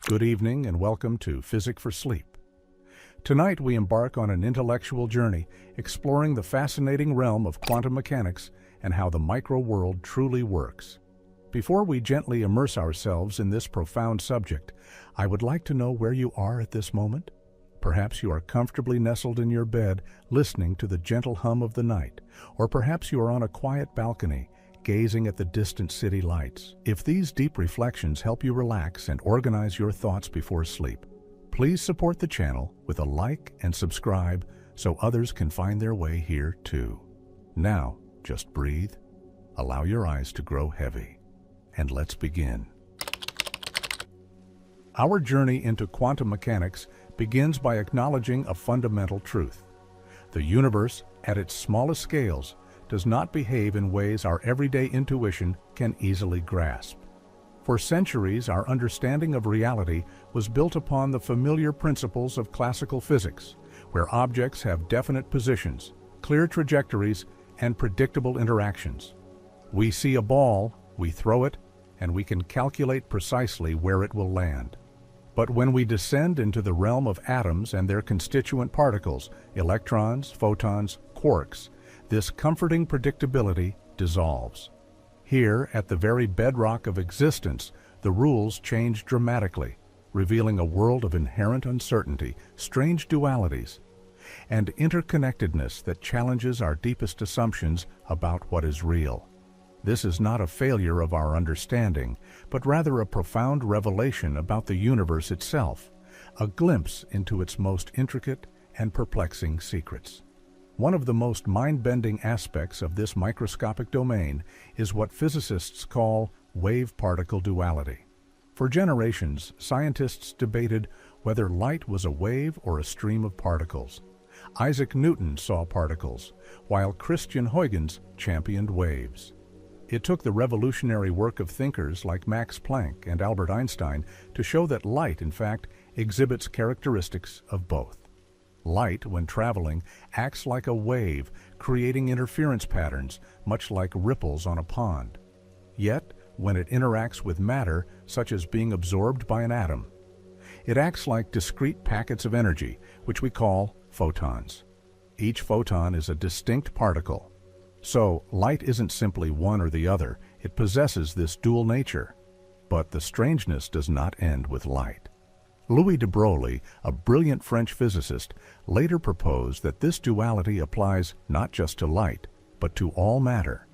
Good evening and welcome to Physic for Sleep. Tonight we embark on an intellectual journey exploring the fascinating realm of quantum mechanics and how the microworld truly works. Before we gently immerse ourselves in this profound subject, I would like to know where you are at this moment. Perhaps you are comfortably nestled in your bed listening to the gentle hum of the night, or perhaps you are on a quiet balcony gazing at the distant city lights. If these deep reflections help you relax and organize your thoughts before sleep, please support the channel with a like and subscribe so others can find their way here too. Now, just breathe, allow your eyes to grow heavy, and let's begin. Our journey into quantum mechanics begins by acknowledging a fundamental truth. The universe, at its smallest scales, does not behave in ways our everyday intuition can easily grasp. For centuries, our understanding of reality was built upon the familiar principles of classical physics, where objects have definite positions, clear trajectories, and predictable interactions. We see a ball, we throw it, and we can calculate precisely where it will land. But when we descend into the realm of atoms and their constituent particles, electrons, photons, quarks, this comforting predictability dissolves. Here, at the very bedrock of existence, the rules change dramatically, revealing a world of inherent uncertainty, strange dualities, and interconnectedness that challenges our deepest assumptions about what is real. This is not a failure of our understanding, but rather a profound revelation about the universe itself, a glimpse into its most intricate and perplexing secrets. One of the most mind-bending aspects of this microscopic domain is what physicists call wave-particle duality. For generations, scientists debated whether light was a wave or a stream of particles. Isaac Newton saw particles, while Christian Huygens championed waves. It took the revolutionary work of thinkers like Max Planck and Albert Einstein to show that light, in fact, exhibits characteristics of both. Light, when traveling, acts like a wave, creating interference patterns, much like ripples on a pond. Yet, when it interacts with matter, such as being absorbed by an atom, it acts like discrete packets of energy, which we call photons. Each photon is a distinct particle. So, light isn't simply one or the other, it possesses this dual nature. But the strangeness does not end with light. Louis de Broglie, a brilliant French physicist, later proposed that this duality applies not just to light, but to all matter.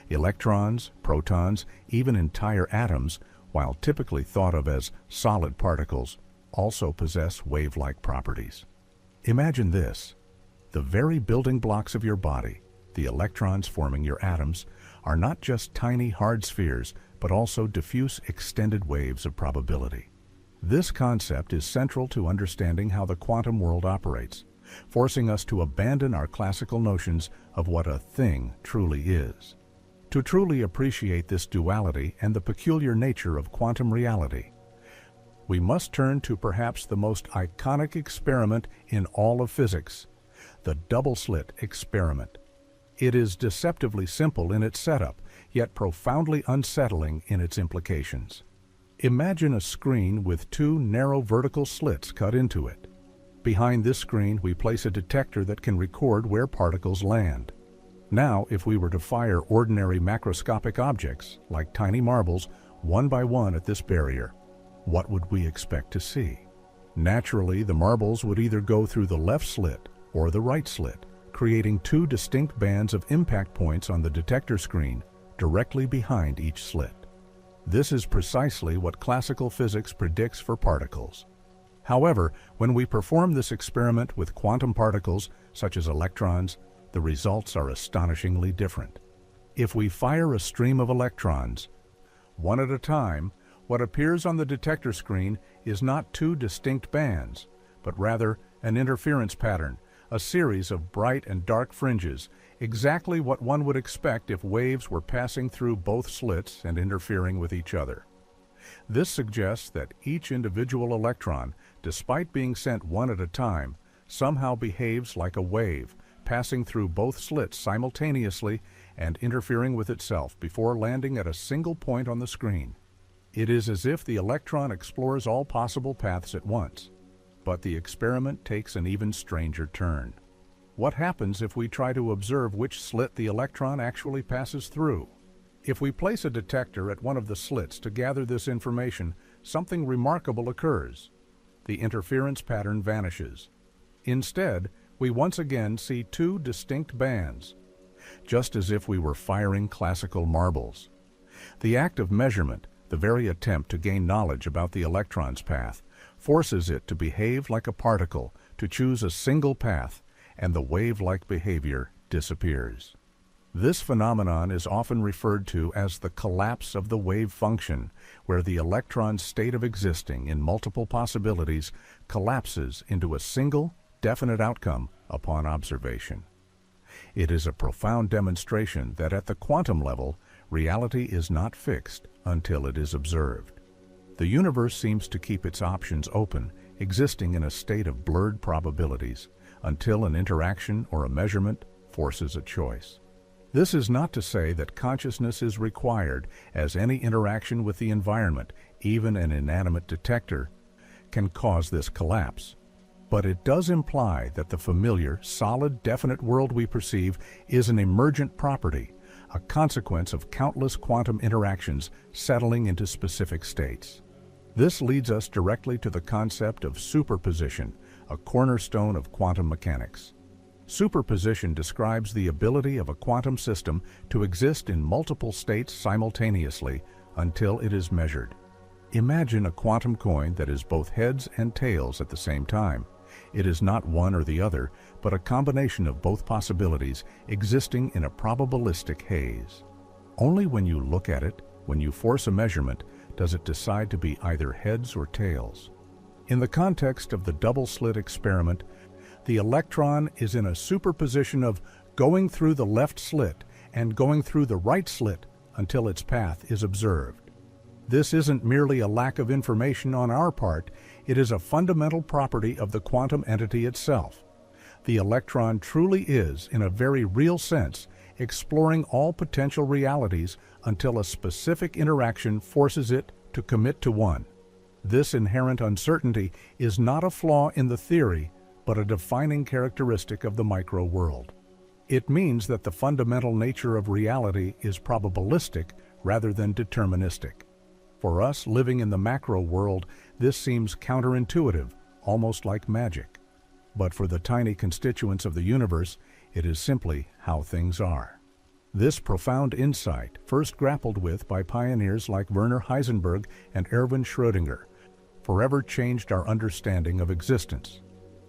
Electrons, protons, even entire atoms, while typically thought of as solid particles, also possess wave-like properties. Imagine this: the very building blocks of your body, the electrons forming your atoms, are not just tiny hard spheres, but also diffuse extended waves of probability. This concept is central to understanding how the quantum world operates, forcing us to abandon our classical notions of what a thing truly is. To truly appreciate this duality and the peculiar nature of quantum reality, we must turn to perhaps the most iconic experiment in all of physics, the double-slit experiment. It is deceptively simple in its setup, yet profoundly unsettling in its implications. Imagine a screen with two narrow vertical slits cut into it. Behind this screen, we place a detector that can record where particles land. Now, if we were to fire ordinary macroscopic objects, like tiny marbles, one by one at this barrier, what would we expect to see? Naturally, the marbles would either go through the left slit or the right slit, creating two distinct bands of impact points on the detector screen directly behind each slit. This is precisely what classical physics predicts for particles. However, when we perform this experiment with quantum particles, such as electrons, the results are astonishingly different. If we fire a stream of electrons, one at a time, what appears on the detector screen is not two distinct bands, but rather an interference pattern, a series of bright and dark fringes, exactly what one would expect if waves were passing through both slits and interfering with each other. This suggests that each individual electron, despite being sent one at a time, somehow behaves like a wave, passing through both slits simultaneously and interfering with itself before landing at a single point on the screen. It is as if the electron explores all possible paths at once. But the experiment takes an even stranger turn. What happens if we try to observe which slit the electron actually passes through? If we place a detector at one of the slits to gather this information, something remarkable occurs. The interference pattern vanishes. Instead, we once again see two distinct bands, just as if we were firing classical marbles. The act of measurement, the very attempt to gain knowledge about the electron's path, forces it to behave like a particle, to choose a single path, and the wave-like behavior disappears. This phenomenon is often referred to as the collapse of the wave function, where the electron's state of existing in multiple possibilities collapses into a single, definite outcome upon observation. It is a profound demonstration that at the quantum level, reality is not fixed until it is observed. The universe seems to keep its options open, existing in a state of blurred probabilities, until an interaction or a measurement forces a choice. This is not to say that consciousness is required, as any interaction with the environment, even an inanimate detector, can cause this collapse. But it does imply that the familiar, solid, definite world we perceive is an emergent property, a consequence of countless quantum interactions settling into specific states. This leads us directly to the concept of superposition, a cornerstone of quantum mechanics. Superposition describes the ability of a quantum system to exist in multiple states simultaneously until it is measured. Imagine a quantum coin that is both heads and tails at the same time. It is not one or the other, but a combination of both possibilities existing in a probabilistic haze. Only when you look at it, when you force a measurement, does it decide to be either heads or tails. In the context of the double-slit experiment, the electron is in a superposition of going through the left slit and going through the right slit until its path is observed. This isn't merely a lack of information on our part, it is a fundamental property of the quantum entity itself. The electron truly is, in a very real sense, exploring all potential realities until a specific interaction forces it to commit to one. This inherent uncertainty is not a flaw in the theory, but a defining characteristic of the microworld. It means that the fundamental nature of reality is probabilistic rather than deterministic. For us living in the macro world, this seems counterintuitive, almost like magic. But for the tiny constituents of the universe, it is simply how things are. This profound insight, first grappled with by pioneers like Werner Heisenberg and Erwin Schrödinger, forever changed our understanding of existence.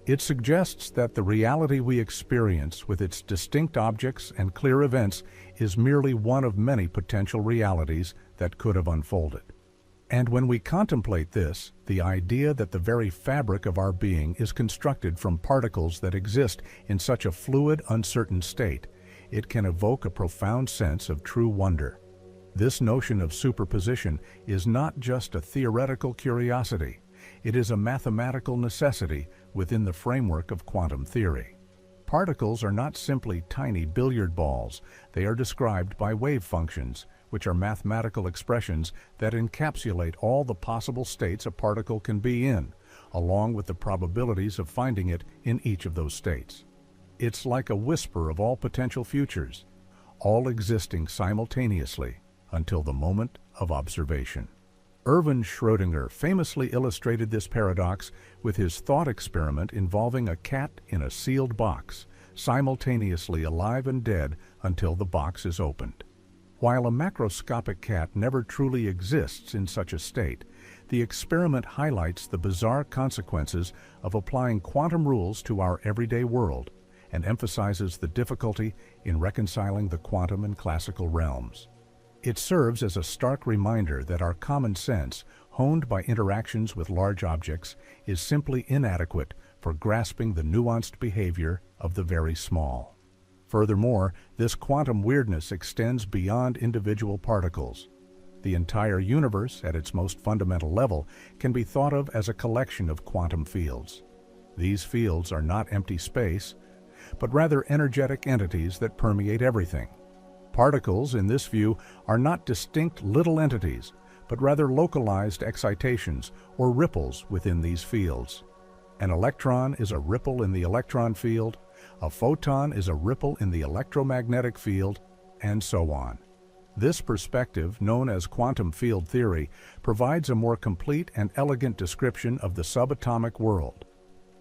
It suggests that the reality we experience with its distinct objects and clear events is merely one of many potential realities that could have unfolded. And when we contemplate this, the idea that the very fabric of our being is constructed from particles that exist in such a fluid, uncertain state, it can evoke a profound sense of true wonder. This notion of superposition is not just a theoretical curiosity, it is a mathematical necessity within the framework of quantum theory. Particles are not simply tiny billiard balls, they are described by wave functions, which are mathematical expressions that encapsulate all the possible states a particle can be in, along with the probabilities of finding it in each of those states. It's like a whisper of all potential futures, all existing simultaneously until the moment of observation. Erwin Schrödinger famously illustrated this paradox with his thought experiment involving a cat in a sealed box, simultaneously alive and dead until the box is opened. While a macroscopic cat never truly exists in such a state, the experiment highlights the bizarre consequences of applying quantum rules to our everyday world and emphasizes the difficulty in reconciling the quantum and classical realms. It serves as a stark reminder that our common sense, honed by interactions with large objects, is simply inadequate for grasping the nuanced behavior of the very small. Furthermore, this quantum weirdness extends beyond individual particles. The entire universe, at its most fundamental level, can be thought of as a collection of quantum fields. These fields are not empty space, but rather energetic entities that permeate everything. Particles, in this view, are not distinct little entities, but rather localized excitations or ripples within these fields. An electron is a ripple in the electron field, a photon is a ripple in the electromagnetic field, and so on. This perspective, known as quantum field theory, provides a more complete and elegant description of the subatomic world.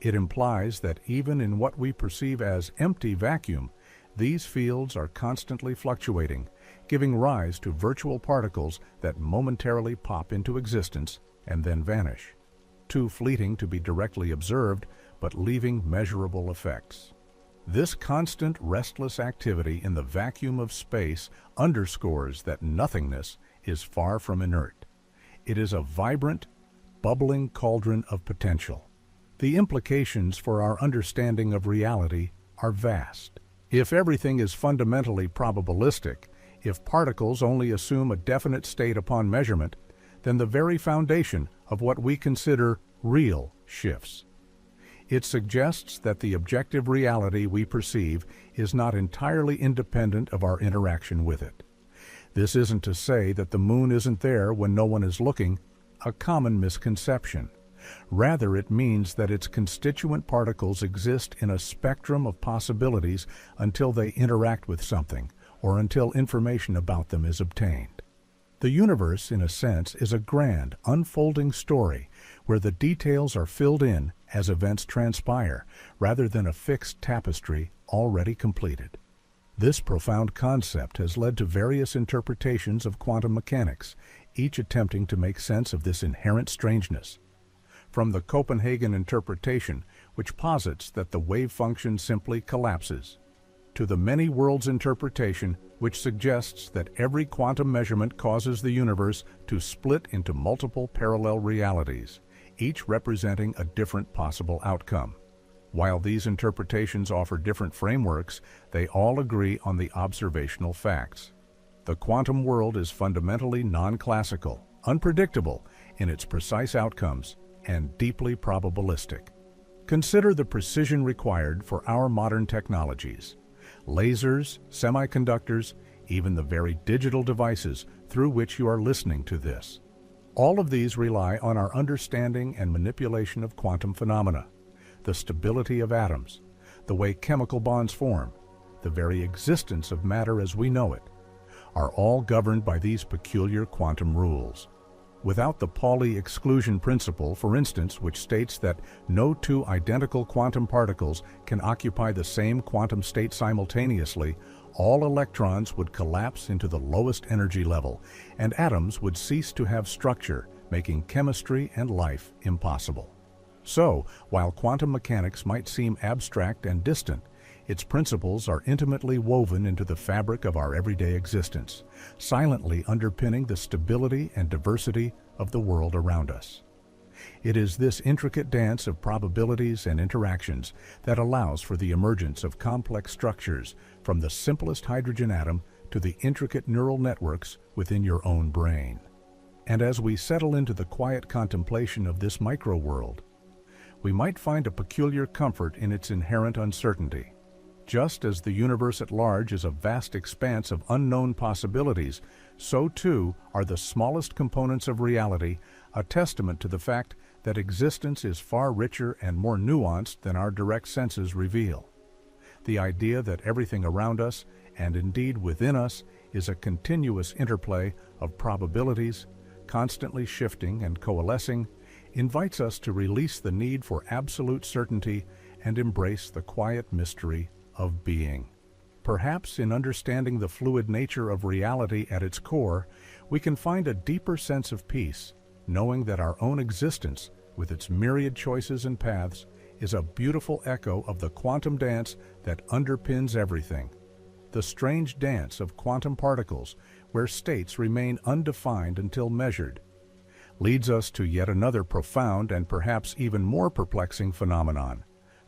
It implies that even in what we perceive as empty vacuum, these fields are constantly fluctuating, giving rise to virtual particles that momentarily pop into existence and then vanish, too fleeting to be directly observed, but leaving measurable effects. This constant, restless activity in the vacuum of space underscores that nothingness is far from inert. It is a vibrant, bubbling cauldron of potential. The implications for our understanding of reality are vast. If everything is fundamentally probabilistic, if particles only assume a definite state upon measurement, then the very foundation of what we consider real shifts. It suggests that the objective reality we perceive is not entirely independent of our interaction with it. This isn't to say that the moon isn't there when no one is looking, a common misconception. Rather, it means that its constituent particles exist in a spectrum of possibilities until they interact with something, or until information about them is obtained. The universe, in a sense, is a grand, unfolding story where the details are filled in as events transpire, rather than a fixed tapestry already completed. This profound concept has led to various interpretations of quantum mechanics, each attempting to make sense of this inherent strangeness. From the Copenhagen interpretation, which posits that the wave function simply collapses, to the many worlds interpretation, which suggests that every quantum measurement causes the universe to split into multiple parallel realities, each representing a different possible outcome. While these interpretations offer different frameworks, they all agree on the observational facts. The quantum world is fundamentally non-classical, unpredictable in its precise outcomes, and deeply probabilistic. Consider the precision required for our modern technologies. Lasers, semiconductors, even the very digital devices through which you are listening to this. All of these rely on our understanding and manipulation of quantum phenomena, the stability of atoms, the way chemical bonds form, the very existence of matter as we know it, are all governed by these peculiar quantum rules. Without the Pauli exclusion principle, for instance, which states that no two identical quantum particles can occupy the same quantum state simultaneously, all electrons would collapse into the lowest energy level, and atoms would cease to have structure, making chemistry and life impossible. So, while quantum mechanics might seem abstract and distant, its principles are intimately woven into the fabric of our everyday existence, silently underpinning the stability and diversity of the world around us. It is this intricate dance of probabilities and interactions that allows for the emergence of complex structures, from the simplest hydrogen atom to the intricate neural networks within your own brain. And as we settle into the quiet contemplation of this microworld, we might find a peculiar comfort in its inherent uncertainty. Just as the universe at large is a vast expanse of unknown possibilities, so too are the smallest components of reality a testament to the fact that existence is far richer and more nuanced than our direct senses reveal. The idea that everything around us, and indeed within us, is a continuous interplay of probabilities, constantly shifting and coalescing, invites us to release the need for absolute certainty and embrace the quiet mystery of being. Perhaps in understanding the fluid nature of reality at its core, we can find a deeper sense of peace, knowing that our own existence, with its myriad choices and paths, is a beautiful echo of the quantum dance that underpins everything. The strange dance of quantum particles, where states remain undefined until measured, leads us to yet another profound and perhaps even more perplexing phenomenon: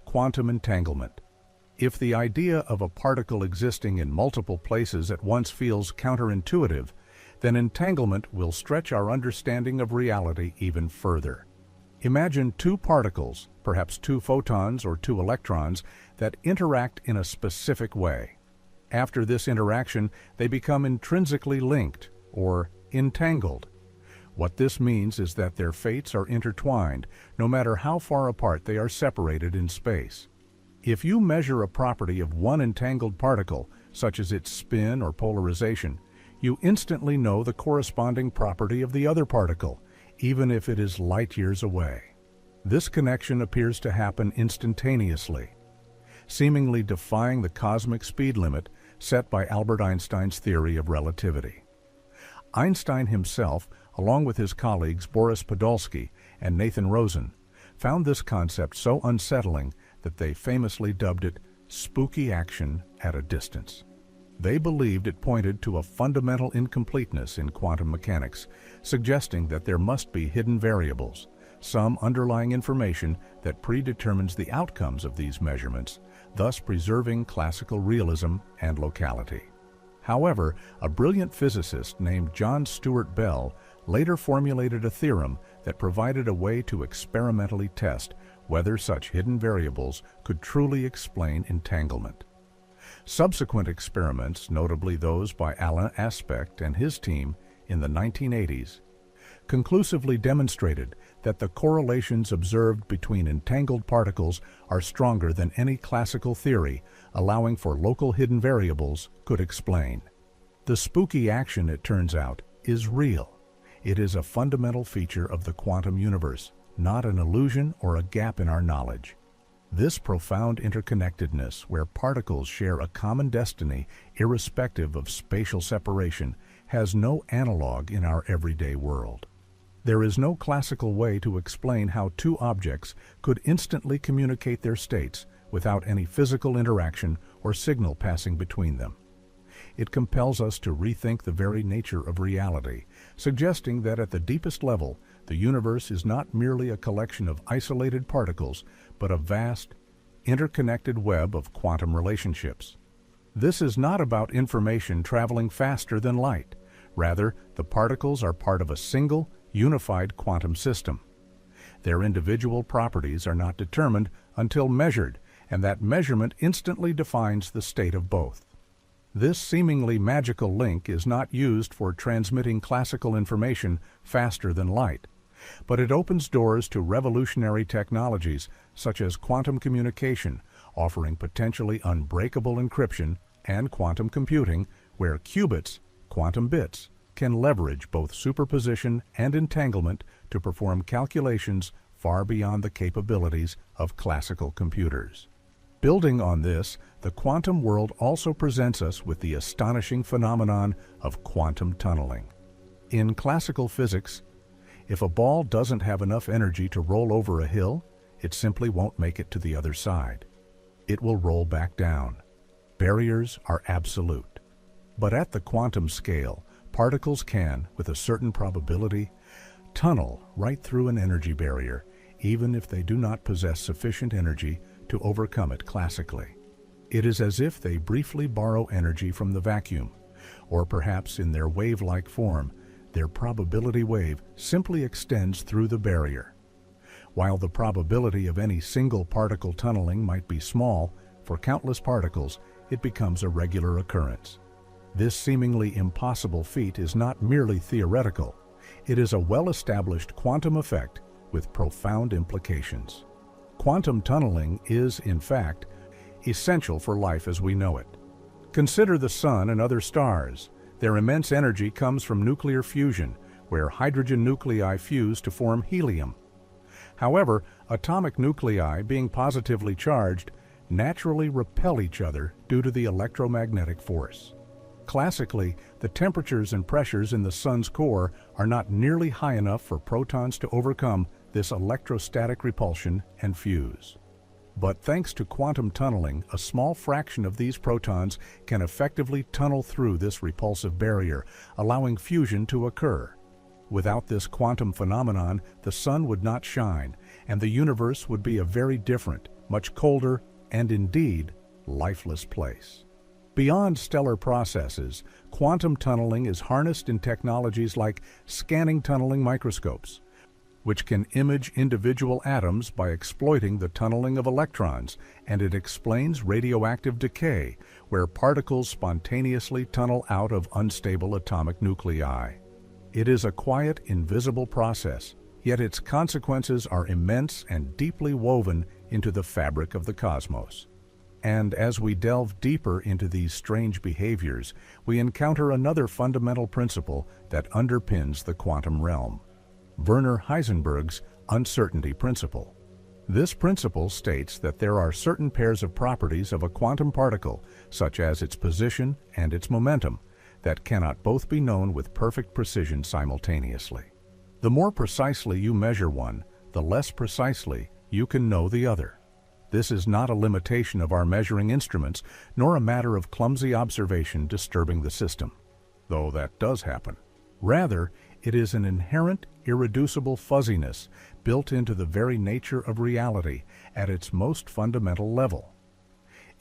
quantum entanglement. If the idea of a particle existing in multiple places at once feels counterintuitive, then entanglement will stretch our understanding of reality even further. Imagine two particles, perhaps two photons or two electrons, that interact in a specific way. After this interaction, they become intrinsically linked, or entangled. What this means is that their fates are intertwined, no matter how far apart they are separated in space. If you measure a property of one entangled particle, such as its spin or polarization, you instantly know the corresponding property of the other particle, even if it is light years away. This connection appears to happen instantaneously, seemingly defying the cosmic speed limit set by Albert Einstein's theory of relativity. Einstein himself, along with his colleagues Boris Podolsky and Nathan Rosen, found this concept so unsettling that they famously dubbed it spooky action at a distance. They believed it pointed to a fundamental incompleteness in quantum mechanics, suggesting that there must be hidden variables, some underlying information that predetermines the outcomes of these measurements, thus preserving classical realism and locality. However, a brilliant physicist named John Stuart Bell later formulated a theorem that provided a way to experimentally test whether such hidden variables could truly explain entanglement. Subsequent experiments, notably those by Alain Aspect and his team in the 1980s, conclusively demonstrated that the correlations observed between entangled particles are stronger than any classical theory, allowing for local hidden variables, could explain. The spooky action, it turns out, is real. It is a fundamental feature of the quantum universe, not an illusion or a gap in our knowledge. This profound interconnectedness, where particles share a common destiny irrespective of spatial separation, has no analog in our everyday world. There is no classical way to explain how two objects could instantly communicate their states without any physical interaction or signal passing between them. It compels us to rethink the very nature of reality, suggesting that at the deepest level, the universe is not merely a collection of isolated particles, but a vast, interconnected web of quantum relationships. This is not about information traveling faster than light. Rather, the particles are part of a single, unified quantum system. Their individual properties are not determined until measured, and that measurement instantly defines the state of both. This seemingly magical link is not used for transmitting classical information faster than light, but it opens doors to revolutionary technologies such as quantum communication, offering potentially unbreakable encryption, and quantum computing, where qubits, quantum bits, can leverage both superposition and entanglement to perform calculations far beyond the capabilities of classical computers. Building on this, the quantum world also presents us with the astonishing phenomenon of quantum tunneling. In classical physics, if a ball doesn't have enough energy to roll over a hill, it simply won't make it to the other side. It will roll back down. Barriers are absolute. But at the quantum scale, particles can, with a certain probability, tunnel right through an energy barrier, even if they do not possess sufficient energy to overcome it classically. It is as if they briefly borrow energy from the vacuum, or perhaps in their wave-like form, their probability wave simply extends through the barrier. While the probability of any single particle tunneling might be small, for countless particles, it becomes a regular occurrence. This seemingly impossible feat is not merely theoretical. It is a well-established quantum effect with profound implications. Quantum tunneling is, in fact, essential for life as we know it. Consider the sun and other stars. Their immense energy comes from nuclear fusion, where hydrogen nuclei fuse to form helium. However, atomic nuclei, being positively charged, naturally repel each other due to the electromagnetic force. Classically, the temperatures and pressures in the sun's core are not nearly high enough for protons to overcome this electrostatic repulsion and fuse. But thanks to quantum tunneling, a small fraction of these protons can effectively tunnel through this repulsive barrier, allowing fusion to occur. Without this quantum phenomenon, the sun would not shine, and the universe would be a very different, much colder, and indeed, lifeless place. Beyond stellar processes, quantum tunneling is harnessed in technologies like scanning tunneling microscopes, which can image individual atoms by exploiting the tunneling of electrons, and it explains radioactive decay, where particles spontaneously tunnel out of unstable atomic nuclei. It is a quiet, invisible process, yet its consequences are immense and deeply woven into the fabric of the cosmos. And as we delve deeper into these strange behaviors, we encounter another fundamental principle that underpins the quantum realm: Werner Heisenberg's uncertainty principle. This principle states that there are certain pairs of properties of a quantum particle, such as its position and its momentum, that cannot both be known with perfect precision simultaneously. The more precisely you measure one, the less precisely you can know the other. This is not a limitation of our measuring instruments, nor a matter of clumsy observation disturbing the system, though that does happen. Rather, it is an inherent, irreducible fuzziness built into the very nature of reality at its most fundamental level.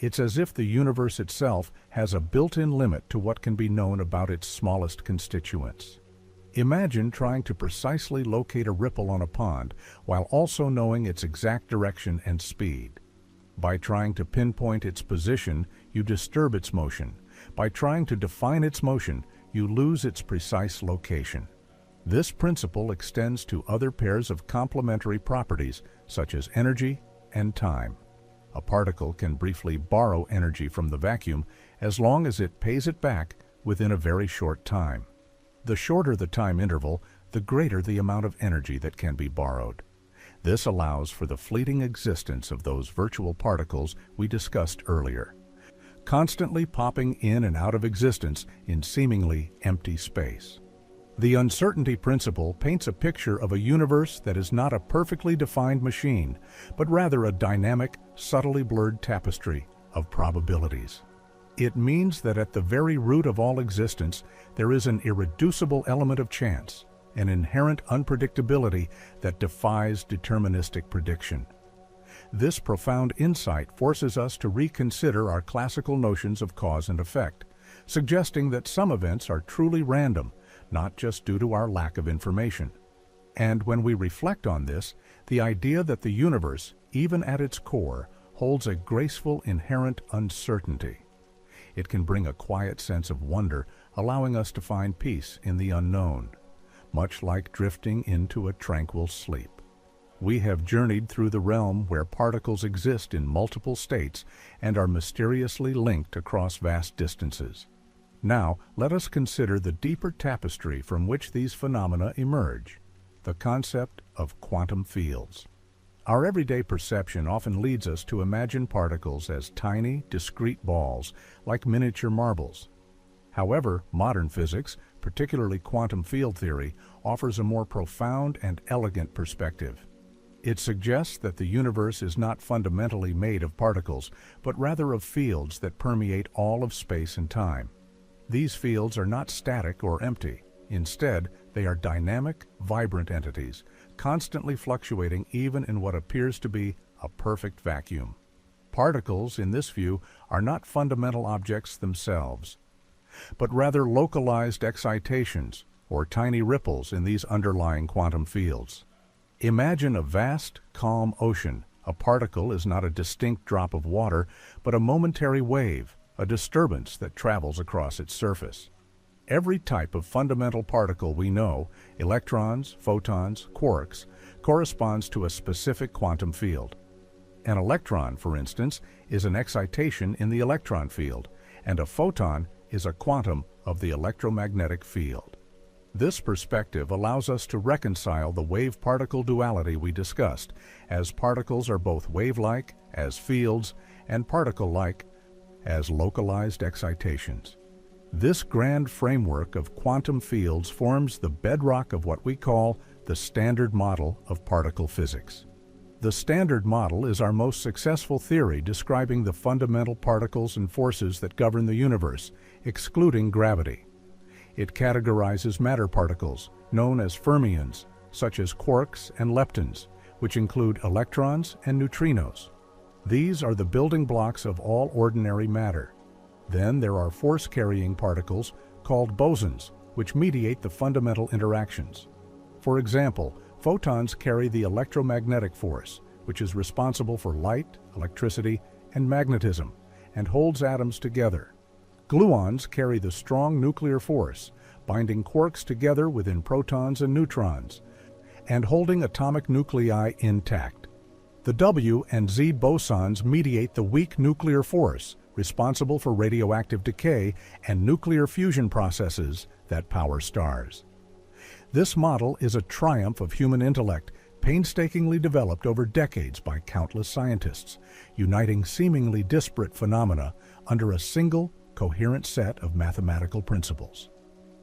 It's as if the universe itself has a built-in limit to what can be known about its smallest constituents. Imagine trying to precisely locate a ripple on a pond while also knowing its exact direction and speed. By trying to pinpoint its position, you disturb its motion. By trying to define its motion, you lose its precise location. This principle extends to other pairs of complementary properties, such as energy and time. A particle can briefly borrow energy from the vacuum as long as it pays it back within a very short time. The shorter the time interval, the greater the amount of energy that can be borrowed. This allows for the fleeting existence of those virtual particles we discussed earlier, constantly popping in and out of existence in seemingly empty space. The uncertainty principle paints a picture of a universe that is not a perfectly defined machine, but rather a dynamic, subtly blurred tapestry of probabilities. It means that at the very root of all existence, there is an irreducible element of chance, an inherent unpredictability that defies deterministic prediction. This profound insight forces us to reconsider our classical notions of cause and effect, suggesting that some events are truly random, not just due to our lack of information. And when we reflect on this, the idea that the universe, even at its core, holds a graceful inherent uncertainty. It can bring a quiet sense of wonder, allowing us to find peace in the unknown, much like drifting into a tranquil sleep. We have journeyed through the realm where particles exist in multiple states and are mysteriously linked across vast distances. Now, let us consider the deeper tapestry from which these phenomena emerge, the concept of quantum fields. Our everyday perception often leads us to imagine particles as tiny, discrete balls, like miniature marbles. However, modern physics, particularly quantum field theory, offers a more profound and elegant perspective. It suggests that the universe is not fundamentally made of particles, but rather of fields that permeate all of space and time. These fields are not static or empty. Instead, they are dynamic, vibrant entities, constantly fluctuating even in what appears to be a perfect vacuum. Particles, in this view, are not fundamental objects themselves, but rather localized excitations or tiny ripples in these underlying quantum fields. Imagine a vast, calm ocean. A particle is not a distinct drop of water, but a momentary wave, a disturbance that travels across its surface. Every type of fundamental particle we know, electrons, photons, quarks, corresponds to a specific quantum field. An electron, for instance, is an excitation in the electron field, and a photon is a quantum of the electromagnetic field. This perspective allows us to reconcile the wave-particle duality we discussed, as particles are both wave-like, as fields, and particle-like, as localized excitations. This grand framework of quantum fields forms the bedrock of what we call the Standard Model of particle physics. The Standard Model is our most successful theory describing the fundamental particles and forces that govern the universe, excluding gravity. It categorizes matter particles, known as fermions, such as quarks and leptons, which include electrons and neutrinos. These are the building blocks of all ordinary matter. Then there are force-carrying particles called bosons, which mediate the fundamental interactions. For example, photons carry the electromagnetic force, which is responsible for light, electricity, and magnetism, and holds atoms together. Gluons carry the strong nuclear force, binding quarks together within protons and neutrons, and holding atomic nuclei intact. The W and Z bosons mediate the weak nuclear force responsible for radioactive decay and nuclear fusion processes that power stars. This model is a triumph of human intellect, painstakingly developed over decades by countless scientists, uniting seemingly disparate phenomena under a single, coherent set of mathematical principles.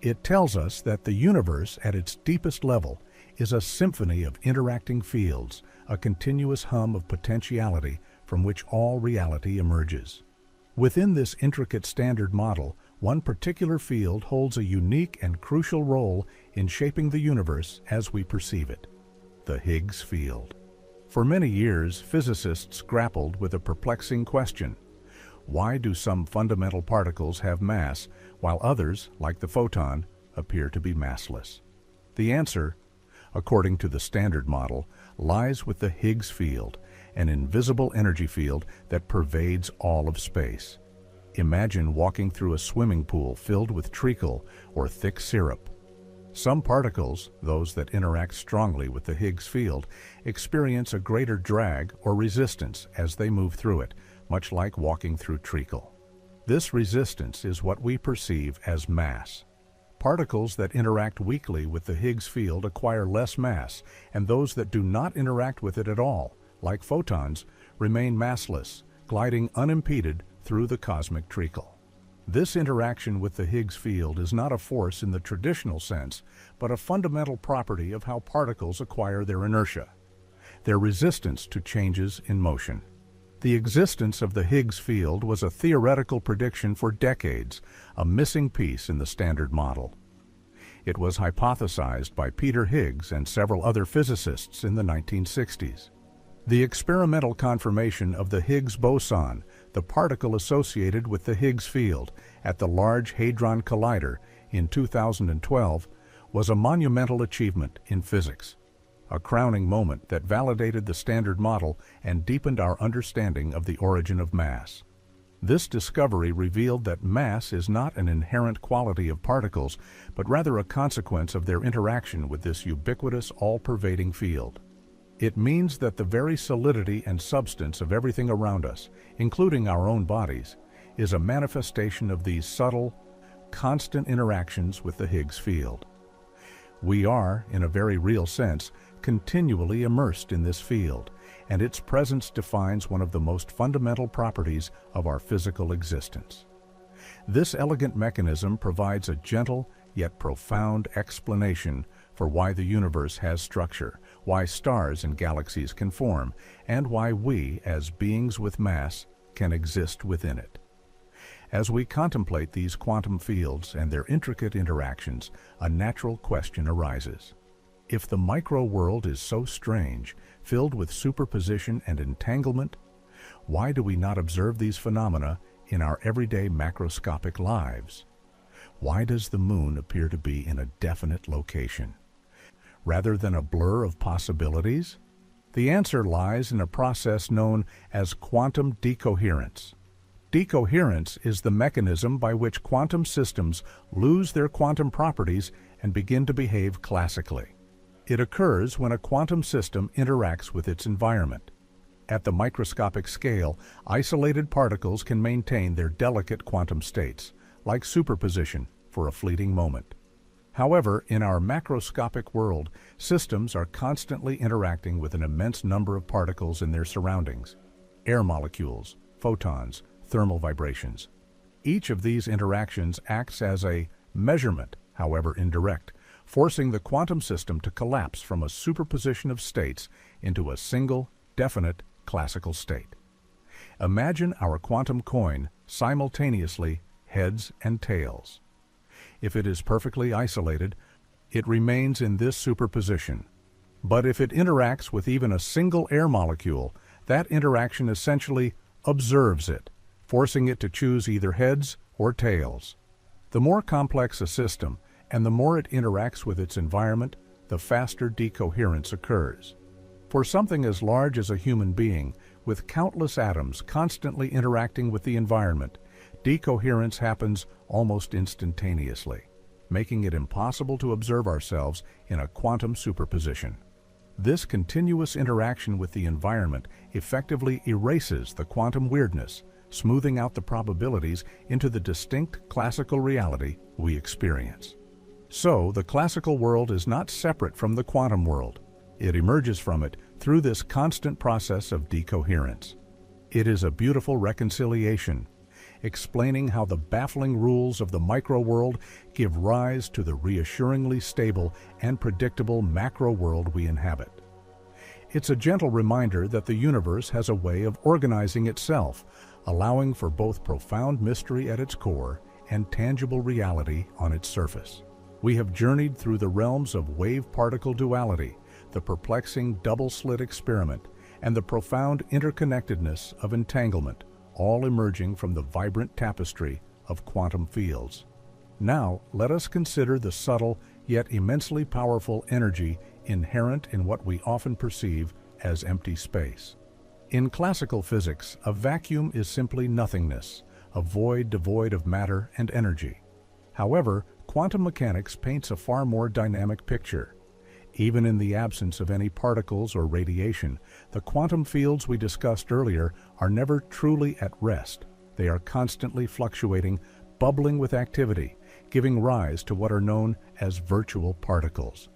It tells us that the universe, at its deepest level, is a symphony of interacting fields, a continuous hum of potentiality from which all reality emerges. Within this intricate standard model, one particular field holds a unique and crucial role in shaping the universe as we perceive it: the Higgs field. For many years, physicists grappled with a perplexing question: why do some fundamental particles have mass, while others, like the photon, appear to be massless? The answer, according to the Standard Model, lies with the Higgs field, an invisible energy field that pervades all of space. Imagine walking through a swimming pool filled with treacle or thick syrup. Some particles, those that interact strongly with the Higgs field, experience a greater drag or resistance as they move through it, much like walking through treacle. This resistance is what we perceive as mass. Particles that interact weakly with the Higgs field acquire less mass, and those that do not interact with it at all, like photons, remain massless, gliding unimpeded through the cosmic treacle. This interaction with the Higgs field is not a force in the traditional sense, but a fundamental property of how particles acquire their inertia, their resistance to changes in motion. The existence of the Higgs field was a theoretical prediction for decades, a missing piece in the Standard Model. It was hypothesized by Peter Higgs and several other physicists in the 1960s. The experimental confirmation of the Higgs boson, the particle associated with the Higgs field, at the Large Hadron Collider in 2012 was a monumental achievement in physics, a crowning moment that validated the Standard Model and deepened our understanding of the origin of mass. This discovery revealed that mass is not an inherent quality of particles, but rather a consequence of their interaction with this ubiquitous, all-pervading field. It means that the very solidity and substance of everything around us, including our own bodies, is a manifestation of these subtle, constant interactions with the Higgs field. We are, in a very real sense, continually immersed in this field, and its presence defines one of the most fundamental properties of our physical existence. This elegant mechanism provides a gentle yet profound explanation for why the universe has structure, why stars and galaxies can form, and why we, as beings with mass, can exist within it. As we contemplate these quantum fields and their intricate interactions, a natural question arises. If the microworld is so strange, filled with superposition and entanglement, why do we not observe these phenomena in our everyday macroscopic lives? Why does the moon appear to be in a definite location, rather than a blur of possibilities? The answer lies in a process known as quantum decoherence. Decoherence is the mechanism by which quantum systems lose their quantum properties and begin to behave classically. It occurs when a quantum system interacts with its environment. At the microscopic scale, isolated particles can maintain their delicate quantum states, like superposition, for a fleeting moment. However, in our macroscopic world, systems are constantly interacting with an immense number of particles in their surroundings: air molecules, photons, thermal vibrations. Each of these interactions acts as a measurement, however indirect, forcing the quantum system to collapse from a superposition of states into a single, definite, classical state. Imagine our quantum coin simultaneously heads and tails. If it is perfectly isolated, it remains in this superposition. But if it interacts with even a single air molecule, that interaction essentially observes it, forcing it to choose either heads or tails. The more complex a system, and the more it interacts with its environment, the faster decoherence occurs. For something as large as a human being, with countless atoms constantly interacting with the environment, decoherence happens almost instantaneously. making it impossible to observe ourselves in a quantum superposition. This continuous interaction with the environment effectively erases the quantum weirdness, smoothing out the probabilities into the distinct classical reality we experience. So, the classical world is not separate from the quantum world. It emerges from it through this constant process of decoherence. It is a beautiful reconciliation, explaining how the baffling rules of the microworld give rise to the reassuringly stable and predictable macro world we inhabit. It's a gentle reminder that the universe has a way of organizing itself, allowing for both profound mystery at its core and tangible reality on its surface. We have journeyed through the realms of wave-particle duality, the perplexing double-slit experiment, and the profound interconnectedness of entanglement, all emerging from the vibrant tapestry of quantum fields. Now, let us consider the subtle yet immensely powerful energy inherent in what we often perceive as empty space. In classical physics, a vacuum is simply nothingness, a void devoid of matter and energy. However, quantum mechanics paints a far more dynamic picture. Even in the absence of any particles or radiation, the quantum fields we discussed earlier are never truly at rest. They are constantly fluctuating, bubbling with activity, giving rise to what are known as virtual particles.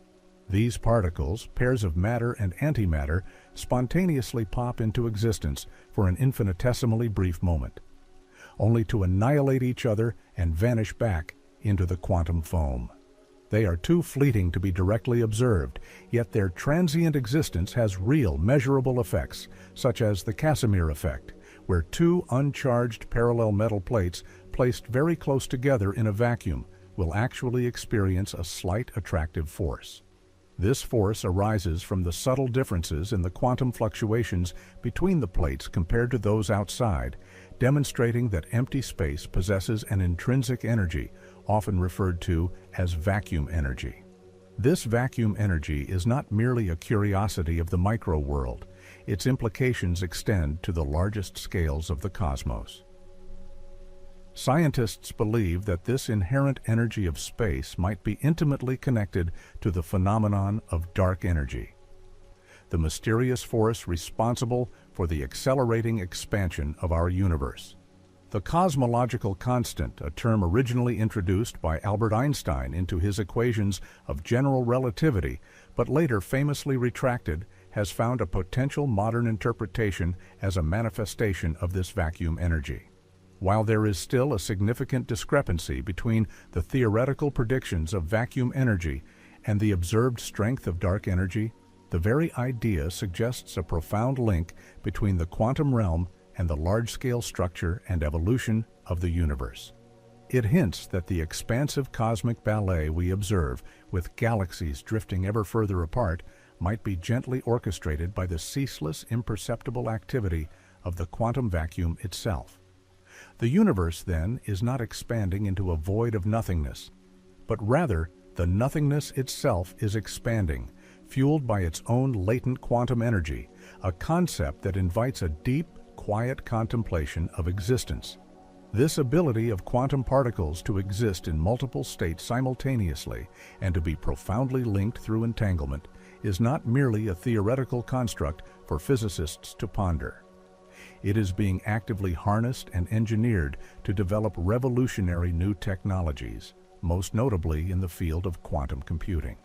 These particles, pairs of matter and antimatter, spontaneously pop into existence for an infinitesimally brief moment, only to annihilate each other and vanish back into the quantum foam. They are too fleeting to be directly observed, yet their transient existence has real, measurable effects, such as the Casimir effect, where two uncharged parallel metal plates placed very close together in a vacuum will actually experience a slight attractive force. This force arises from the subtle differences in the quantum fluctuations between the plates compared to those outside, demonstrating that empty space possesses an intrinsic energy, often referred to as vacuum energy. This vacuum energy is not merely a curiosity of the microworld. Its implications extend to the largest scales of the cosmos. Scientists believe that this inherent energy of space might be intimately connected to the phenomenon of dark energy, the mysterious force responsible for the accelerating expansion of our universe. The cosmological constant, a term originally introduced by Albert Einstein into his equations of general relativity, but later famously retracted, has found a potential modern interpretation as a manifestation of this vacuum energy. While there is still a significant discrepancy between the theoretical predictions of vacuum energy and the observed strength of dark energy, the very idea suggests a profound link between the quantum realm and the large-scale structure and evolution of the universe. It hints that the expansive cosmic ballet we observe, with galaxies drifting ever further apart, might be gently orchestrated by the ceaseless, imperceptible activity of the quantum vacuum itself. The universe, then, is not expanding into a void of nothingness, but rather the nothingness itself is expanding, fueled by its own latent quantum energy, a concept that invites a deep, quiet contemplation of existence. This ability of quantum particles to exist in multiple states simultaneously and to be profoundly linked through entanglement is not merely a theoretical construct for physicists to ponder. It is being actively harnessed and engineered to develop revolutionary new technologies, most notably in the field of quantum computing.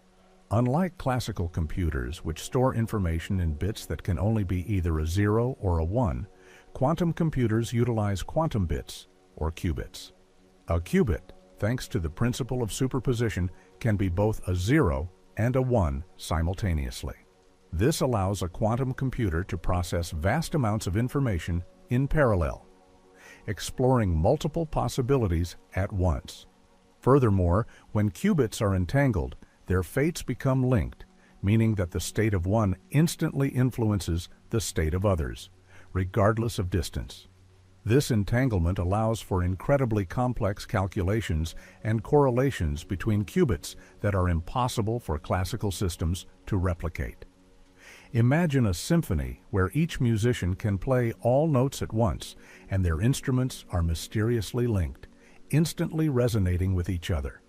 Unlike classical computers, which store information in bits that can only be either a 0 or a 1, quantum computers utilize quantum bits, or qubits. A qubit, thanks to the principle of superposition, can be both a 0 and a 1 simultaneously. This allows a quantum computer to process vast amounts of information in parallel, exploring multiple possibilities at once. Furthermore, when qubits are entangled, their fates become linked, meaning that the state of one instantly influences the state of others, regardless of distance. This entanglement allows for incredibly complex calculations and correlations between qubits that are impossible for classical systems to replicate. Imagine a symphony where each musician can play all notes at once and their instruments are mysteriously linked, instantly resonating with each other.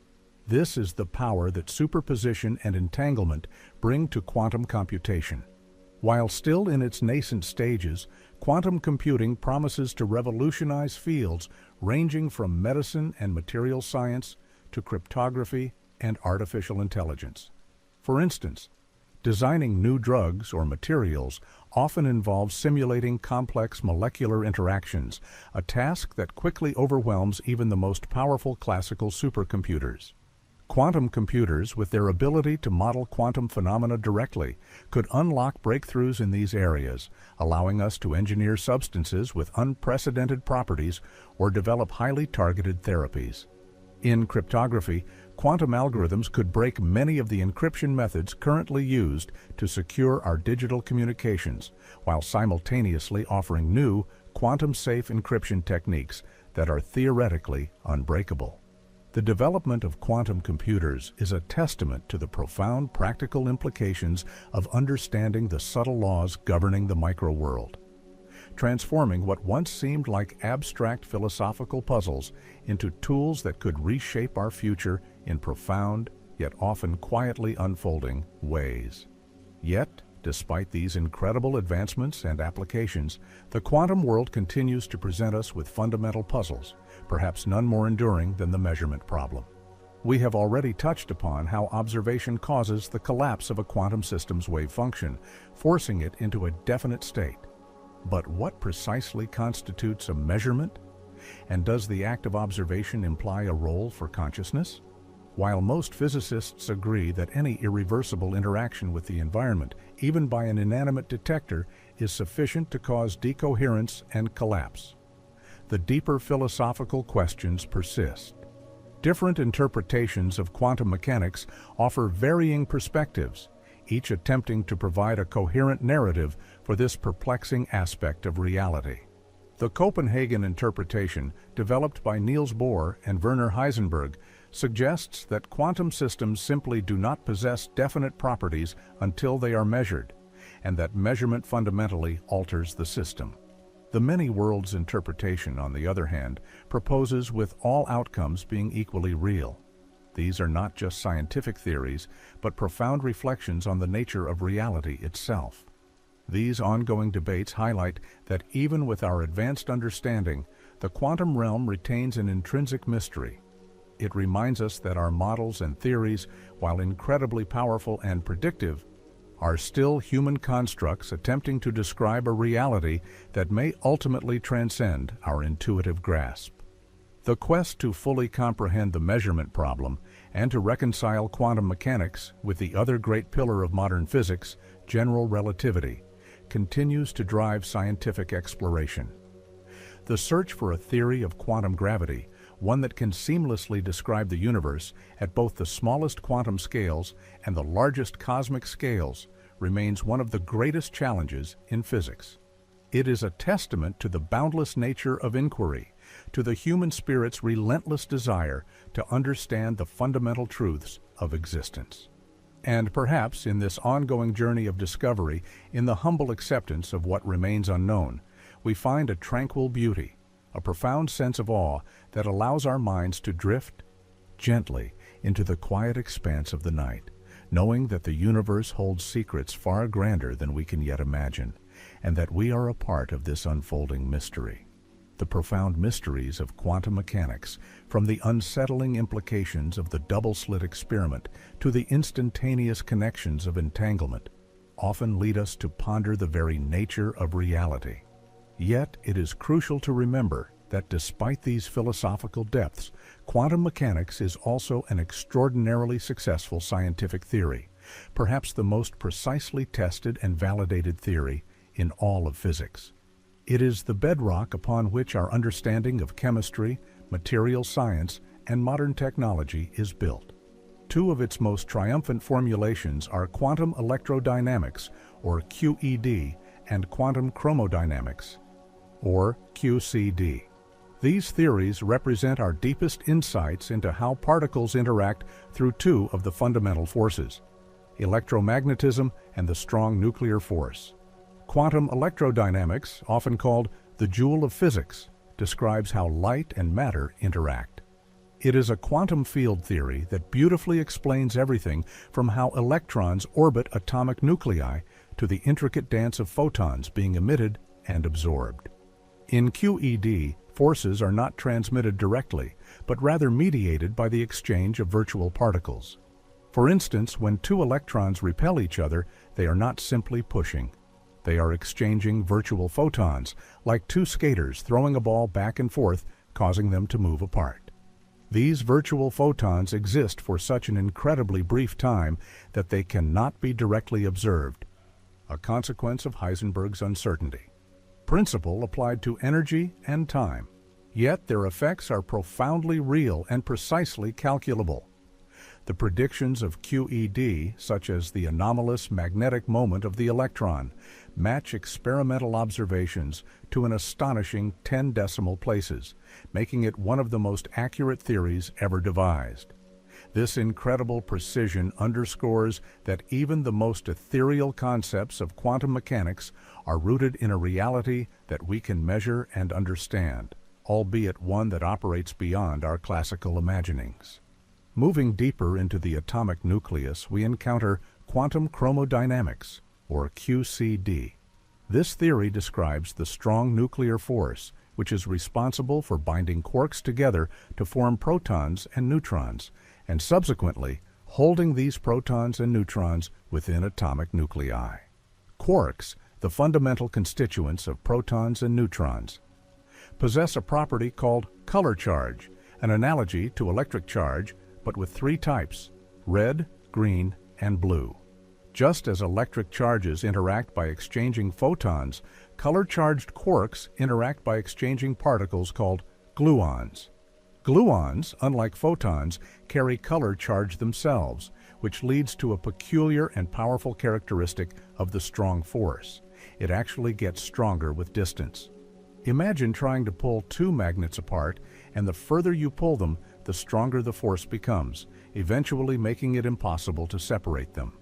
This is the power that superposition and entanglement bring to quantum computation. While still in its nascent stages, quantum computing promises to revolutionize fields ranging from medicine and material science to cryptography and artificial intelligence. For instance, designing new drugs or materials often involves simulating complex molecular interactions, a task that quickly overwhelms even the most powerful classical supercomputers. Quantum computers, with their ability to model quantum phenomena directly, could unlock breakthroughs in these areas, allowing us to engineer substances with unprecedented properties or develop highly targeted therapies. In cryptography, quantum algorithms could break many of the encryption methods currently used to secure our digital communications, while simultaneously offering new, quantum-safe encryption techniques that are theoretically unbreakable. The development of quantum computers is a testament to the profound practical implications of understanding the subtle laws governing the microworld, transforming what once seemed like abstract philosophical puzzles into tools that could reshape our future in profound, yet often quietly unfolding ways. Yet, despite these incredible advancements and applications, the quantum world continues to present us with fundamental puzzles, perhaps none more enduring than the measurement problem. We have already touched upon how observation causes the collapse of a quantum system's wave function, forcing it into a definite state. But what precisely constitutes a measurement? And does the act of observation imply a role for consciousness? While most physicists agree that any irreversible interaction with the environment, even by an inanimate detector, is sufficient to cause decoherence and collapse, the deeper philosophical questions persist. Different interpretations of quantum mechanics offer varying perspectives, each attempting to provide a coherent narrative for this perplexing aspect of reality. The Copenhagen interpretation, developed by Niels Bohr and Werner Heisenberg, suggests that quantum systems simply do not possess definite properties until they are measured, and that measurement fundamentally alters the system. The many worlds interpretation, on the other hand, proposes with all outcomes being equally real. These are not just scientific theories, but profound reflections on the nature of reality itself. These ongoing debates highlight that even with our advanced understanding, the quantum realm retains an intrinsic mystery. It reminds us that our models and theories, while incredibly powerful and predictive, are still human constructs attempting to describe a reality that may ultimately transcend our intuitive grasp. The quest to fully comprehend the measurement problem and to reconcile quantum mechanics with the other great pillar of modern physics, general relativity, continues to drive scientific exploration. The search for a theory of quantum gravity, one that can seamlessly describe the universe at both the smallest quantum scales and the largest cosmic scales, remains one of the greatest challenges in physics. It is a testament to the boundless nature of inquiry, to the human spirit's relentless desire to understand the fundamental truths of existence. And perhaps in this ongoing journey of discovery, in the humble acceptance of what remains unknown, we find a tranquil beauty, a profound sense of awe that allows our minds to drift gently into the quiet expanse of the night, knowing that the universe holds secrets far grander than we can yet imagine, and that we are a part of this unfolding mystery. The profound mysteries of quantum mechanics, from the unsettling implications of the double-slit experiment to the instantaneous connections of entanglement, often lead us to ponder the very nature of reality. Yet it is crucial to remember that despite these philosophical depths, quantum mechanics is also an extraordinarily successful scientific theory, perhaps the most precisely tested and validated theory in all of physics. It is the bedrock upon which our understanding of chemistry, material science, and modern technology is built. Two of its most triumphant formulations are quantum electrodynamics, or QED, and quantum chromodynamics, or QCD. These theories represent our deepest insights into how particles interact through two of the fundamental forces, electromagnetism and the strong nuclear force. Quantum electrodynamics, often called the jewel of physics, describes how light and matter interact. It is a quantum field theory that beautifully explains everything from how electrons orbit atomic nuclei to the intricate dance of photons being emitted and absorbed. In QED, forces are not transmitted directly, but rather mediated by the exchange of virtual particles. For instance, when two electrons repel each other, they are not simply pushing. They are exchanging virtual photons, like two skaters throwing a ball back and forth, causing them to move apart. These virtual photons exist for such an incredibly brief time that they cannot be directly observed, a consequence of Heisenberg's uncertainty principle applied to energy and time. Yet their effects are profoundly real and precisely calculable. The predictions of QED, such as the anomalous magnetic moment of the electron, match experimental observations to an astonishing 10 decimal places, making it one of the most accurate theories ever devised. This incredible precision underscores that even the most ethereal concepts of quantum mechanics are rooted in a reality that we can measure and understand, albeit one that operates beyond our classical imaginings. Moving deeper into the atomic nucleus, we encounter quantum chromodynamics, or QCD. This theory describes the strong nuclear force, which is responsible for binding quarks together to form protons and neutrons, and subsequently holding these protons and neutrons within atomic nuclei. Quarks, the fundamental constituents of protons and neutrons, possess a property called color charge, an analogy to electric charge, but with three types: red, green, and blue. Just as electric charges interact by exchanging photons, color-charged quarks interact by exchanging particles called gluons. Gluons, unlike photons, carry color charge themselves, which leads to a peculiar and powerful characteristic of the strong force. It actually gets stronger with distance. Imagine trying to pull two magnets apart, and the further you pull them, the stronger the force becomes, eventually making it impossible to separate them.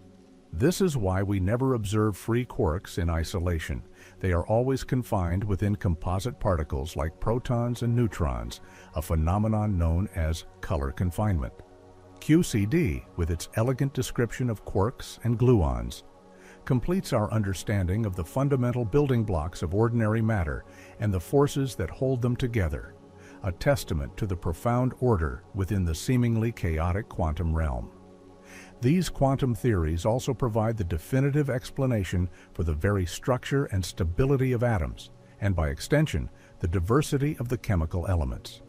This is why we never observe free quarks in isolation. They are always confined within composite particles like protons and neutrons, a phenomenon known as color confinement. QCD, with its elegant description of quarks and gluons, completes our understanding of the fundamental building blocks of ordinary matter and the forces that hold them together, a testament to the profound order within the seemingly chaotic quantum realm. These quantum theories also provide the definitive explanation for the very structure and stability of atoms, and by extension, the diversity of the chemical elements.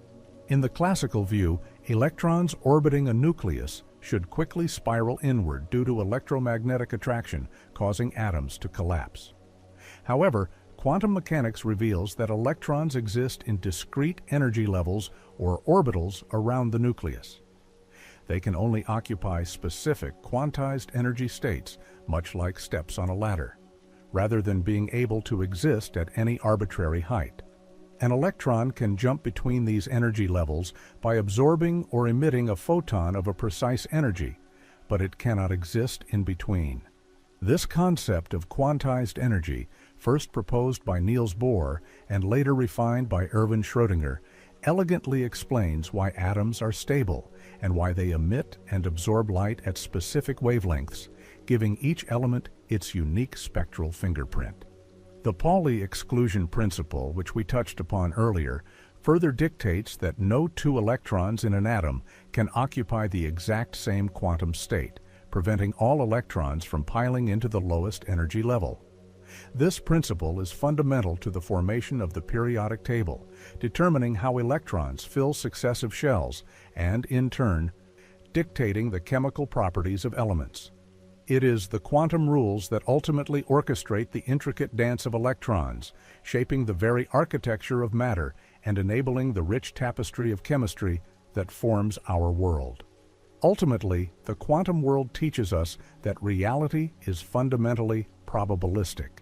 In the classical view, electrons orbiting a nucleus should quickly spiral inward due to electromagnetic attraction, causing atoms to collapse. However, quantum mechanics reveals that electrons exist in discrete energy levels or orbitals around the nucleus. They can only occupy specific quantized energy states, much like steps on a ladder, rather than being able to exist at any arbitrary height. An electron can jump between these energy levels by absorbing or emitting a photon of a precise energy, but it cannot exist in between. This concept of quantized energy, first proposed by Niels Bohr and later refined by Erwin Schrödinger, elegantly explains why atoms are stable and why they emit and absorb light at specific wavelengths, giving each element its unique spectral fingerprint. The Pauli exclusion principle, which we touched upon earlier, further dictates that no two electrons in an atom can occupy the exact same quantum state, preventing all electrons from piling into the lowest energy level. This principle is fundamental to the formation of the periodic table, determining how electrons fill successive shells and, in turn, dictating the chemical properties of elements. It is the quantum rules that ultimately orchestrate the intricate dance of electrons, shaping the very architecture of matter and enabling the rich tapestry of chemistry that forms our world. Ultimately, the quantum world teaches us that reality is fundamentally probabilistic.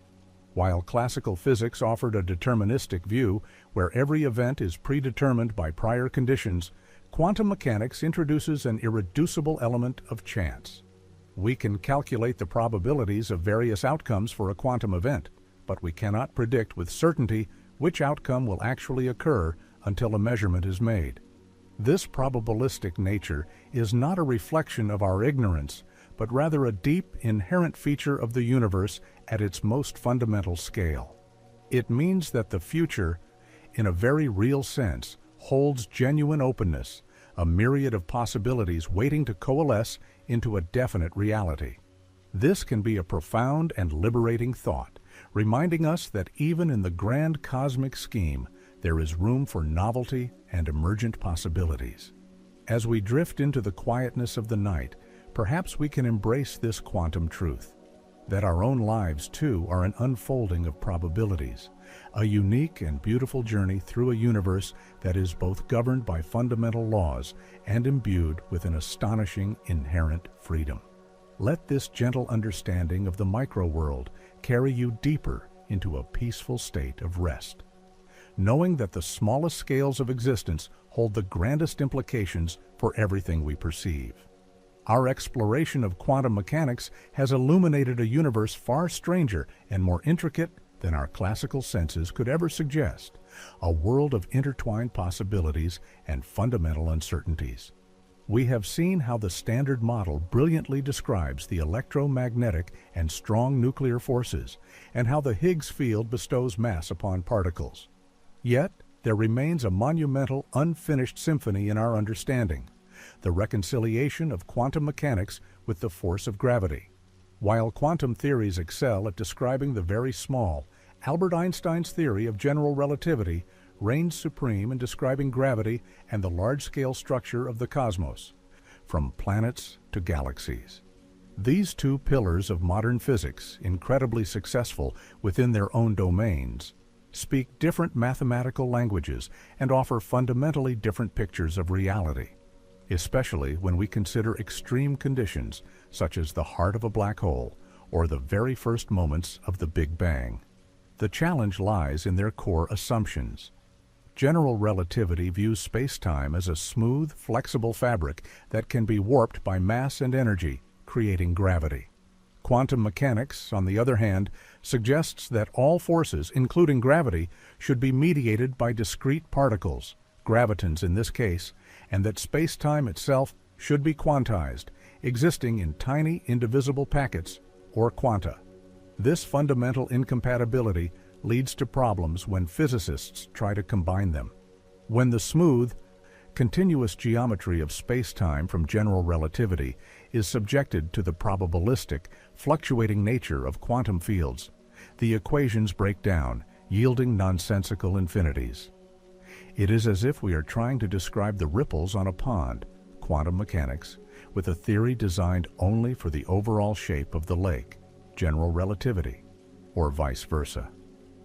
While classical physics offered a deterministic view where every event is predetermined by prior conditions, quantum mechanics introduces an irreducible element of chance. We can calculate the probabilities of various outcomes for a quantum event, but we cannot predict with certainty which outcome will actually occur until a measurement is made. This probabilistic nature is not a reflection of our ignorance, but rather a deep, inherent feature of the universe at its most fundamental scale. It means that the future, in a very real sense, holds genuine openness, a myriad of possibilities waiting to coalesce into a definite reality. This can be a profound and liberating thought, reminding us that even in the grand cosmic scheme, there is room for novelty and emergent possibilities. As we drift into the quietness of the night, perhaps we can embrace this quantum truth, that our own lives too are an unfolding of probabilities, a unique and beautiful journey through a universe that is both governed by fundamental laws and imbued with an astonishing inherent freedom. Let this gentle understanding of the microworld carry you deeper into a peaceful state of rest, knowing that the smallest scales of existence hold the grandest implications for everything we perceive. Our exploration of quantum mechanics has illuminated a universe far stranger and more intricate than our classical senses could ever suggest, a world of intertwined possibilities and fundamental uncertainties. We have seen how the Standard Model brilliantly describes the electromagnetic and strong nuclear forces, and how the Higgs field bestows mass upon particles. Yet, there remains a monumental, unfinished symphony in our understanding, the reconciliation of quantum mechanics with the force of gravity. While quantum theories excel at describing the very small, Albert Einstein's theory of general relativity reigns supreme in describing gravity and the large-scale structure of the cosmos, from planets to galaxies. These two pillars of modern physics, incredibly successful within their own domains, speak different mathematical languages and offer fundamentally different pictures of reality, especially when we consider extreme conditions such as the heart of a black hole or the very first moments of the Big Bang. The challenge lies in their core assumptions. General relativity views space-time as a smooth, flexible fabric that can be warped by mass and energy, creating gravity. Quantum mechanics, on the other hand, suggests that all forces, including gravity, should be mediated by discrete particles, gravitons in this case, and that space-time itself should be quantized, existing in tiny, indivisible packets, or quanta. This fundamental incompatibility leads to problems when physicists try to combine them. When the smooth, continuous geometry of space-time from general relativity is subjected to the probabilistic, fluctuating nature of quantum fields, the equations break down, yielding nonsensical infinities. It is as if we are trying to describe the ripples on a pond, quantum mechanics, with a theory designed only for the overall shape of the lake, general relativity, or vice versa.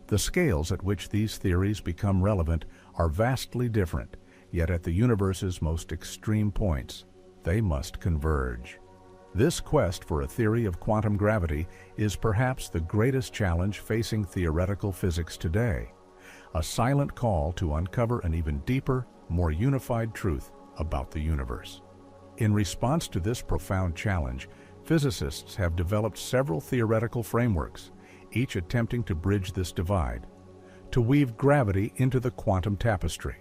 The scales at which these theories become relevant are vastly different, yet at the universe's most extreme points, they must converge. This quest for a theory of quantum gravity is perhaps the greatest challenge facing theoretical physics today, a silent call to uncover an even deeper, more unified truth about the universe. In response to this profound challenge, physicists have developed several theoretical frameworks, each attempting to bridge this divide, to weave gravity into the quantum tapestry.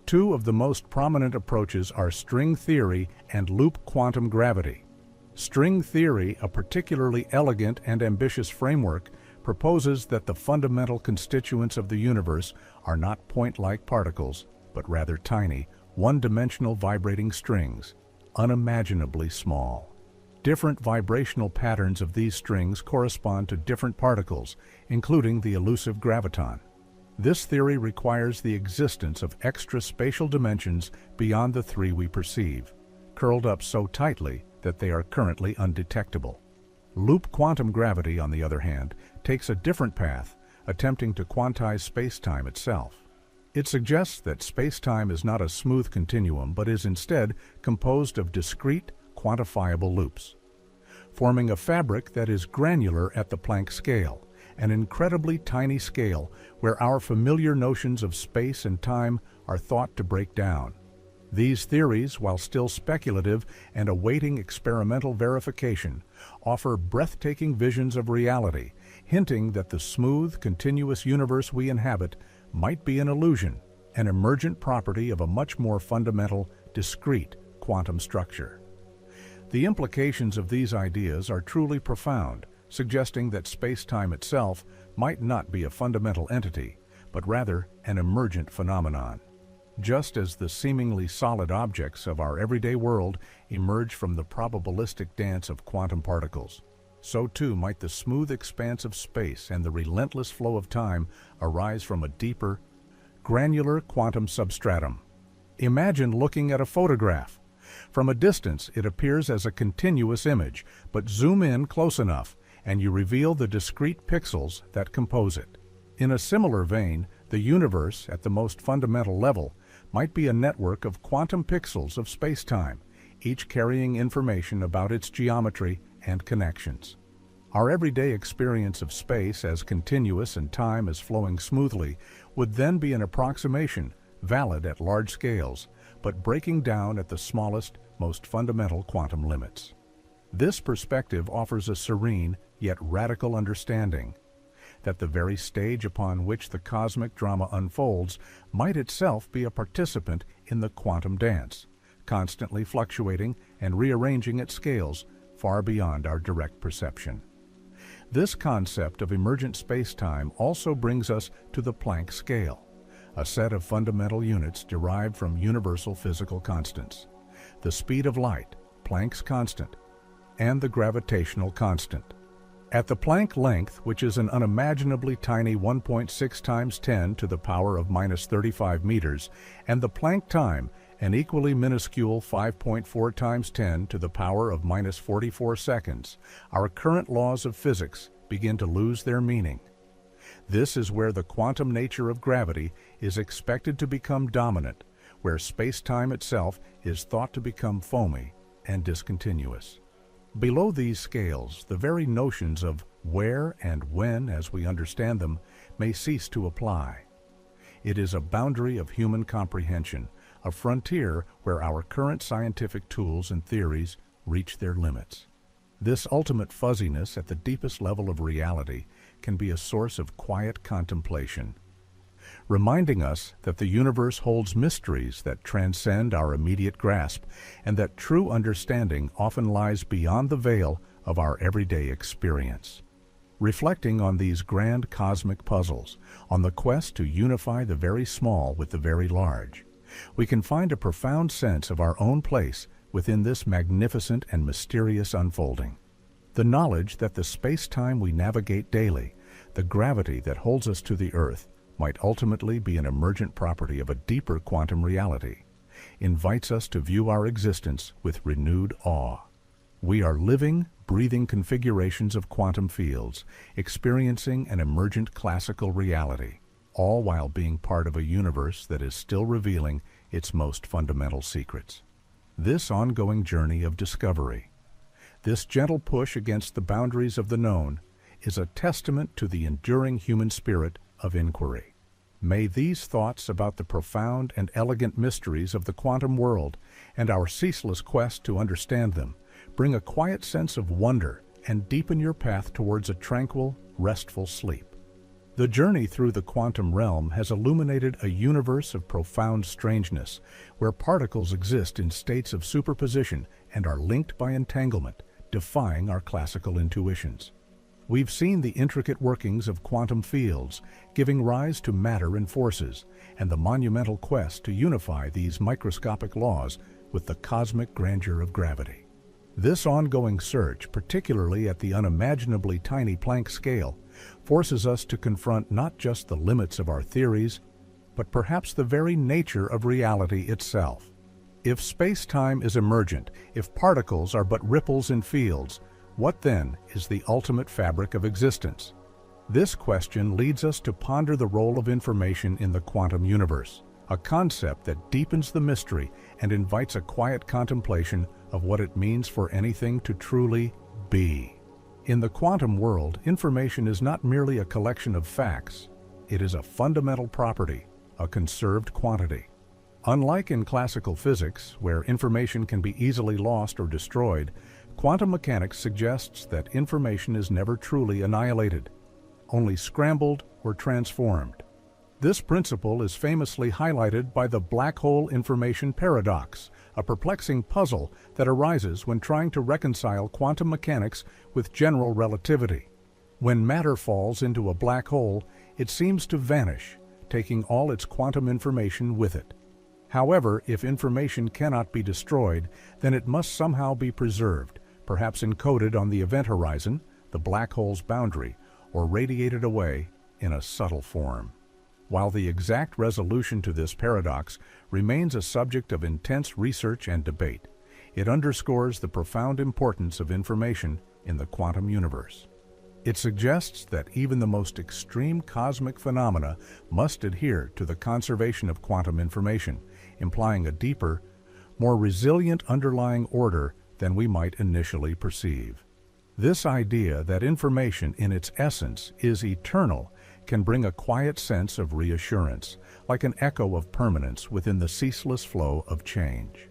Two of the most prominent approaches are string theory and loop quantum gravity. String theory, a particularly elegant and ambitious framework, proposes that the fundamental constituents of the universe are not point-like particles, but rather tiny, one-dimensional vibrating strings, unimaginably small. Different vibrational patterns of these strings correspond to different particles, including the elusive graviton. This theory requires the existence of extra spatial dimensions beyond the three we perceive, curled up so tightly that they are currently undetectable. Loop quantum gravity, on the other hand, takes a different path, attempting to quantize space-time itself. It suggests that space-time is not a smooth continuum, but is instead composed of discrete, quantifiable loops, forming a fabric that is granular at the Planck scale, an incredibly tiny scale where our familiar notions of space and time are thought to break down. These theories, while still speculative and awaiting experimental verification, offer breathtaking visions of reality, hinting that the smooth, continuous universe we inhabit might be an illusion, an emergent property of a much more fundamental, discrete quantum structure. The implications of these ideas are truly profound, suggesting that space-time itself might not be a fundamental entity, but rather an emergent phenomenon. Just as the seemingly solid objects of our everyday world emerge from the probabilistic dance of quantum particles, so too might the smooth expanse of space and the relentless flow of time arise from a deeper, granular quantum substratum. Imagine looking at a photograph. From a distance, it appears as a continuous image, but zoom in close enough, and you reveal the discrete pixels that compose it. In a similar vein, the universe, at the most fundamental level, might be a network of quantum pixels of space-time, each carrying information about its geometry and connections. Our everyday experience of space as continuous and time as flowing smoothly would then be an approximation, valid at large scales, but breaking down at the smallest, most fundamental quantum limits. This perspective offers a serene, yet radical understanding that the very stage upon which the cosmic drama unfolds might itself be a participant in the quantum dance, constantly fluctuating and rearranging at scales far beyond our direct perception. This concept of emergent spacetime also brings us to the Planck scale, a set of fundamental units derived from universal physical constants: the speed of light, Planck's constant, and the gravitational constant. At the Planck length, which is an unimaginably tiny 1.6 times 10 to the power of minus 35 meters, and the Planck time, an equally minuscule 5.4 times 10 to the power of minus 44 seconds, our current laws of physics begin to lose their meaning. This is where the quantum nature of gravity is expected to become dominant, where space-time itself is thought to become foamy and discontinuous. Below these scales, the very notions of where and when, as we understand them, may cease to apply. It is a boundary of human comprehension, a frontier where our current scientific tools and theories reach their limits. This ultimate fuzziness at the deepest level of reality can be a source of quiet contemplation, reminding us that the universe holds mysteries that transcend our immediate grasp, and that true understanding often lies beyond the veil of our everyday experience. Reflecting on these grand cosmic puzzles, on the quest to unify the very small with the very large, we can find a profound sense of our own place within this magnificent and mysterious unfolding. The knowledge that the space-time we navigate daily, the gravity that holds us to the Earth, might ultimately be an emergent property of a deeper quantum reality, invites us to view our existence with renewed awe. We are living, breathing configurations of quantum fields, experiencing an emergent classical reality, all while being part of a universe that is still revealing its most fundamental secrets. This ongoing journey of discovery, this gentle push against the boundaries of the known, is a testament to the enduring human spirit of inquiry. May these thoughts about the profound and elegant mysteries of the quantum world and our ceaseless quest to understand them bring a quiet sense of wonder and deepen your path towards a tranquil, restful sleep. The journey through the quantum realm has illuminated a universe of profound strangeness, where particles exist in states of superposition and are linked by entanglement, defying our classical intuitions. We've seen the intricate workings of quantum fields, giving rise to matter and forces, and the monumental quest to unify these microscopic laws with the cosmic grandeur of gravity. This ongoing search, particularly at the unimaginably tiny Planck scale, forces us to confront not just the limits of our theories, but perhaps the very nature of reality itself. If space-time is emergent, if particles are but ripples in fields, what then is the ultimate fabric of existence? This question leads us to ponder the role of information in the quantum universe, a concept that deepens the mystery and invites a quiet contemplation of what it means for anything to truly be. In the quantum world, information is not merely a collection of facts. It is a fundamental property, a conserved quantity. Unlike in classical physics, where information can be easily lost or destroyed, quantum mechanics suggests that information is never truly annihilated, only scrambled or transformed. This principle is famously highlighted by the black hole information paradox, a perplexing puzzle that arises when trying to reconcile quantum mechanics with general relativity. When matter falls into a black hole, it seems to vanish, taking all its quantum information with it. However, if information cannot be destroyed, then it must somehow be preserved, perhaps encoded on the event horizon, the black hole's boundary, or radiated away in a subtle form. While the exact resolution to this paradox remains a subject of intense research and debate, it underscores the profound importance of information in the quantum universe. It suggests that even the most extreme cosmic phenomena must adhere to the conservation of quantum information, implying a deeper, more resilient underlying order than we might initially perceive. This idea that information in its essence is eternal can bring a quiet sense of reassurance, like an echo of permanence within the ceaseless flow of change.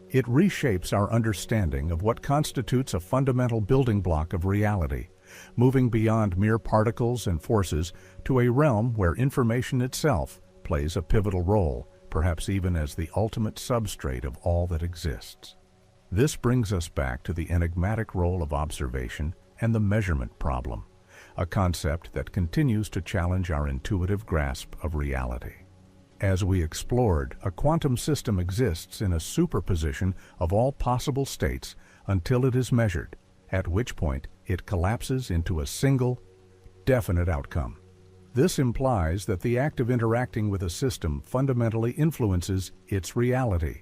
It reshapes our understanding of what constitutes a fundamental building block of reality, moving beyond mere particles and forces to a realm where information itself plays a pivotal role, perhaps even as the ultimate substrate of all that exists. This brings us back to the enigmatic role of observation and the measurement problem, a concept that continues to challenge our intuitive grasp of reality. As we explored, a quantum system exists in a superposition of all possible states until it is measured, at which point it collapses into a single, definite outcome. This implies that the act of interacting with a system fundamentally influences its reality.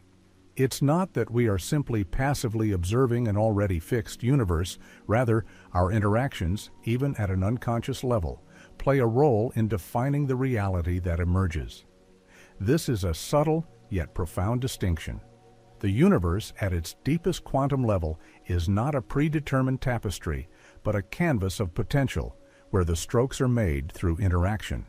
It's not that we are simply passively observing an already fixed universe. Rather, our interactions, even at an unconscious level, play a role in defining the reality that emerges. This is a subtle yet profound distinction. The universe, at its deepest quantum level, is not a predetermined tapestry, but a canvas of potential, where the strokes are made through interaction.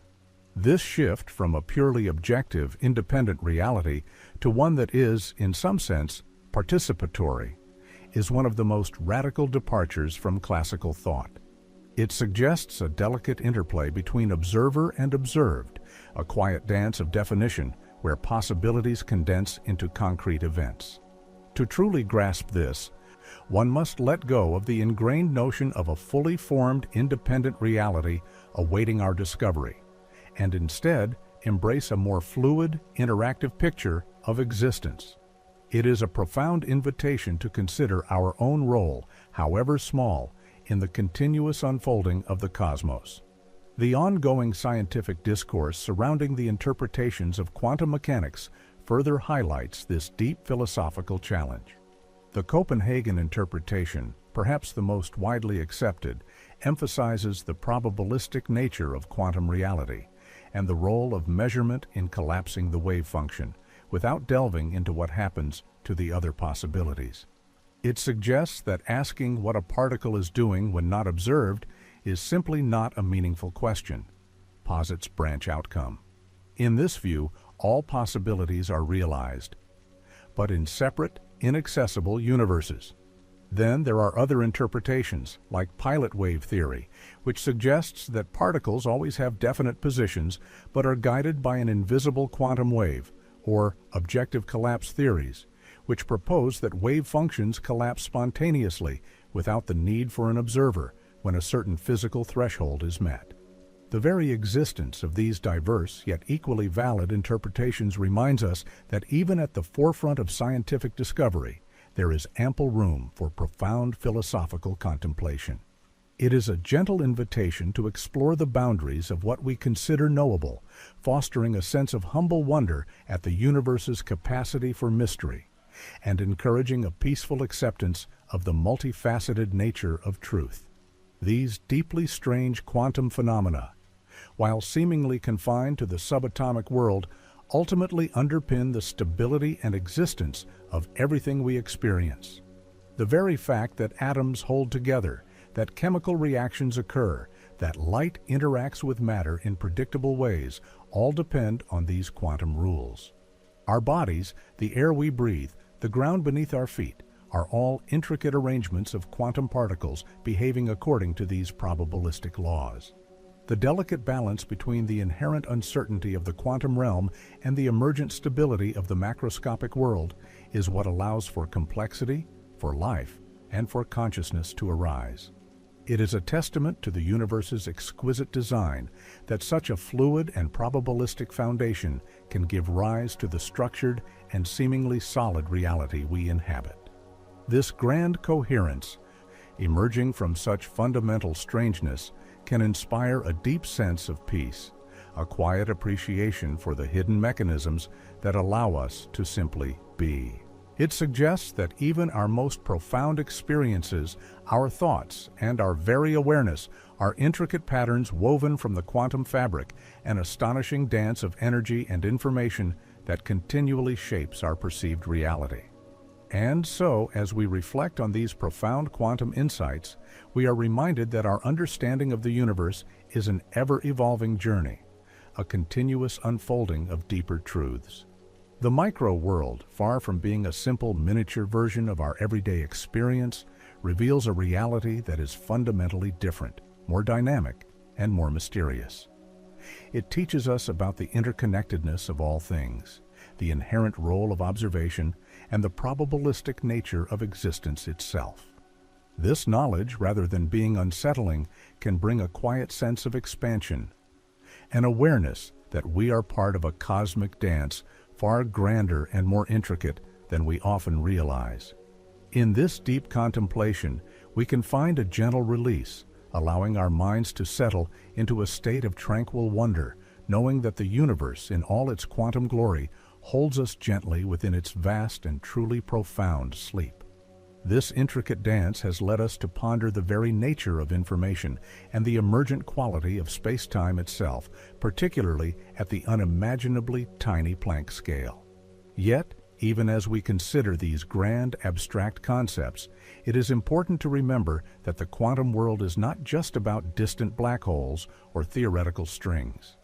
This shift from a purely objective, independent reality to one that is, in some sense, participatory, is one of the most radical departures from classical thought. It suggests a delicate interplay between observer and observed, a quiet dance of definition where possibilities condense into concrete events. To truly grasp this, one must let go of the ingrained notion of a fully formed, independent reality awaiting our discovery, and instead embrace a more fluid, interactive picture of existence. It is a profound invitation to consider our own role, however small, in the continuous unfolding of the cosmos. The ongoing scientific discourse surrounding the interpretations of quantum mechanics further highlights this deep philosophical challenge. The Copenhagen interpretation, perhaps the most widely accepted, emphasizes the probabilistic nature of quantum reality and the role of measurement in collapsing the wave function, without delving into what happens to the other possibilities. It suggests that asking what a particle is doing when not observed is simply not a meaningful question. Posits branch outcome. In this view, all possibilities are realized, but in separate, inaccessible universes. Then there are other interpretations, like pilot wave theory, which suggests that particles always have definite positions but are guided by an invisible quantum wave, or objective collapse theories, which propose that wave functions collapse spontaneously without the need for an observer when a certain physical threshold is met. The very existence of these diverse yet equally valid interpretations reminds us that even at the forefront of scientific discovery, there is ample room for profound philosophical contemplation. It is a gentle invitation to explore the boundaries of what we consider knowable, fostering a sense of humble wonder at the universe's capacity for mystery, and encouraging a peaceful acceptance of the multifaceted nature of truth. These deeply strange quantum phenomena, while seemingly confined to the subatomic world, ultimately underpin the stability and existence of everything we experience. The very fact that atoms hold together, that chemical reactions occur, that light interacts with matter in predictable ways, all depend on these quantum rules. Our bodies, the air we breathe, the ground beneath our feet, are all intricate arrangements of quantum particles behaving according to these probabilistic laws. The delicate balance between the inherent uncertainty of the quantum realm and the emergent stability of the macroscopic world is what allows for complexity, for life, and for consciousness to arise. It is a testament to the universe's exquisite design that such a fluid and probabilistic foundation can give rise to the structured and seemingly solid reality we inhabit. This grand coherence, emerging from such fundamental strangeness, can inspire a deep sense of peace, a quiet appreciation for the hidden mechanisms that allow us to simply be. It suggests that even our most profound experiences, our thoughts, and our very awareness are intricate patterns woven from the quantum fabric, an astonishing dance of energy and information that continually shapes our perceived reality. And so, as we reflect on these profound quantum insights, we are reminded that our understanding of the universe is an ever-evolving journey, a continuous unfolding of deeper truths. The micro-world, far from being a simple miniature version of our everyday experience, reveals a reality that is fundamentally different, more dynamic, and more mysterious. It teaches us about the interconnectedness of all things, the inherent role of observation, and the probabilistic nature of existence itself. This knowledge, rather than being unsettling, can bring a quiet sense of expansion, an awareness that we are part of a cosmic dance far grander and more intricate than we often realize. In this deep contemplation, we can find a gentle release, allowing our minds to settle into a state of tranquil wonder, knowing that the universe, in all its quantum glory, holds us gently within its vast and truly profound sleep. This intricate dance has led us to ponder the very nature of information and the emergent quality of space-time itself, particularly at the unimaginably tiny Planck scale. Yet, even as we consider these grand, abstract concepts, it is important to remember that the quantum world is not just about distant black holes or theoretical strings.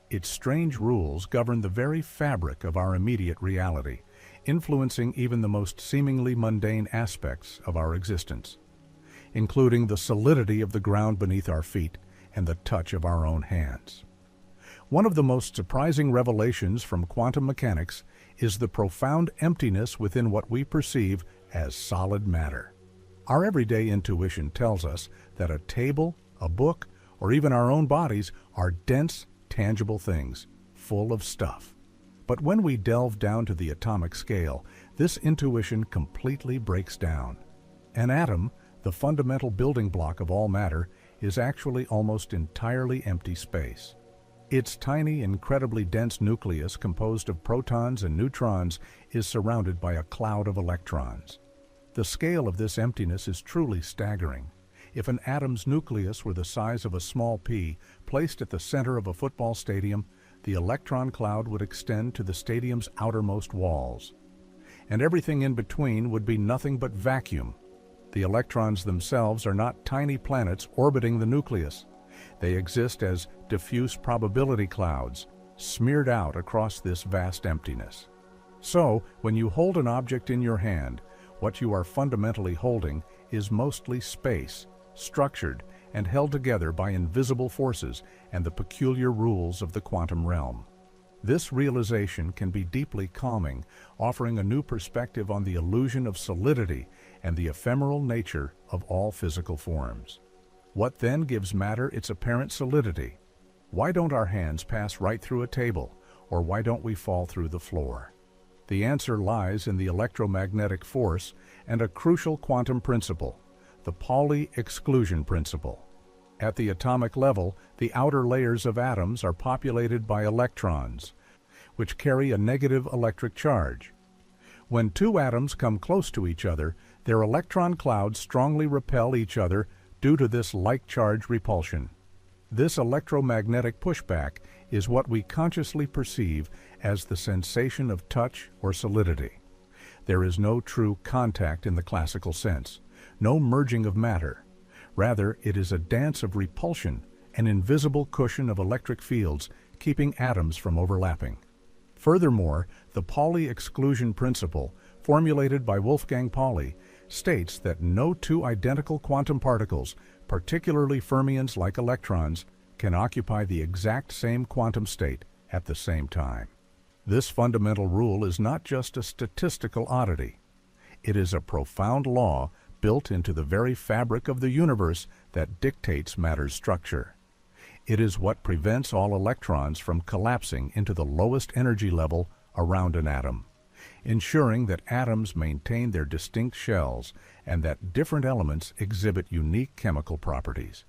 Its strange rules govern the very fabric of our immediate reality, influencing even the most seemingly mundane aspects of our existence, including the solidity of the ground beneath our feet and the touch of our own hands. One of the most surprising revelations from quantum mechanics is the profound emptiness within what we perceive as solid matter. Our everyday intuition tells us that a table, a book, or even our own bodies are dense, tangible things, full of stuff. But when we delve down to the atomic scale, this intuition completely breaks down. An atom, the fundamental building block of all matter, is actually almost entirely empty space. Its tiny, incredibly dense nucleus composed of protons and neutrons is surrounded by a cloud of electrons. The scale of this emptiness is truly staggering. If an atom's nucleus were the size of a small pea placed at the center of a football stadium, the electron cloud would extend to the stadium's outermost walls. And everything in between would be nothing but vacuum. The electrons themselves are not tiny planets orbiting the nucleus. They exist as diffuse probability clouds, smeared out across this vast emptiness. So, when you hold an object in your hand, what you are fundamentally holding is mostly space, structured and held together by invisible forces and the peculiar rules of the quantum realm. This realization can be deeply calming, offering a new perspective on the illusion of solidity and the ephemeral nature of all physical forms. What then gives matter its apparent solidity? Why don't our hands pass right through a table, or why don't we fall through the floor? The answer lies in the electromagnetic force and a crucial quantum principle, the Pauli exclusion principle. At the atomic level, the outer layers of atoms are populated by electrons, which carry a negative electric charge. When two atoms come close to each other, their electron clouds strongly repel each other due to this like charge repulsion. This electromagnetic pushback is what we consciously perceive as the sensation of touch or solidity. There is no true contact in the classical sense, no merging of matter. Rather, it is a dance of repulsion, an invisible cushion of electric fields keeping atoms from overlapping. Furthermore, the Pauli exclusion principle, formulated by Wolfgang Pauli, states that no two identical quantum particles, particularly fermions like electrons, can occupy the exact same quantum state at the same time. This fundamental rule is not just a statistical oddity. It is a profound law built into the very fabric of the universe that dictates matter's structure. It is what prevents all electrons from collapsing into the lowest energy level around an atom, ensuring that atoms maintain their distinct shells and that different elements exhibit unique chemical properties.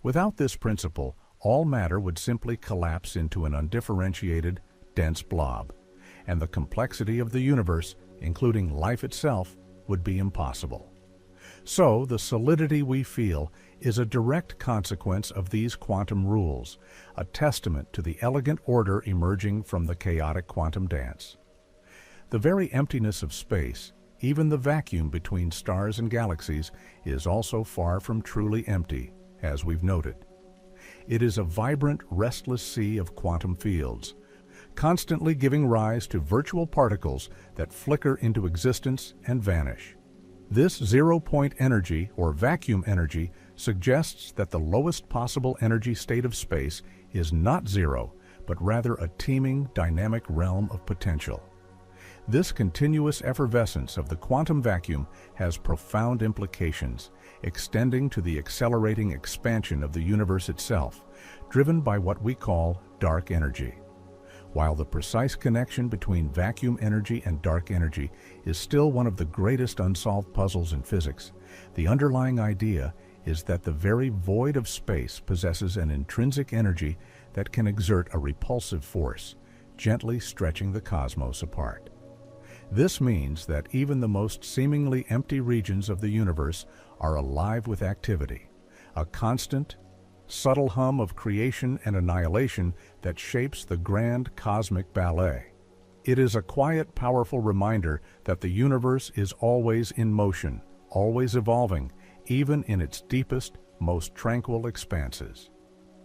Without this principle, all matter would simply collapse into an undifferentiated, dense blob, and the complexity of the universe, including life itself, would be impossible. So, the solidity we feel is a direct consequence of these quantum rules, a testament to the elegant order emerging from the chaotic quantum dance. The very emptiness of space, even the vacuum between stars and galaxies, is also far from truly empty, as we've noted. It is a vibrant, restless sea of quantum fields, constantly giving rise to virtual particles that flicker into existence and vanish. This zero-point energy, or vacuum energy, suggests that the lowest possible energy state of space is not zero, but rather a teeming, dynamic realm of potential. This continuous effervescence of the quantum vacuum has profound implications, extending to the accelerating expansion of the universe itself, driven by what we call dark energy. While the precise connection between vacuum energy and dark energy is still one of the greatest unsolved puzzles in physics, the underlying idea is that the very void of space possesses an intrinsic energy that can exert a repulsive force, gently stretching the cosmos apart. This means that even the most seemingly empty regions of the universe are alive with activity, a constant, subtle hum of creation and annihilation that shapes the grand cosmic ballet. It is a quiet, powerful reminder that the universe is always in motion, always evolving, even in its deepest, most tranquil expanses.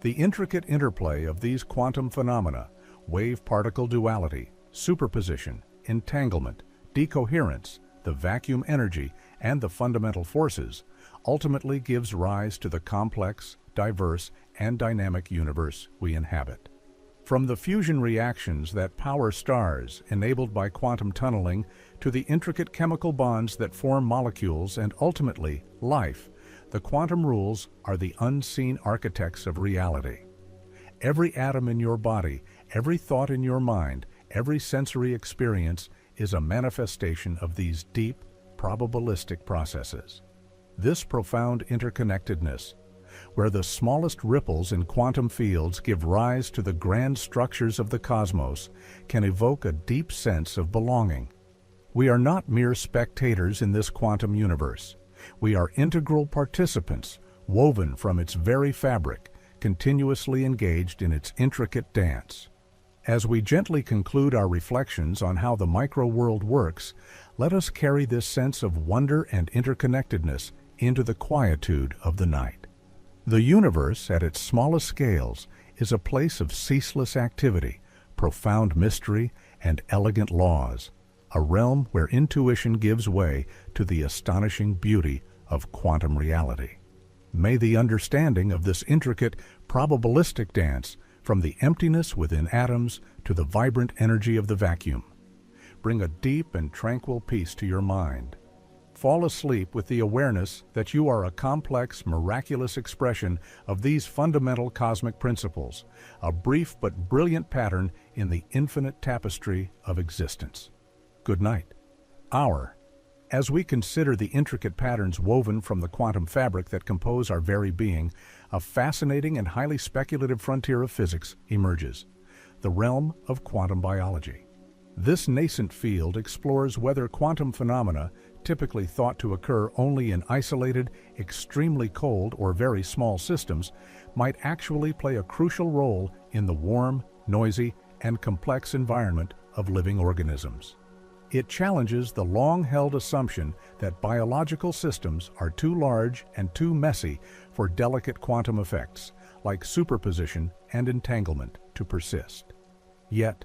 The intricate interplay of these quantum phenomena, wave-particle duality, superposition, entanglement, decoherence, the vacuum energy, and the fundamental forces, ultimately gives rise to the complex, diverse, and dynamic universe we inhabit. From the fusion reactions that power stars enabled by quantum tunneling to the intricate chemical bonds that form molecules and ultimately life, the quantum rules are the unseen architects of reality. Every atom in your body, every thought in your mind, every sensory experience is a manifestation of these deep, probabilistic processes. This profound interconnectedness, where the smallest ripples in quantum fields give rise to the grand structures of the cosmos, can evoke a deep sense of belonging. We are not mere spectators in this quantum universe. We are integral participants, woven from its very fabric, continuously engaged in its intricate dance. As we gently conclude our reflections on how the microworld works, let us carry this sense of wonder and interconnectedness into the quietude of the night. The universe, at its smallest scales, is a place of ceaseless activity, profound mystery, and elegant laws, a realm where intuition gives way to the astonishing beauty of quantum reality. May the understanding of this intricate, probabilistic dance, from the emptiness within atoms to the vibrant energy of the vacuum, bring a deep and tranquil peace to your mind. Fall asleep with the awareness that you are a complex, miraculous expression of these fundamental cosmic principles, a brief but brilliant pattern in the infinite tapestry of existence. Good night. As we consider the intricate patterns woven from the quantum fabric that compose our very being, a fascinating and highly speculative frontier of physics emerges, the realm of quantum biology. This nascent field explores whether quantum phenomena, typically thought to occur only in isolated, extremely cold or very small systems, might actually play a crucial role in the warm, noisy, and complex environment of living organisms. It challenges the long-held assumption that biological systems are too large and too messy for delicate quantum effects, like superposition and entanglement, to persist. Yet,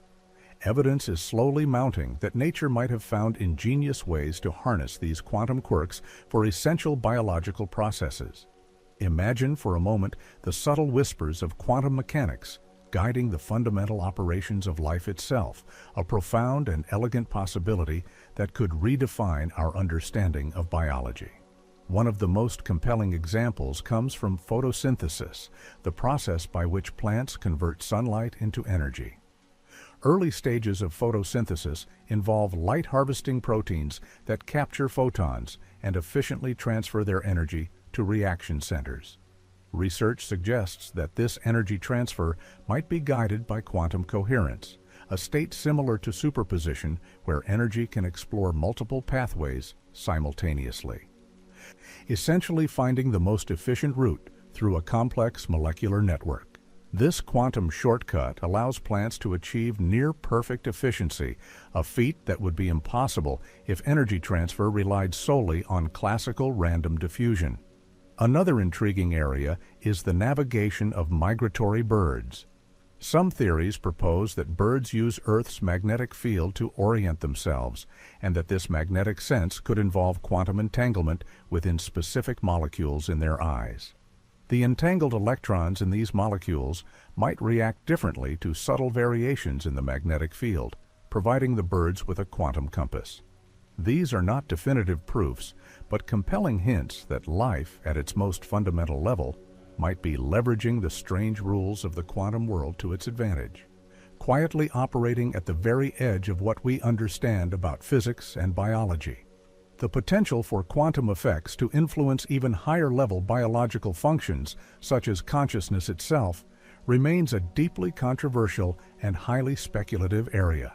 evidence is slowly mounting that nature might have found ingenious ways to harness these quantum quirks for essential biological processes. Imagine for a moment the subtle whispers of quantum mechanics guiding the fundamental operations of life itself, a profound and elegant possibility that could redefine our understanding of biology. One of the most compelling examples comes from photosynthesis, the process by which plants convert sunlight into energy. Early stages of photosynthesis involve light-harvesting proteins that capture photons and efficiently transfer their energy to reaction centers. Research suggests that this energy transfer might be guided by quantum coherence, a state similar to superposition where energy can explore multiple pathways simultaneously, essentially finding the most efficient route through a complex molecular network. This quantum shortcut allows plants to achieve near-perfect efficiency, a feat that would be impossible if energy transfer relied solely on classical random diffusion. Another intriguing area is the navigation of migratory birds. Some theories propose that birds use Earth's magnetic field to orient themselves, and that this magnetic sense could involve quantum entanglement within specific molecules in their eyes. The entangled electrons in these molecules might react differently to subtle variations in the magnetic field, providing the birds with a quantum compass. These are not definitive proofs, but compelling hints that life, at its most fundamental level, might be leveraging the strange rules of the quantum world to its advantage, quietly operating at the very edge of what we understand about physics and biology. The potential for quantum effects to influence even higher-level biological functions, such as consciousness itself, remains a deeply controversial and highly speculative area.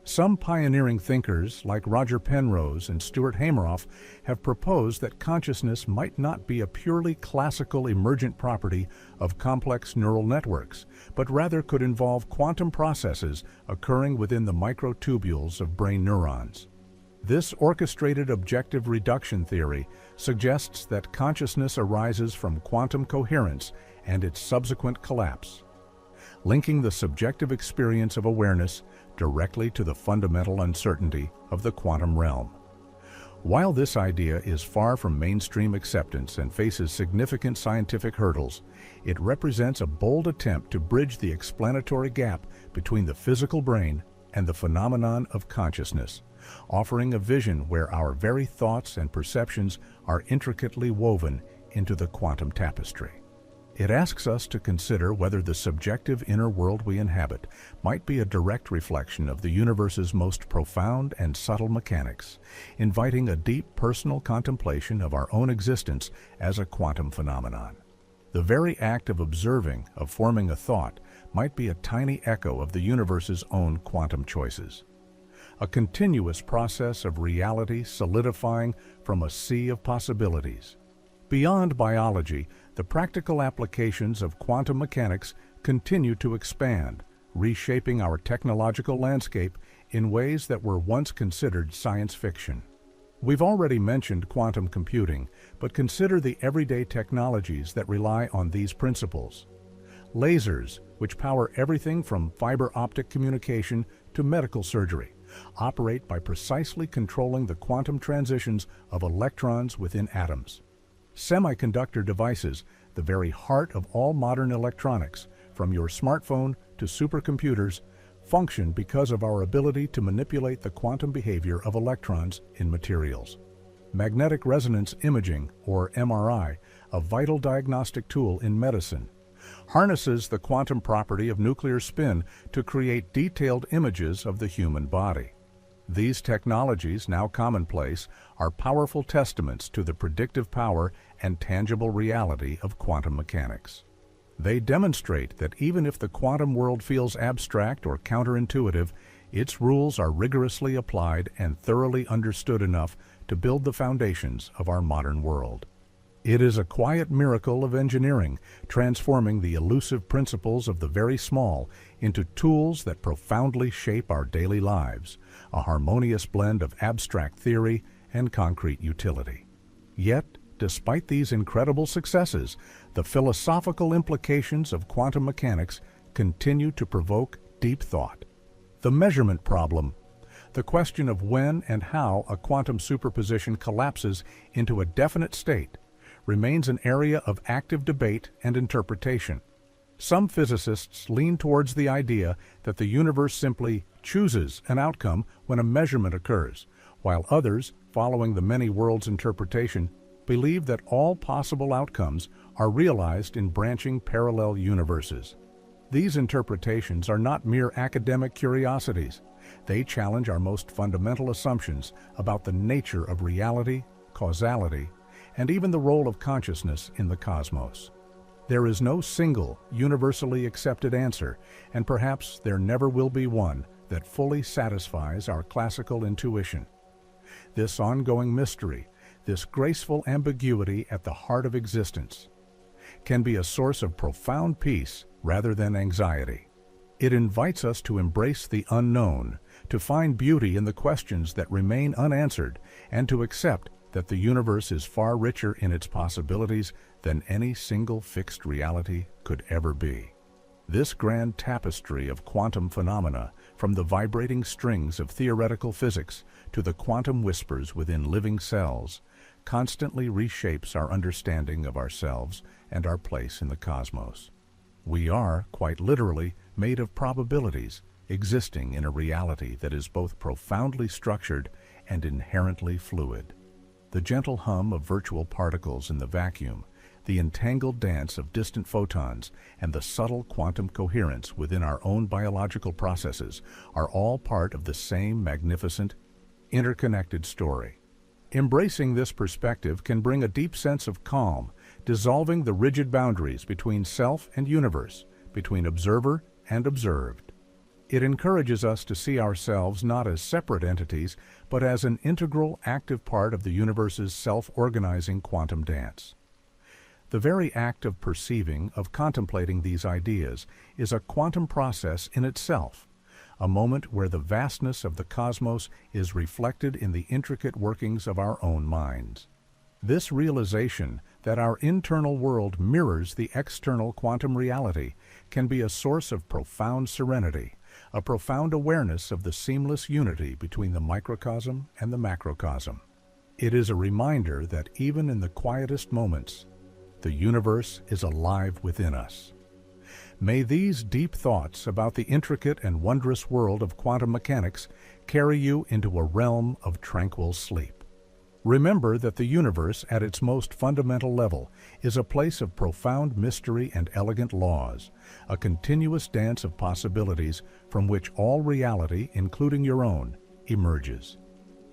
Some pioneering thinkers, like Roger Penrose and Stuart Hameroff, have proposed that consciousness might not be a purely classical emergent property of complex neural networks, but rather could involve quantum processes occurring within the microtubules of brain neurons. This orchestrated objective reduction theory suggests that consciousness arises from quantum coherence and its subsequent collapse, linking the subjective experience of awareness directly to the fundamental uncertainty of the quantum realm. While this idea is far from mainstream acceptance and faces significant scientific hurdles, it represents a bold attempt to bridge the explanatory gap between the physical brain and the phenomenon of consciousness, offering a vision where our very thoughts and perceptions are intricately woven into the quantum tapestry. It asks us to consider whether the subjective inner world we inhabit might be a direct reflection of the universe's most profound and subtle mechanics, inviting a deep personal contemplation of our own existence as a quantum phenomenon. The very act of observing, of forming a thought, might be a tiny echo of the universe's own quantum choices, a continuous process of reality solidifying from a sea of possibilities. Beyond biology, the practical applications of quantum mechanics continue to expand, reshaping our technological landscape in ways that were once considered science fiction. We've already mentioned quantum computing, but consider the everyday technologies that rely on these principles. Lasers, which power everything from fiber optic communication to medical surgery, operate by precisely controlling the quantum transitions of electrons within atoms. Semiconductor devices, the very heart of all modern electronics, from your smartphone to supercomputers, function because of our ability to manipulate the quantum behavior of electrons in materials. Magnetic resonance imaging, or MRI, a vital diagnostic tool in medicine, harnesses the quantum property of nuclear spin to create detailed images of the human body. These technologies, now commonplace, are powerful testaments to the predictive power and tangible reality of quantum mechanics. They demonstrate that even if the quantum world feels abstract or counterintuitive, its rules are rigorously applied and thoroughly understood enough to build the foundations of our modern world. It is a quiet miracle of engineering, transforming the elusive principles of the very small into tools that profoundly shape our daily lives, a harmonious blend of abstract theory and concrete utility. Yet, despite these incredible successes, the philosophical implications of quantum mechanics continue to provoke deep thought. The measurement problem, the question of when and how a quantum superposition collapses into a definite state, remains an area of active debate and interpretation. Some physicists lean towards the idea that the universe simply chooses an outcome when a measurement occurs, while others, following the many worlds interpretation, believe that all possible outcomes are realized in branching parallel universes. These interpretations are not mere academic curiosities. They challenge our most fundamental assumptions about the nature of reality, causality, and even the role of consciousness in the cosmos. There is no single, universally accepted answer, and perhaps there never will be one that fully satisfies our classical intuition. This ongoing mystery, this graceful ambiguity at the heart of existence, can be a source of profound peace rather than anxiety. It invites us to embrace the unknown, to find beauty in the questions that remain unanswered, and to accept that the universe is far richer in its possibilities than any single fixed reality could ever be. This grand tapestry of quantum phenomena, from the vibrating strings of theoretical physics to the quantum whispers within living cells, constantly reshapes our understanding of ourselves and our place in the cosmos. We are, quite literally, made of probabilities, existing in a reality that is both profoundly structured and inherently fluid. The gentle hum of virtual particles in the vacuum, the entangled dance of distant photons, and the subtle quantum coherence within our own biological processes are all part of the same magnificent, interconnected story. Embracing this perspective can bring a deep sense of calm, dissolving the rigid boundaries between self and universe, between observer and observed. It encourages us to see ourselves not as separate entities, but as an integral, active part of the universe's self-organizing quantum dance. The very act of perceiving, of contemplating these ideas, is a quantum process in itself, a moment where the vastness of the cosmos is reflected in the intricate workings of our own minds. This realization that our internal world mirrors the external quantum reality can be a source of profound serenity, a profound awareness of the seamless unity between the microcosm and the macrocosm. It is a reminder that even in the quietest moments, the universe is alive within us. May these deep thoughts about the intricate and wondrous world of quantum mechanics carry you into a realm of tranquil sleep. Remember that the universe, at its most fundamental level, is a place of profound mystery and elegant laws, a continuous dance of possibilities from which all reality, including your own, emerges.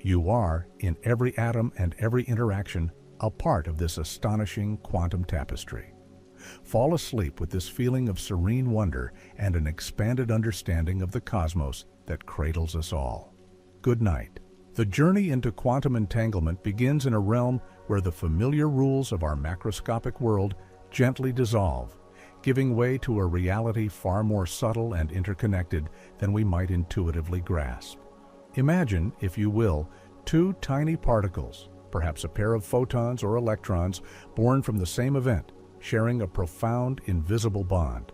You are, in every atom and every interaction, a part of this astonishing quantum tapestry. Fall asleep with this feeling of serene wonder and an expanded understanding of the cosmos that cradles us all. Good night. The journey into quantum entanglement begins in a realm where the familiar rules of our macroscopic world gently dissolve, giving way to a reality far more subtle and interconnected than we might intuitively grasp. Imagine, if you will, two tiny particles, perhaps a pair of photons or electrons born from the same event, sharing a profound, invisible bond.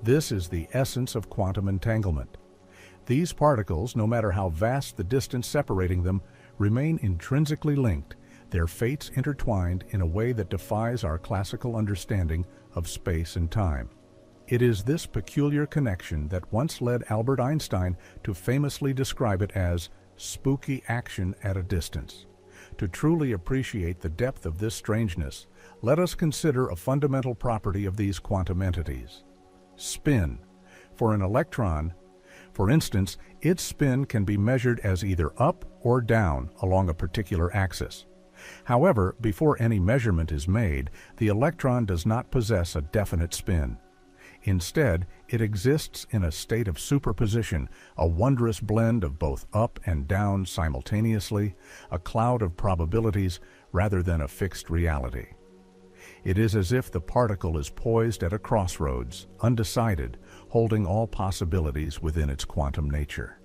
This is the essence of quantum entanglement. These particles, no matter how vast the distance separating them, remain intrinsically linked, their fates intertwined in a way that defies our classical understanding of space and time. It is this peculiar connection that once led Albert Einstein to famously describe it as spooky action at a distance. To truly appreciate the depth of this strangeness, let us consider a fundamental property of these quantum entities: spin. For an electron, for instance, its spin can be measured as either up or down along a particular axis. However, before any measurement is made, the electron does not possess a definite spin. Instead, it exists in a state of superposition, a wondrous blend of both up and down simultaneously, a cloud of probabilities rather than a fixed reality. It is as if the particle is poised at a crossroads, undecided, holding all possibilities within its quantum nature.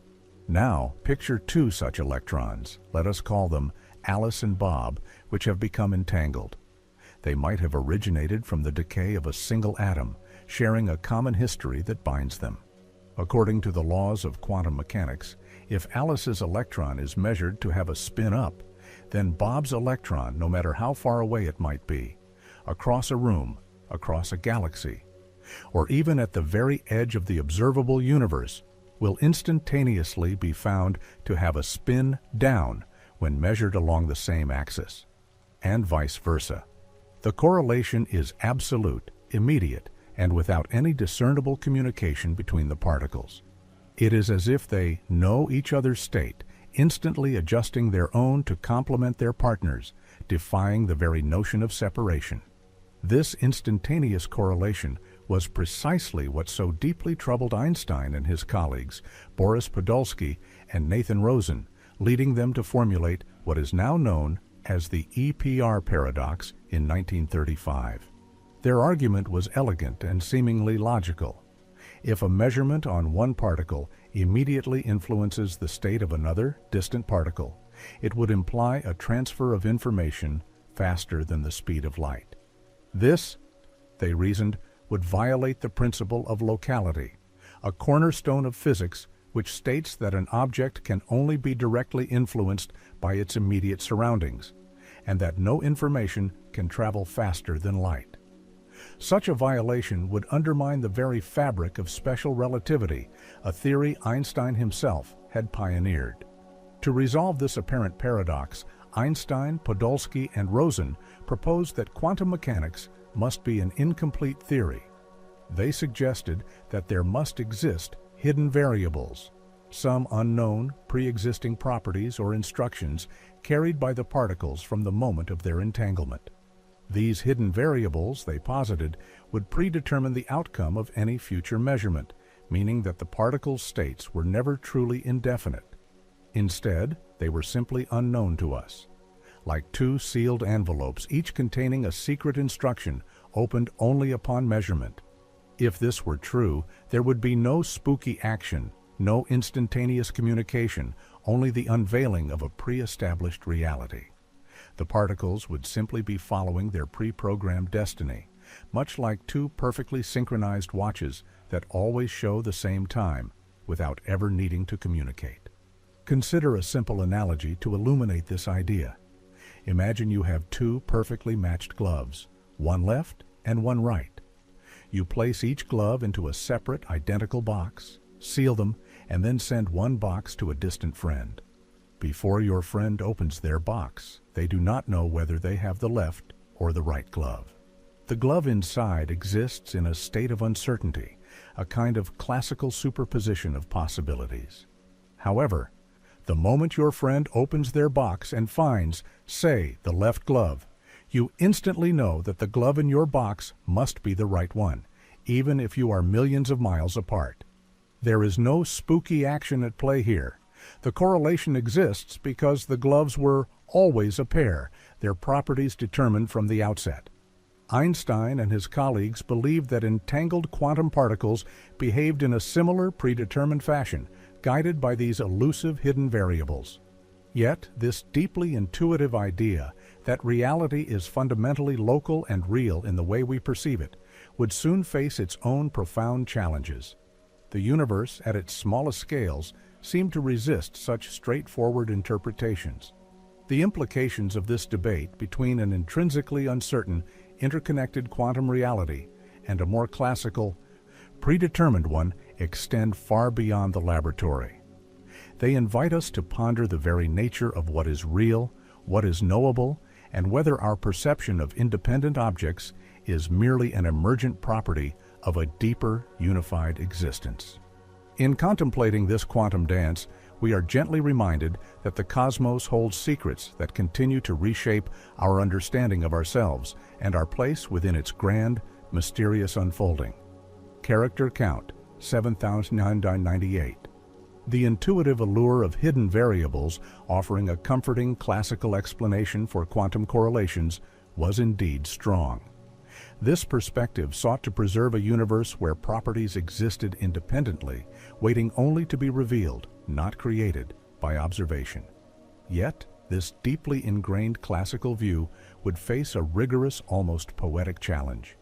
Now, picture two such electrons, let us call them Alice and Bob, which have become entangled. They might have originated from the decay of a single atom, sharing a common history that binds them. According to the laws of quantum mechanics, if Alice's electron is measured to have a spin up, then Bob's electron, no matter how far away it might be, across a room, across a galaxy, or even at the very edge of the observable universe, will instantaneously be found to have a spin down when measured along the same axis, and vice versa. The correlation is absolute, immediate, and without any discernible communication between the particles. It is as if they know each other's state, instantly adjusting their own to complement their partners, defying the very notion of separation. This instantaneous correlation was precisely what so deeply troubled Einstein and his colleagues, Boris Podolsky and Nathan Rosen, leading them to formulate what is now known as the EPR paradox in 1935. Their argument was elegant and seemingly logical. If a measurement on one particle immediately influences the state of another distant particle, it would imply a transfer of information faster than the speed of light. This, they reasoned, would violate the principle of locality, a cornerstone of physics which states that an object can only be directly influenced by its immediate surroundings, and that no information can travel faster than light. Such a violation would undermine the very fabric of special relativity, a theory Einstein himself had pioneered. To resolve this apparent paradox, Einstein, Podolsky, and Rosen proposed that quantum mechanics must be an incomplete theory. They suggested that there must exist hidden variables, some unknown, pre-existing properties or instructions carried by the particles from the moment of their entanglement. These hidden variables, they posited, would predetermine the outcome of any future measurement, meaning that the particles' states were never truly indefinite. Instead, they were simply unknown to us, like two sealed envelopes, each containing a secret instruction opened only upon measurement. If this were true, there would be no spooky action, no instantaneous communication, only the unveiling of a pre-established reality. The particles would simply be following their pre-programmed destiny, much like two perfectly synchronized watches that always show the same time, without ever needing to communicate. Consider a simple analogy to illuminate this idea. Imagine you have two perfectly matched gloves, one left and one right. You place each glove into a separate, identical box, seal them, and then send one box to a distant friend. Before your friend opens their box, they do not know whether they have the left or the right glove. The glove inside exists in a state of uncertainty, a kind of classical superposition of possibilities. However, the moment your friend opens their box and finds, say, the left glove, you instantly know that the glove in your box must be the right one, even if you are millions of miles apart. There is no spooky action at play here. The correlation exists because the gloves were always a pair, their properties determined from the outset. Einstein and his colleagues believed that entangled quantum particles behaved in a similar predetermined fashion, guided by these elusive hidden variables. Yet, this deeply intuitive idea that reality is fundamentally local and real in the way we perceive it would soon face its own profound challenges. The universe, at its smallest scales, seemed to resist such straightforward interpretations. The implications of this debate between an intrinsically uncertain, interconnected quantum reality and a more classical, predetermined one extend far beyond the laboratory. They invite us to ponder the very nature of what is real, what is knowable, and whether our perception of independent objects is merely an emergent property of a deeper, unified existence. In contemplating this quantum dance, we are gently reminded that the cosmos holds secrets that continue to reshape our understanding of ourselves and our place within its grand, mysterious unfolding. Character count, 7,998. The intuitive allure of hidden variables, offering a comforting classical explanation for quantum correlations, was indeed strong. This perspective sought to preserve a universe where properties existed independently, waiting only to be revealed, not created, by observation. Yet, this deeply ingrained classical view would face a rigorous, almost poetic challenge.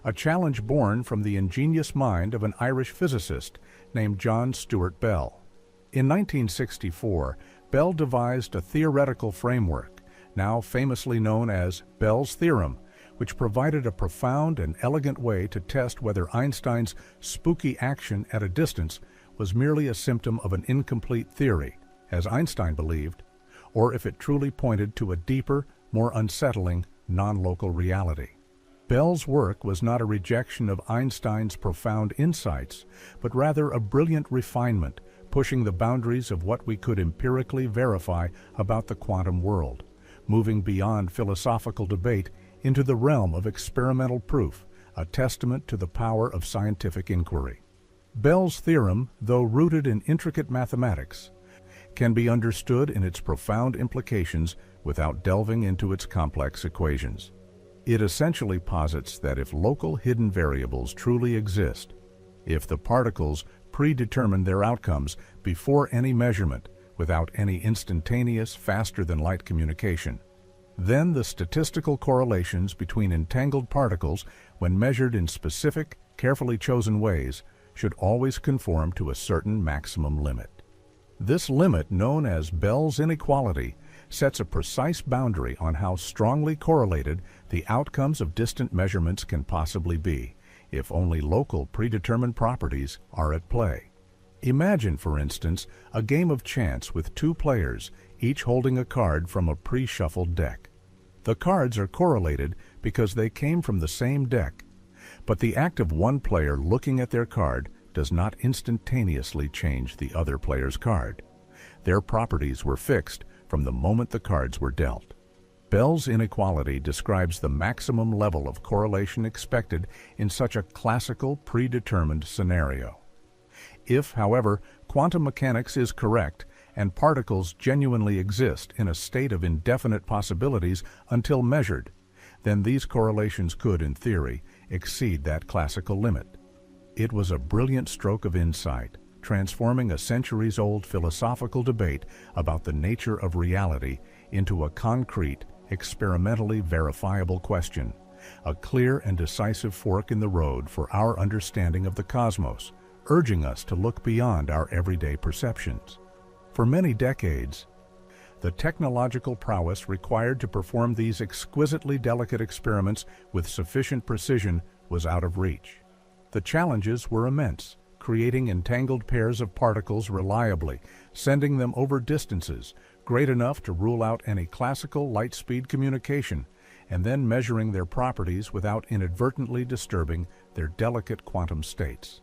A challenge born from the ingenious mind of an Irish physicist named John Stuart Bell. In 1964, Bell devised a theoretical framework, now famously known as Bell's theorem, which provided a profound and elegant way to test whether Einstein's spooky action at a distance was merely a symptom of an incomplete theory, as Einstein believed, or if it truly pointed to a deeper, more unsettling, non-local reality. Bell's work was not a rejection of Einstein's profound insights, but rather a brilliant refinement, pushing the boundaries of what we could empirically verify about the quantum world, moving beyond philosophical debate into the realm of experimental proof, a testament to the power of scientific inquiry. Bell's theorem, though rooted in intricate mathematics, can be understood in its profound implications without delving into its complex equations. It essentially posits that if local hidden variables truly exist, if the particles predetermine their outcomes before any measurement, without any instantaneous, faster-than-light communication, then the statistical correlations between entangled particles, when measured in specific, carefully chosen ways, should always conform to a certain maximum limit. This limit, known as Bell's inequality, sets a precise boundary on how strongly correlated the outcomes of distant measurements can possibly be, if only local predetermined properties are at play. Imagine, for instance, a game of chance with two players, each holding a card from a pre-shuffled deck. The cards are correlated because they came from the same deck, but the act of one player looking at their card does not instantaneously change the other player's card. Their properties were fixed from the moment the cards were dealt. Bell's inequality describes the maximum level of correlation expected in such a classical, predetermined scenario. If, however, quantum mechanics is correct and particles genuinely exist in a state of indefinite possibilities until measured, then these correlations could, in theory, exceed that classical limit. It was a brilliant stroke of insight, transforming a centuries-old philosophical debate about the nature of reality into a concrete, experimentally verifiable question, a clear and decisive fork in the road for our understanding of the cosmos, urging us to look beyond our everyday perceptions. For many decades, the technological prowess required to perform these exquisitely delicate experiments with sufficient precision was out of reach. The challenges were immense, creating entangled pairs of particles reliably, sending them over distances great enough to rule out any classical light-speed communication, and then measuring their properties without inadvertently disturbing their delicate quantum states.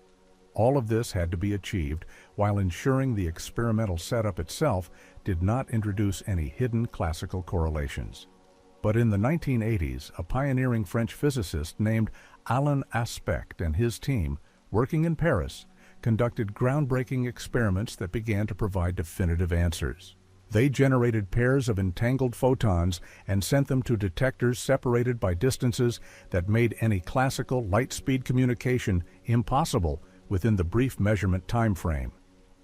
All of this had to be achieved while ensuring the experimental setup itself did not introduce any hidden classical correlations. But in the 1980s, a pioneering French physicist named Alain Aspect and his team, working in Paris, conducted groundbreaking experiments that began to provide definitive answers. They generated pairs of entangled photons and sent them to detectors separated by distances that made any classical light-speed communication impossible within the brief measurement time frame.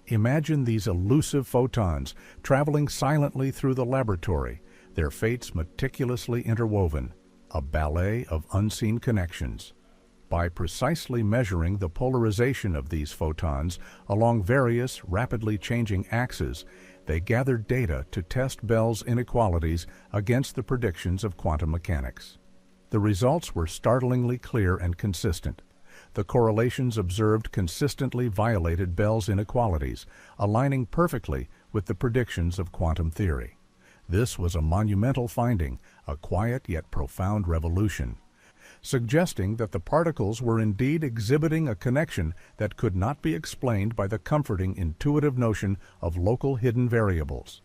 Imagine these elusive photons traveling silently through the laboratory, their fates meticulously interwoven, a ballet of unseen connections. By precisely measuring the polarization of these photons along various rapidly changing axes, they gathered data to test Bell's inequalities against the predictions of quantum mechanics. The results were startlingly clear and consistent. The correlations observed consistently violated Bell's inequalities, aligning perfectly with the predictions of quantum theory. This was a monumental finding, a quiet yet profound revolution, suggesting that the particles were indeed exhibiting a connection that could not be explained by the comforting intuitive notion of local hidden variables.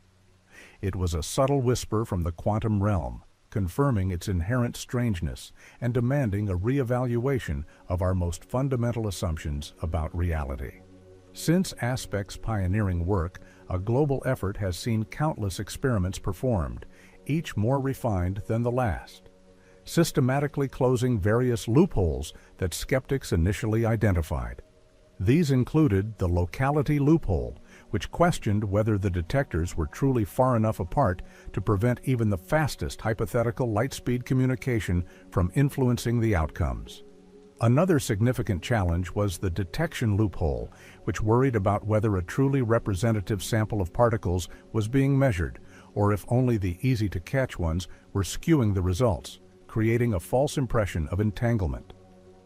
It was a subtle whisper from the quantum realm, confirming its inherent strangeness and demanding a reevaluation of our most fundamental assumptions about reality. Since Aspect's pioneering work, a global effort has seen countless experiments performed, each more refined than the last, systematically closing various loopholes that skeptics initially identified. These included the locality loophole, which questioned whether the detectors were truly far enough apart to prevent even the fastest hypothetical light-speed communication from influencing the outcomes. Another significant challenge was the detection loophole, which worried about whether a truly representative sample of particles was being measured, or if only the easy-to-catch ones were skewing the results, creating a false impression of entanglement.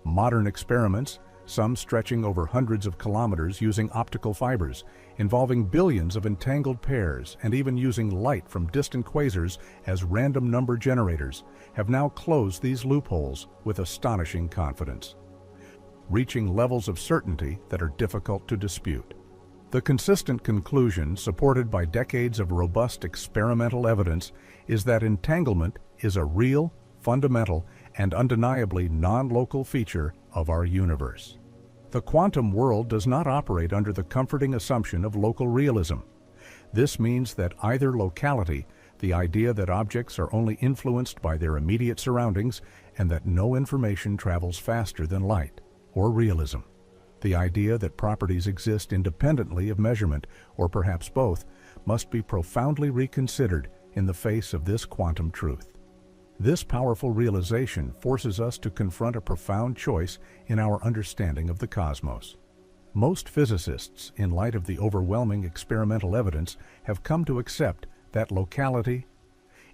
Modern experiments, some stretching over hundreds of kilometers using optical fibers, involving billions of entangled pairs and even using light from distant quasars as random number generators, have now closed these loopholes with astonishing confidence, reaching levels of certainty that are difficult to dispute. The consistent conclusion, supported by decades of robust experimental evidence, is that entanglement is a real, fundamental, and undeniably non-local feature of our universe. The quantum world does not operate under the comforting assumption of local realism. This means that either locality, the idea that objects are only influenced by their immediate surroundings and that no information travels faster than light, or realism, the idea that properties exist independently of measurement, or perhaps both, must be profoundly reconsidered in the face of this quantum truth. This powerful realization forces us to confront a profound choice in our understanding of the cosmos. Most physicists, in light of the overwhelming experimental evidence, have come to accept that locality,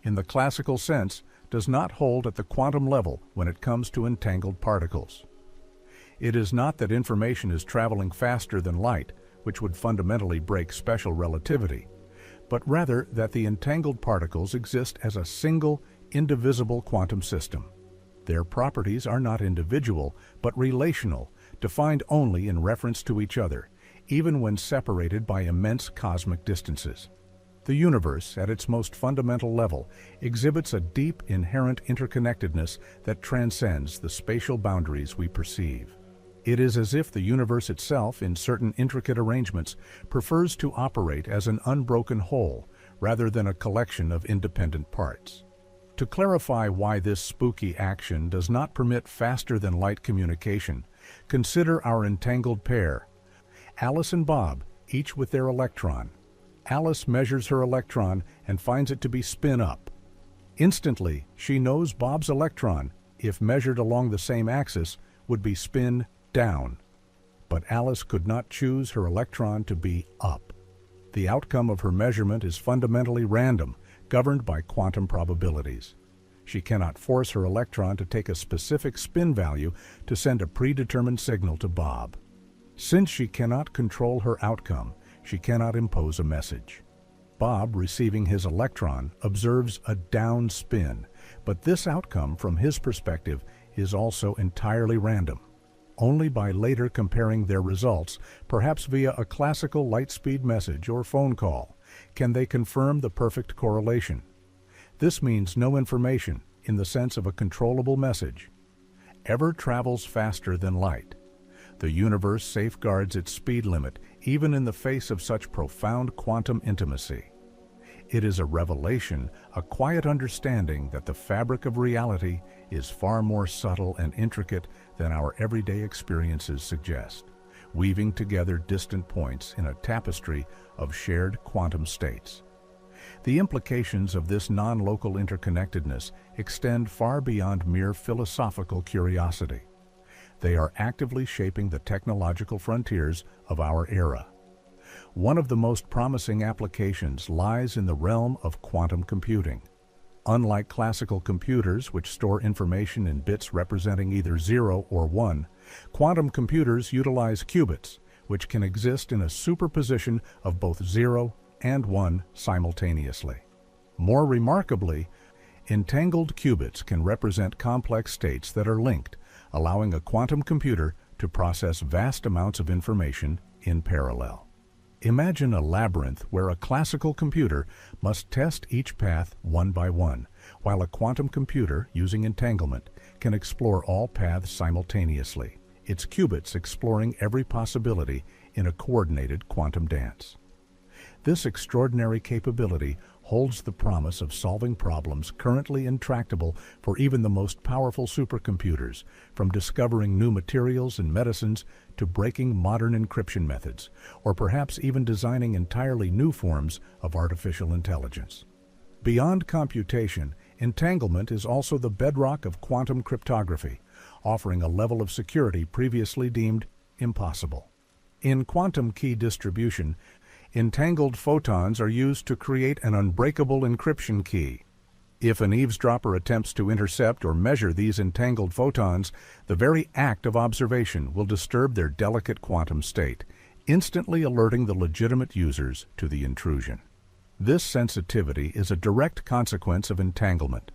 in the classical sense, does not hold at the quantum level when it comes to entangled particles. It is not that information is traveling faster than light, which would fundamentally break special relativity, but rather that the entangled particles exist as a single, indivisible quantum system. Their properties are not individual, but relational, defined only in reference to each other, even when separated by immense cosmic distances. The universe, at its most fundamental level, exhibits a deep, inherent interconnectedness that transcends the spatial boundaries we perceive. It is as if the universe itself, in certain intricate arrangements, prefers to operate as an unbroken whole, rather than a collection of independent parts. To clarify why this spooky action does not permit faster-than-light communication, consider our entangled pair, Alice and Bob, each with their electron. Alice measures her electron and finds it to be spin up. Instantly, she knows Bob's electron, if measured along the same axis, would be spin down. But Alice could not choose her electron to be up. The outcome of her measurement is fundamentally random, governed by quantum probabilities. She cannot force her electron to take a specific spin value to send a predetermined signal to Bob. Since she cannot control her outcome, she cannot impose a message. Bob, receiving his electron, observes a down spin, but this outcome, from his perspective, is also entirely random. Only by later comparing their results, perhaps via a classical light-speed message or phone call, can they confirm the perfect correlation. This means no information, in the sense of a controllable message, ever travels faster than light. The universe safeguards its speed limit, even in the face of such profound quantum intimacy. It is a revelation, a quiet understanding that the fabric of reality is far more subtle and intricate than our everyday experiences suggest, weaving together distant points in a tapestry of shared quantum states. The implications of this non-local interconnectedness extend far beyond mere philosophical curiosity. They are actively shaping the technological frontiers of our era. One of the most promising applications lies in the realm of quantum computing. Unlike classical computers, which store information in bits representing either 0 or 1, quantum computers utilize qubits, which can exist in a superposition of both 0 and 1 simultaneously. More remarkably, entangled qubits can represent complex states that are linked, allowing a quantum computer to process vast amounts of information in parallel. Imagine a labyrinth where a classical computer must test each path one by one, while a quantum computer, using entanglement, can explore all paths simultaneously, its qubits exploring every possibility in a coordinated quantum dance. This extraordinary capability holds the promise of solving problems currently intractable for even the most powerful supercomputers, from discovering new materials and medicines to breaking modern encryption methods, or perhaps even designing entirely new forms of artificial intelligence. Beyond computation, entanglement is also the bedrock of quantum cryptography, offering a level of security previously deemed impossible. In quantum key distribution, entangled photons are used to create an unbreakable encryption key. If an eavesdropper attempts to intercept or measure these entangled photons, the very act of observation will disturb their delicate quantum state, instantly alerting the legitimate users to the intrusion. This sensitivity is a direct consequence of entanglement.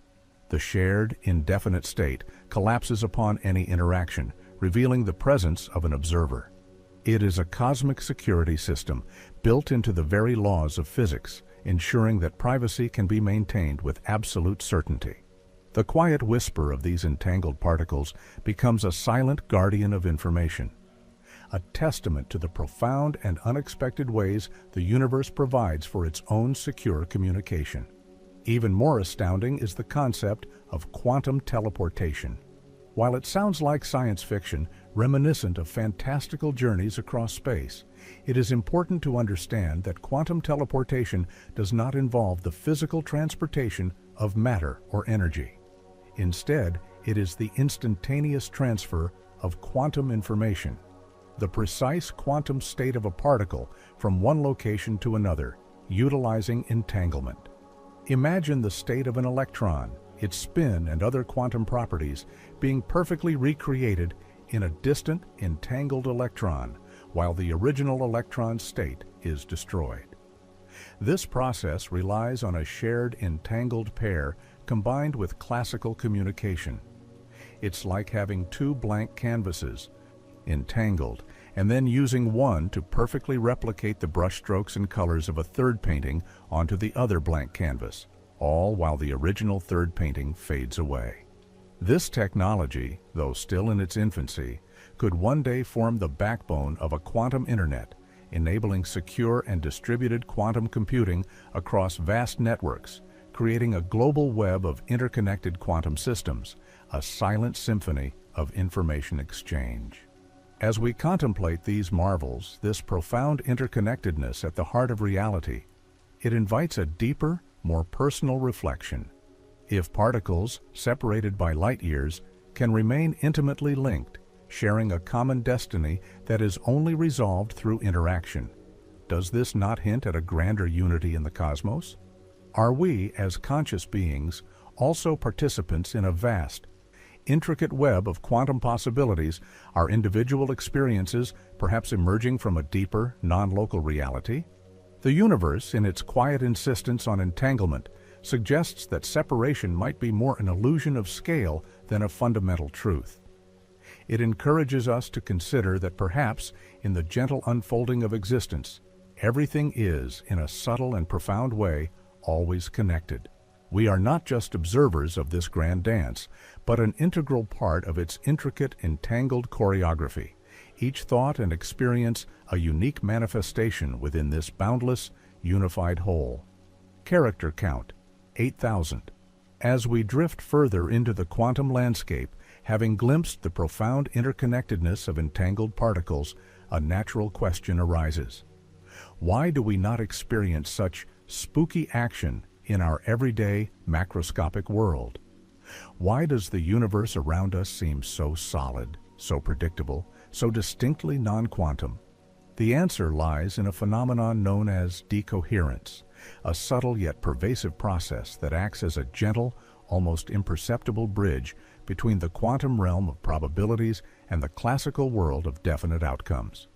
The shared, indefinite state collapses upon any interaction, revealing the presence of an observer. It is a cosmic security system built into the very laws of physics, ensuring that privacy can be maintained with absolute certainty. The quiet whisper of these entangled particles becomes a silent guardian of information, a testament to the profound and unexpected ways the universe provides for its own secure communication. Even more astounding is the concept of quantum teleportation. While it sounds like science fiction, reminiscent of fantastical journeys across space, it is important to understand that quantum teleportation does not involve the physical transportation of matter or energy. Instead, it is the instantaneous transfer of quantum information, the precise quantum state of a particle from one location to another, utilizing entanglement. Imagine the state of an electron, its spin and other quantum properties being perfectly recreated in a distant, entangled electron, while the original electron state is destroyed. This process relies on a shared entangled pair combined with classical communication. It's like having two blank canvases, entangled, and then using one to perfectly replicate the brushstrokes and colors of a third painting onto the other blank canvas, all while the original third painting fades away. This technology, though still in its infancy, could one day form the backbone of a quantum internet, enabling secure and distributed quantum computing across vast networks, creating a global web of interconnected quantum systems, a silent symphony of information exchange. As we contemplate these marvels, this profound interconnectedness at the heart of reality, it invites a deeper, more personal reflection. If particles, separated by light years, can remain intimately linked, sharing a common destiny that is only resolved through interaction, does this not hint at a grander unity in the cosmos? Are we, as conscious beings, also participants in a vast, intricate web of quantum possibilities, our individual experiences perhaps emerging from a deeper, non-local reality? The universe, in its quiet insistence on entanglement, suggests that separation might be more an illusion of scale than a fundamental truth. It encourages us to consider that perhaps, in the gentle unfolding of existence, everything is, in a subtle and profound way, always connected. We are not just observers of this grand dance, but an integral part of its intricate, entangled choreography, each thought and experience a unique manifestation within this boundless, unified whole. Character count, 8,000. As we drift further into the quantum landscape, having glimpsed the profound interconnectedness of entangled particles, a natural question arises. Why do we not experience such spooky action in our everyday macroscopic world? Why does the universe around us seem so solid, so predictable, so distinctly non-quantum? The answer lies in a phenomenon known as decoherence, a subtle yet pervasive process that acts as a gentle, almost imperceptible bridge between the quantum realm of probabilities and the classical world of definite outcomes.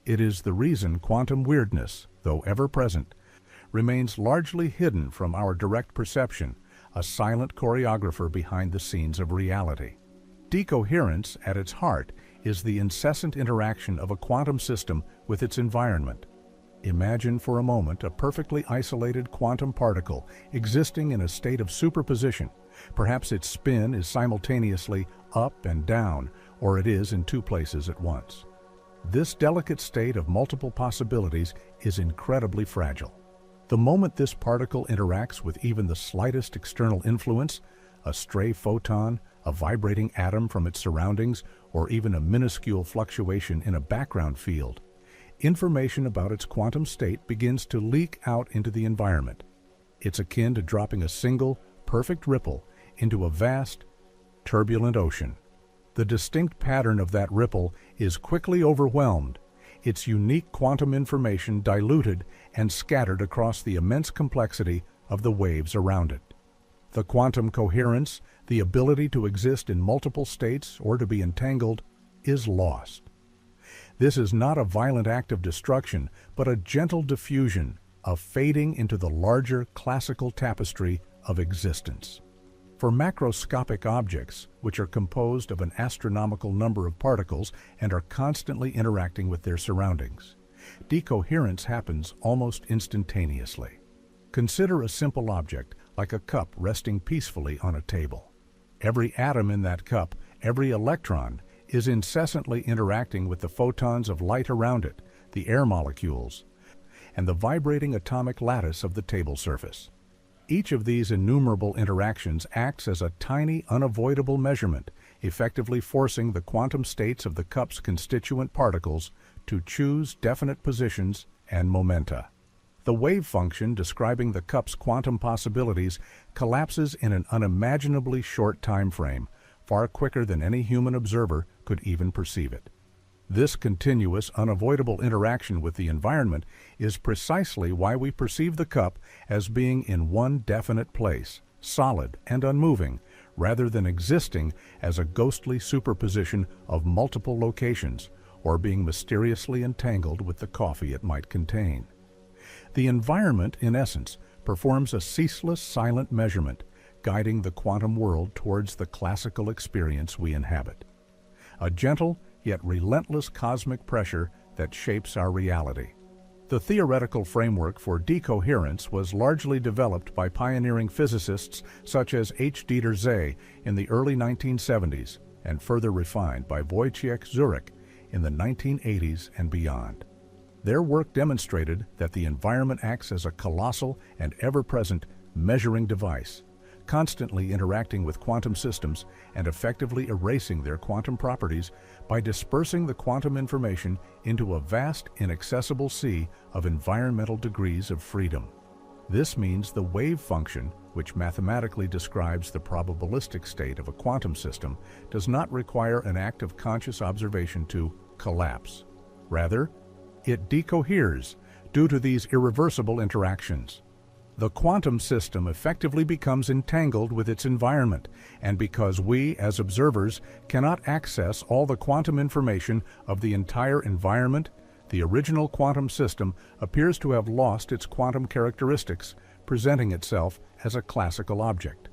It is the reason quantum weirdness, though ever present, remains largely hidden from our direct perception, a silent choreographer behind the scenes of reality. Decoherence, at its heart, is the incessant interaction of a quantum system with its environment. Imagine for a moment a perfectly isolated quantum particle existing in a state of superposition. Perhaps its spin is simultaneously up and down, or it is in two places at once. This delicate state of multiple possibilities is incredibly fragile. The moment this particle interacts with even the slightest external influence, a stray photon, a vibrating atom from its surroundings, or even a minuscule fluctuation in a background field, information about its quantum state begins to leak out into the environment. It's akin to dropping a single, perfect ripple into a vast, turbulent ocean. The distinct pattern of that ripple is quickly overwhelmed, its unique quantum information diluted and scattered across the immense complexity of the waves around it. The quantum coherence, the ability to exist in multiple states or to be entangled, is lost. This is not a violent act of destruction, but a gentle diffusion, a fading into the larger classical tapestry of existence. For macroscopic objects, which are composed of an astronomical number of particles and are constantly interacting with their surroundings, decoherence happens almost instantaneously. Consider a simple object like a cup resting peacefully on a table. Every atom in that cup, every electron, is incessantly interacting with the photons of light around it, the air molecules, and the vibrating atomic lattice of the table surface. Each of these innumerable interactions acts as a tiny, unavoidable measurement, effectively forcing the quantum states of the cup's constituent particles to choose definite positions and momenta. The wave function describing the cup's quantum possibilities collapses in an unimaginably short time frame, far quicker than any human observer could even perceive it. This continuous, unavoidable interaction with the environment is precisely why we perceive the cup as being in one definite place, solid and unmoving, rather than existing as a ghostly superposition of multiple locations, or being mysteriously entangled with the coffee it might contain. The environment, in essence, performs a ceaseless, silent measurement, guiding the quantum world towards the classical experience we inhabit. A gentle, yet relentless cosmic pressure that shapes our reality. The theoretical framework for decoherence was largely developed by pioneering physicists such as H. Dieter Zeh in the early 1970s and further refined by Wojciech Zurek in the 1980s and beyond. Their work demonstrated that the environment acts as a colossal and ever-present measuring device, constantly interacting with quantum systems and effectively erasing their quantum properties by dispersing the quantum information into a vast, inaccessible sea of environmental degrees of freedom. This means the wave function, which mathematically describes the probabilistic state of a quantum system, does not require an act of conscious observation to collapse. Rather, it decoheres due to these irreversible interactions. The quantum system effectively becomes entangled with its environment, and because we, as observers, cannot access all the quantum information of the entire environment, the original quantum system appears to have lost its quantum characteristics, presenting itself as a classical object.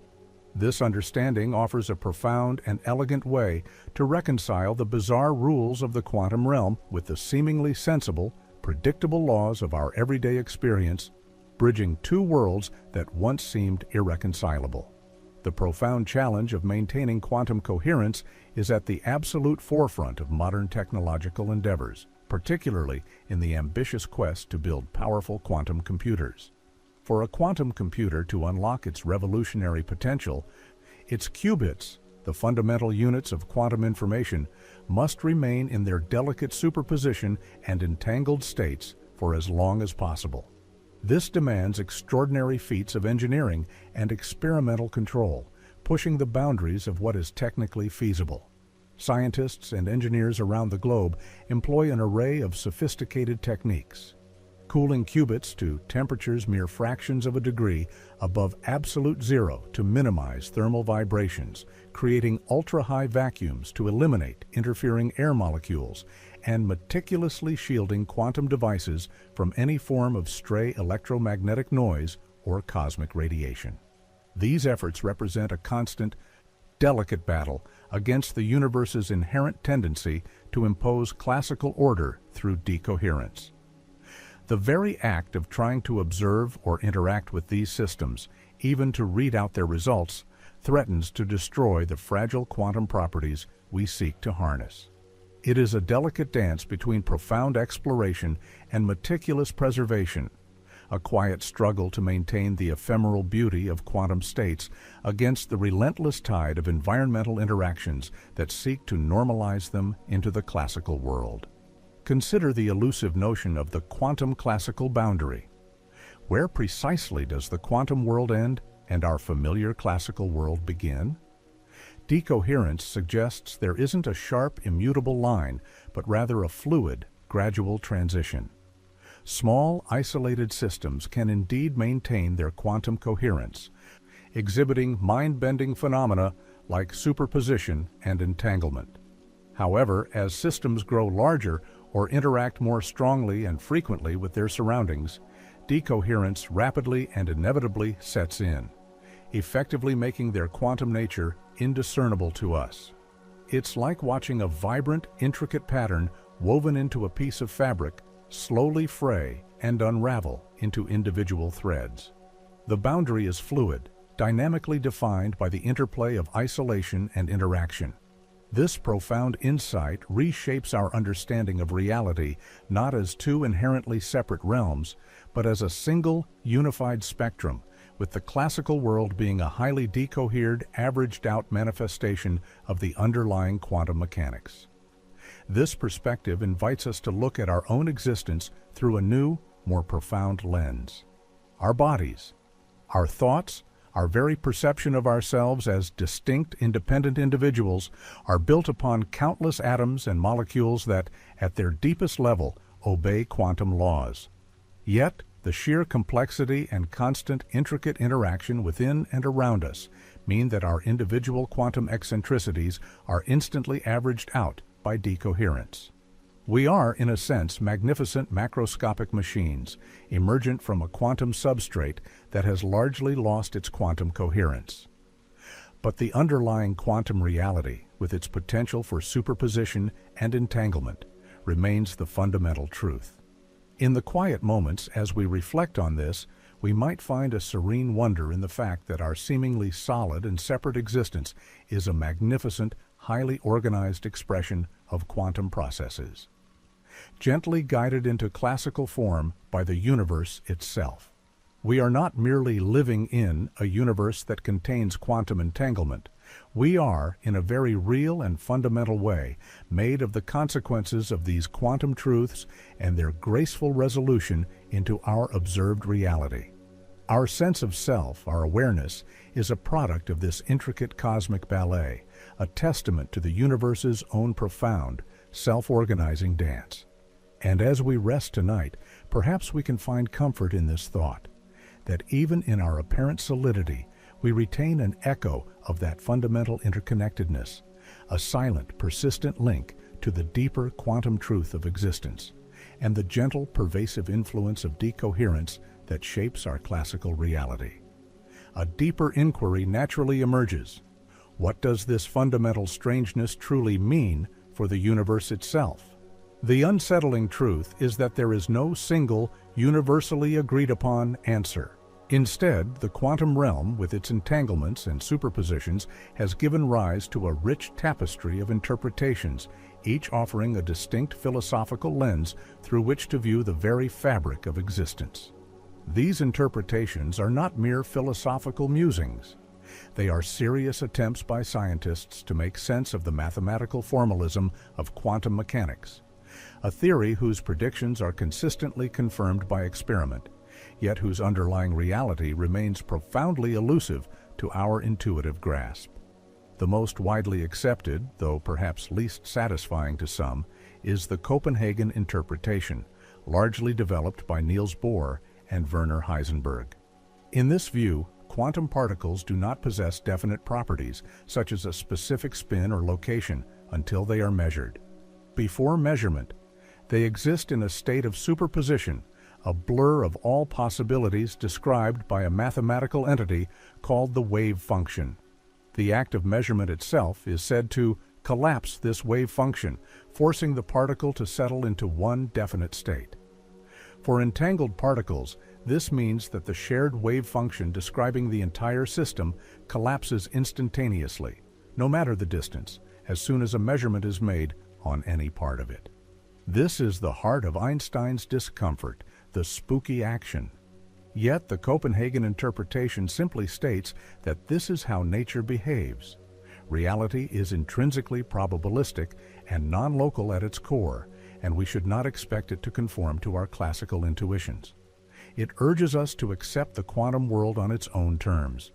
This understanding offers a profound and elegant way to reconcile the bizarre rules of the quantum realm with the seemingly sensible, predictable laws of our everyday experience, bridging two worlds that once seemed irreconcilable. The profound challenge of maintaining quantum coherence is at the absolute forefront of modern technological endeavors, particularly in the ambitious quest to build powerful quantum computers. For a quantum computer to unlock its revolutionary potential, its qubits, the fundamental units of quantum information, must remain in their delicate superposition and entangled states for as long as possible. This demands extraordinary feats of engineering and experimental control, pushing the boundaries of what is technically feasible. Scientists and engineers around the globe employ an array of sophisticated techniques, cooling qubits to temperatures mere fractions of a degree above absolute zero to minimize thermal vibrations, creating ultra-high vacuums to eliminate interfering air molecules, and meticulously shielding quantum devices from any form of stray electromagnetic noise or cosmic radiation. These efforts represent a constant, delicate battle against the universe's inherent tendency to impose classical order through decoherence. The very act of trying to observe or interact with these systems, even to read out their results, threatens to destroy the fragile quantum properties we seek to harness. It is a delicate dance between profound exploration and meticulous preservation, a quiet struggle to maintain the ephemeral beauty of quantum states against the relentless tide of environmental interactions that seek to normalize them into the classical world. Consider the elusive notion of the quantum classical boundary. Where precisely does the quantum world end and our familiar classical world begin? Decoherence suggests there isn't a sharp, immutable line, but rather a fluid, gradual transition. Small, isolated systems can indeed maintain their quantum coherence, exhibiting mind-bending phenomena like superposition and entanglement. However, as systems grow larger or interact more strongly and frequently with their surroundings, decoherence rapidly and inevitably sets in, effectively making their quantum nature indiscernible to us. It's like watching a vibrant, intricate pattern woven into a piece of fabric slowly fray and unravel into individual threads. The boundary is fluid, dynamically defined by the interplay of isolation and interaction. This profound insight reshapes our understanding of reality not as two inherently separate realms, but as a single, unified spectrum, with the classical world being a highly decohered, averaged-out manifestation of the underlying quantum mechanics. This perspective invites us to look at our own existence through a new, more profound lens. Our bodies, our thoughts, our very perception of ourselves as distinct, independent individuals are built upon countless atoms and molecules that, at their deepest level, obey quantum laws. Yet, the sheer complexity and constant, intricate interaction within and around us mean that our individual quantum eccentricities are instantly averaged out by decoherence. We are, in a sense, magnificent macroscopic machines, emergent from a quantum substrate that has largely lost its quantum coherence. But the underlying quantum reality, with its potential for superposition and entanglement, remains the fundamental truth. In the quiet moments as we reflect on this, we might find a serene wonder in the fact that our seemingly solid and separate existence is a magnificent, highly organized expression of quantum processes, gently guided into classical form by the universe itself. We are not merely living in a universe that contains quantum entanglement. We are, in a very real and fundamental way, made of the consequences of these quantum truths and their graceful resolution into our observed reality. Our sense of self, our awareness, is a product of this intricate cosmic ballet, a testament to the universe's own profound, self-organizing dance. And as we rest tonight, perhaps we can find comfort in this thought, that even in our apparent solidity, we retain an echo of that fundamental interconnectedness, a silent, persistent link to the deeper quantum truth of existence, and the gentle, pervasive influence of decoherence that shapes our classical reality. A deeper inquiry naturally emerges. What does this fundamental strangeness truly mean for the universe itself? The unsettling truth is that there is no single, universally agreed-upon answer. Instead, the quantum realm, with its entanglements and superpositions, has given rise to a rich tapestry of interpretations, each offering a distinct philosophical lens through which to view the very fabric of existence. These interpretations are not mere philosophical musings. They are serious attempts by scientists to make sense of the mathematical formalism of quantum mechanics, a theory whose predictions are consistently confirmed by experiment, yet whose underlying reality remains profoundly elusive to our intuitive grasp. The most widely accepted, though perhaps least satisfying to some, is the Copenhagen interpretation, largely developed by Niels Bohr and Werner Heisenberg. In this view, quantum particles do not possess definite properties, such as a specific spin or location, until they are measured. Before measurement, they exist in a state of superposition, a blur of all possibilities described by a mathematical entity called the wave function. The act of measurement itself is said to collapse this wave function, forcing the particle to settle into one definite state. For entangled particles, this means that the shared wave function describing the entire system collapses instantaneously, no matter the distance, as soon as a measurement is made on any part of it. This is the heart of Einstein's discomfort, the spooky action. Yet the Copenhagen interpretation simply states that this is how nature behaves. Reality is intrinsically probabilistic and non-local at its core, and we should not expect it to conform to our classical intuitions. It urges us to accept the quantum world on its own terms,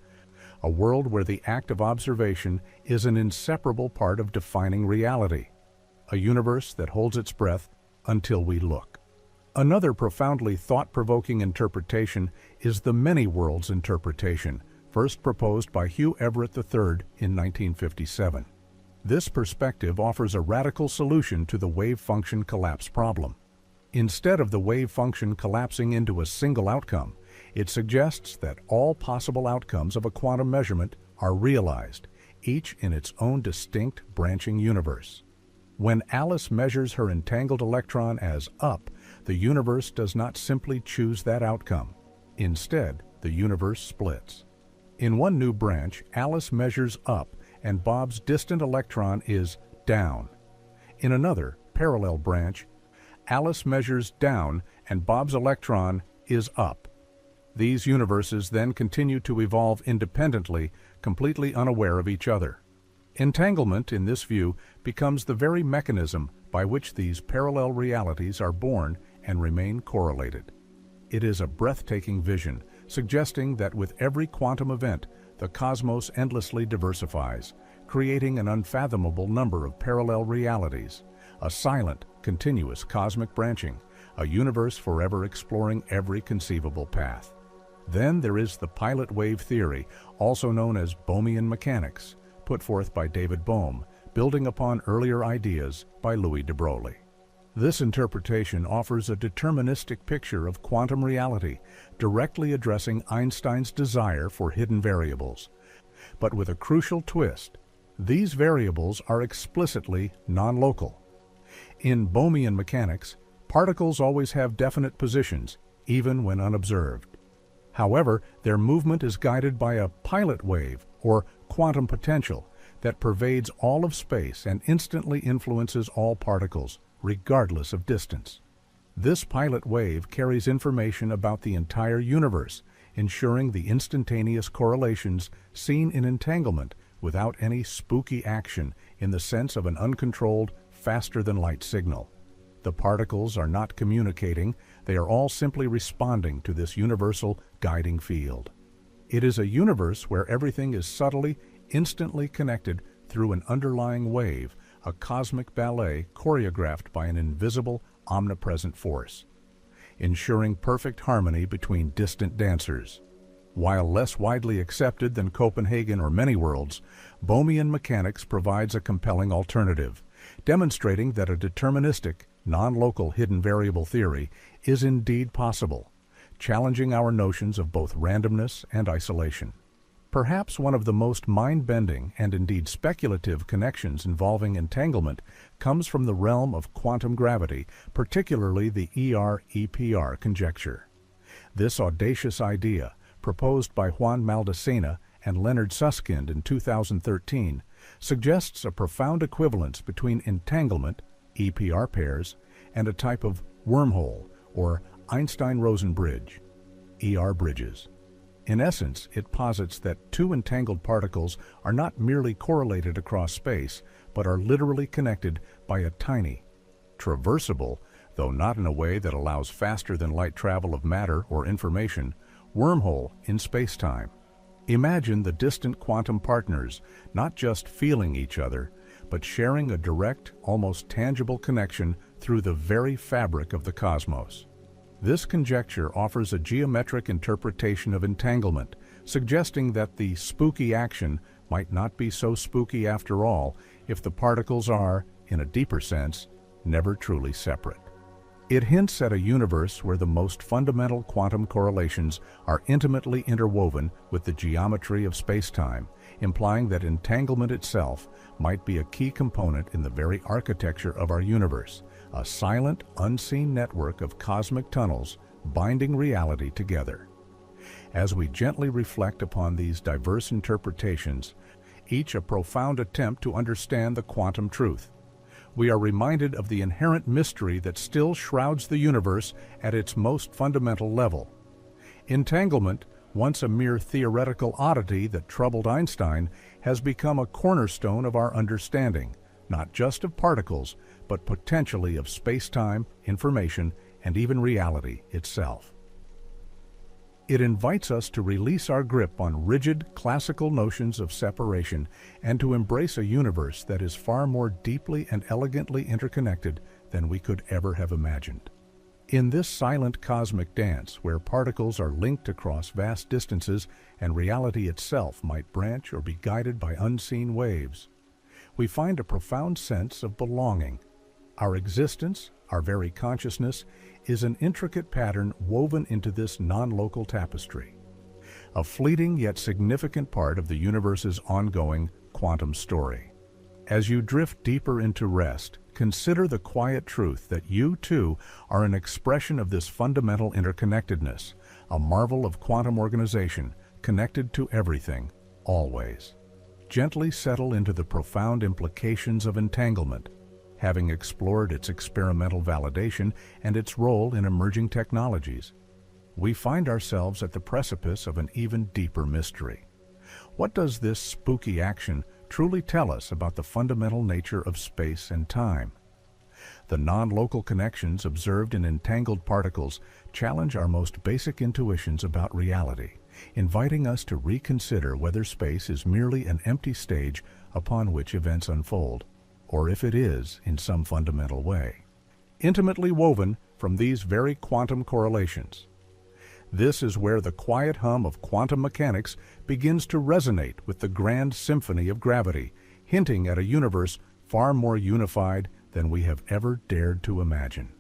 a world where the act of observation is an inseparable part of defining reality, a universe that holds its breath until we look. Another profoundly thought-provoking interpretation is the many worlds interpretation, first proposed by Hugh Everett III in 1957. This perspective offers a radical solution to the wave function collapse problem. Instead of the wave function collapsing into a single outcome, it suggests that all possible outcomes of a quantum measurement are realized, each in its own distinct branching universe. When Alice measures her entangled electron as up, the universe does not simply choose that outcome. Instead, the universe splits. In one new branch, Alice measures up, and Bob's distant electron is down. In another, parallel branch, Alice measures down, and Bob's electron is up. These universes then continue to evolve independently, completely unaware of each other. Entanglement, in this view, becomes the very mechanism by which these parallel realities are born and remain correlated. It is a breathtaking vision, suggesting that with every quantum event, the cosmos endlessly diversifies, creating an unfathomable number of parallel realities, a silent, continuous cosmic branching, a universe forever exploring every conceivable path. Then there is the pilot wave theory, also known as Bohmian mechanics, put forth by David Bohm, building upon earlier ideas by Louis de Broglie. This interpretation offers a deterministic picture of quantum reality, directly addressing Einstein's desire for hidden variables. But with a crucial twist, these variables are explicitly non-local. In Bohmian mechanics, particles always have definite positions, even when unobserved. However, their movement is guided by a pilot wave, or quantum potential, that pervades all of space and instantly influences all particles, regardless of distance. This pilot wave carries information about the entire universe, ensuring the instantaneous correlations seen in entanglement without any spooky action in the sense of an uncontrolled, faster-than-light signal. The particles are not communicating, they are all simply responding to this universal guiding field. It is a universe where everything is subtly, instantly connected through an underlying wave, a cosmic ballet choreographed by an invisible, omnipresent force, ensuring perfect harmony between distant dancers. While less widely accepted than Copenhagen or many worlds, Bohmian mechanics provides a compelling alternative, demonstrating that a deterministic, non-local hidden variable theory is indeed possible, challenging our notions of both randomness and isolation. Perhaps one of the most mind-bending and indeed speculative connections involving entanglement comes from the realm of quantum gravity, particularly the ER-EPR conjecture. This audacious idea, proposed by Juan Maldacena and Leonard Susskind in 2013, suggests a profound equivalence between entanglement, EPR pairs, and a type of wormhole, or Einstein-Rosen bridge, ER bridges. In essence, it posits that two entangled particles are not merely correlated across space, but are literally connected by a tiny, traversable, though not in a way that allows faster-than-light travel of matter or information, wormhole in space-time. Imagine the distant quantum partners not just feeling each other, but sharing a direct, almost tangible connection through the very fabric of the cosmos. This conjecture offers a geometric interpretation of entanglement, suggesting that the spooky action might not be so spooky after all if the particles are, in a deeper sense, never truly separate. It hints at a universe where the most fundamental quantum correlations are intimately interwoven with the geometry of spacetime, implying that entanglement itself might be a key component in the very architecture of our universe, a silent, unseen network of cosmic tunnels binding reality together. As we gently reflect upon these diverse interpretations, each a profound attempt to understand the quantum truth, we are reminded of the inherent mystery that still shrouds the universe at its most fundamental level. Entanglement, once a mere theoretical oddity that troubled Einstein, has become a cornerstone of our understanding, not just of particles, but potentially of space-time, information, and even reality itself. It invites us to release our grip on rigid, classical notions of separation and to embrace a universe that is far more deeply and elegantly interconnected than we could ever have imagined. In this silent cosmic dance, where particles are linked across vast distances and reality itself might branch or be guided by unseen waves, we find a profound sense of belonging. Our existence, our very consciousness, is an intricate pattern woven into this non-local tapestry, a fleeting yet significant part of the universe's ongoing quantum story. As you drift deeper into rest, consider the quiet truth that you, too, are an expression of this fundamental interconnectedness, a marvel of quantum organization, connected to everything, always. Gently settle into the profound implications of entanglement, having explored its experimental validation and its role in emerging technologies. We find ourselves at the precipice of an even deeper mystery. What does this spooky action truly tell us about the fundamental nature of space and time? The non-local connections observed in entangled particles challenge our most basic intuitions about reality, inviting us to reconsider whether space is merely an empty stage upon which events unfold, or if it is in some fundamental way, intimately woven from these very quantum correlations. This is where the quiet hum of quantum mechanics begins to resonate with the grand symphony of gravity, hinting at a universe far more unified than we have ever dared to imagine.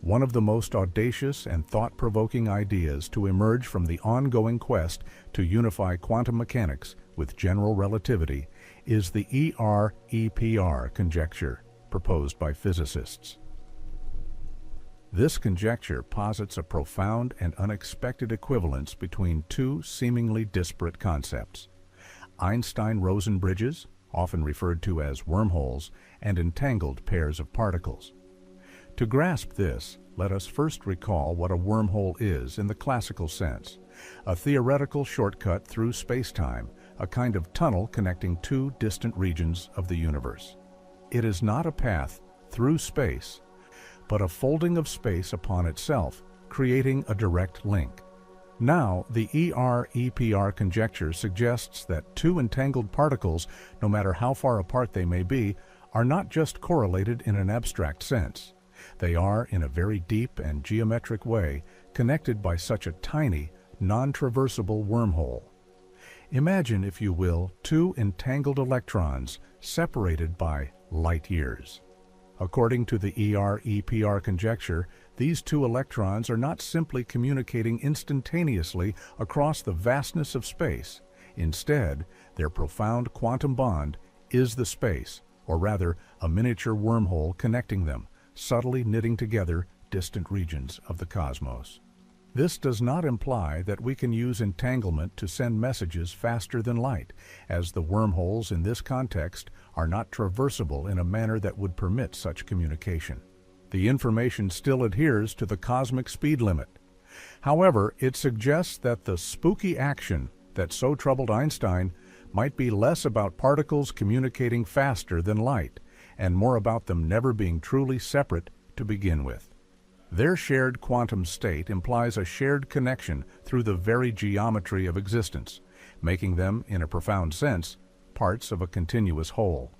One of the most audacious and thought-provoking ideas to emerge from the ongoing quest to unify quantum mechanics with general relativity is the ER-EPR conjecture proposed by physicists. This conjecture posits a profound and unexpected equivalence between two seemingly disparate concepts: Einstein-Rosen bridges, often referred to as wormholes, and entangled pairs of particles. To grasp this, let us first recall what a wormhole is in the classical sense: a theoretical shortcut through space-time, a kind of tunnel connecting two distant regions of the universe. It is not a path through space, but a folding of space upon itself, creating a direct link. Now, the ER-EPR conjecture suggests that two entangled particles, no matter how far apart they may be, are not just correlated in an abstract sense. They are, in a very deep and geometric way, connected by such a tiny, non-traversable wormhole. Imagine, if you will, two entangled electrons separated by light years. According to the ER-EPR conjecture, these two electrons are not simply communicating instantaneously across the vastness of space. Instead, their profound quantum bond is the space, or rather, a miniature wormhole connecting them, subtly knitting together distant regions of the cosmos. This does not imply that we can use entanglement to send messages faster than light, as the wormholes in this context are not traversable in a manner that would permit such communication. The information still adheres to the cosmic speed limit. However, it suggests that the spooky action that so troubled Einstein might be less about particles communicating faster than light, and more about them never being truly separate to begin with. Their shared quantum state implies a shared connection through the very geometry of existence, making them, in a profound sense, parts of a continuous whole.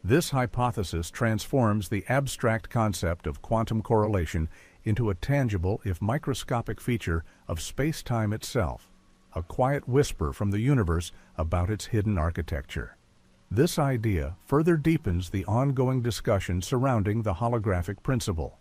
This hypothesis transforms the abstract concept of quantum correlation into a tangible, if microscopic, feature of space-time itself, a quiet whisper from the universe about its hidden architecture. This idea further deepens the ongoing discussion surrounding the holographic principle,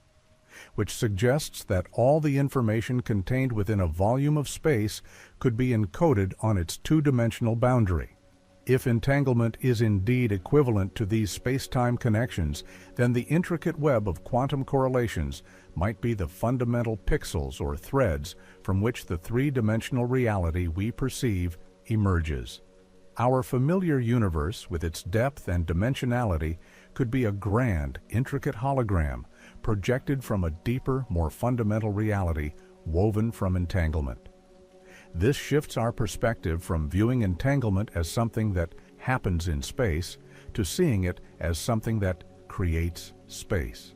which suggests that all the information contained within a volume of space could be encoded on its two-dimensional boundary. If entanglement is indeed equivalent to these space-time connections, then the intricate web of quantum correlations might be the fundamental pixels or threads from which the three-dimensional reality we perceive emerges. Our familiar universe, with its depth and dimensionality, could be a grand, intricate hologram projected from a deeper, more fundamental reality woven from entanglement. This shifts our perspective from viewing entanglement as something that happens in space to seeing it as something that creates space.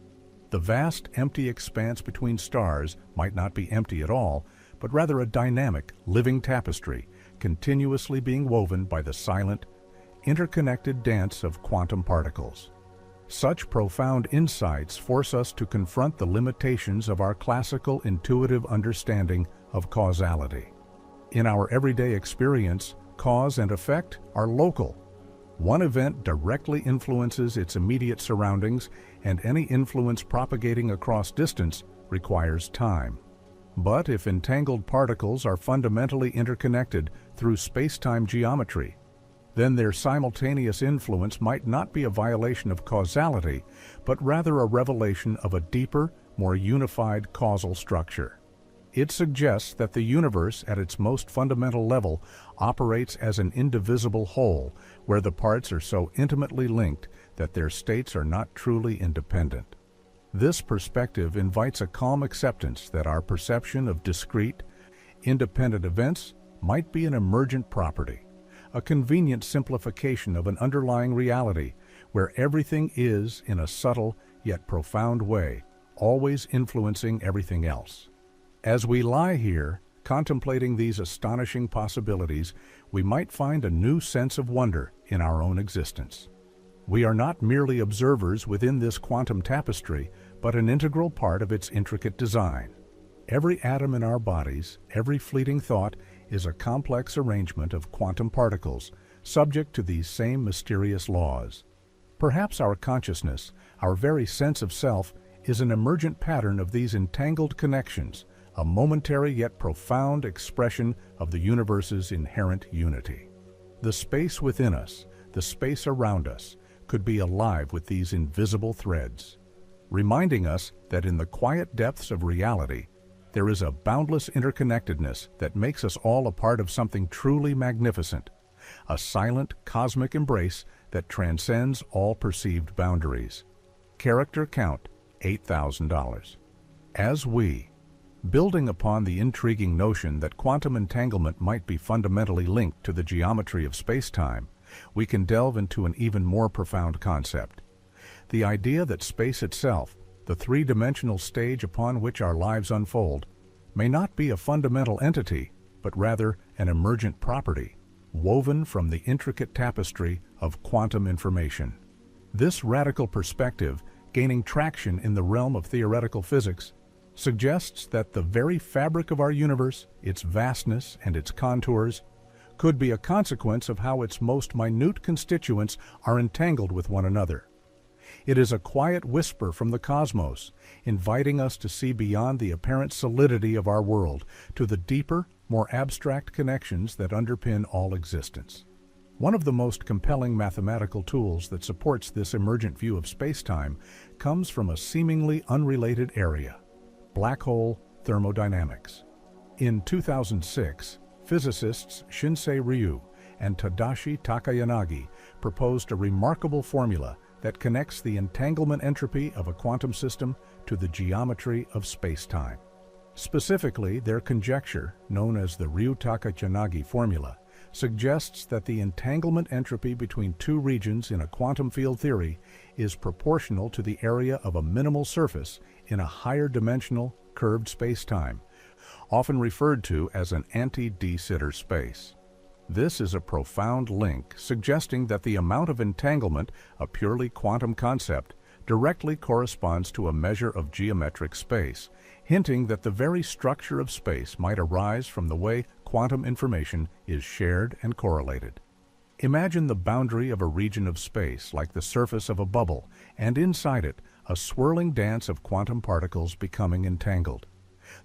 The vast, empty expanse between stars might not be empty at all, but rather a dynamic, living tapestry, continuously being woven by the silent, interconnected dance of quantum particles. Such profound insights force us to confront the limitations of our classical intuitive understanding of causality. In our everyday experience, cause and effect are local. One event directly influences its immediate surroundings, and any influence propagating across distance requires time. But if entangled particles are fundamentally interconnected through space-time geometry, then their simultaneous influence might not be a violation of causality, but rather a revelation of a deeper, more unified causal structure. It suggests that the universe, at its most fundamental level, operates as an indivisible whole, where the parts are so intimately linked that their states are not truly independent. This perspective invites a calm acceptance that our perception of discrete, independent events might be an emergent property, a convenient simplification of an underlying reality where everything is, in a subtle yet profound way, always influencing everything else. As we lie here, contemplating these astonishing possibilities, we might find a new sense of wonder in our own existence. We are not merely observers within this quantum tapestry, but an integral part of its intricate design. Every atom in our bodies, every fleeting thought, is a complex arrangement of quantum particles, subject to these same mysterious laws. Perhaps our consciousness, our very sense of self, is an emergent pattern of these entangled connections, a momentary yet profound expression of the universe's inherent unity. The space within us, the space around us, could be alive with these invisible threads, reminding us that in the quiet depths of reality, there is a boundless interconnectedness that makes us all a part of something truly magnificent, a silent cosmic embrace that transcends all perceived boundaries. Character count, $8,000. As we, building upon the intriguing notion that quantum entanglement might be fundamentally linked to the geometry of space-time, we can delve into an even more profound concept. The idea that space itself, the three-dimensional stage upon which our lives unfold, may not be a fundamental entity, but rather an emergent property, woven from the intricate tapestry of quantum information. This radical perspective, gaining traction in the realm of theoretical physics, suggests that the very fabric of our universe, its vastness and its contours, could be a consequence of how its most minute constituents are entangled with one another. It is a quiet whisper from the cosmos, inviting us to see beyond the apparent solidity of our world to the deeper, more abstract connections that underpin all existence. One of the most compelling mathematical tools that supports this emergent view of space-time comes from a seemingly unrelated area: black hole thermodynamics. In 2006, physicists Shinsei Ryu and Tadashi Takayanagi proposed a remarkable formula that connects the entanglement entropy of a quantum system to the geometry of space-time. Specifically, their conjecture, known as the Ryu-Takayanagi formula, suggests that the entanglement entropy between two regions in a quantum field theory is proportional to the area of a minimal surface in a higher dimensional, curved space-time, often referred to as an anti-de Sitter space. This is a profound link, suggesting that the amount of entanglement, a purely quantum concept, directly corresponds to a measure of geometric space, hinting that the very structure of space might arise from the way quantum information is shared and correlated. Imagine the boundary of a region of space like the surface of a bubble, and inside it, a swirling dance of quantum particles becoming entangled.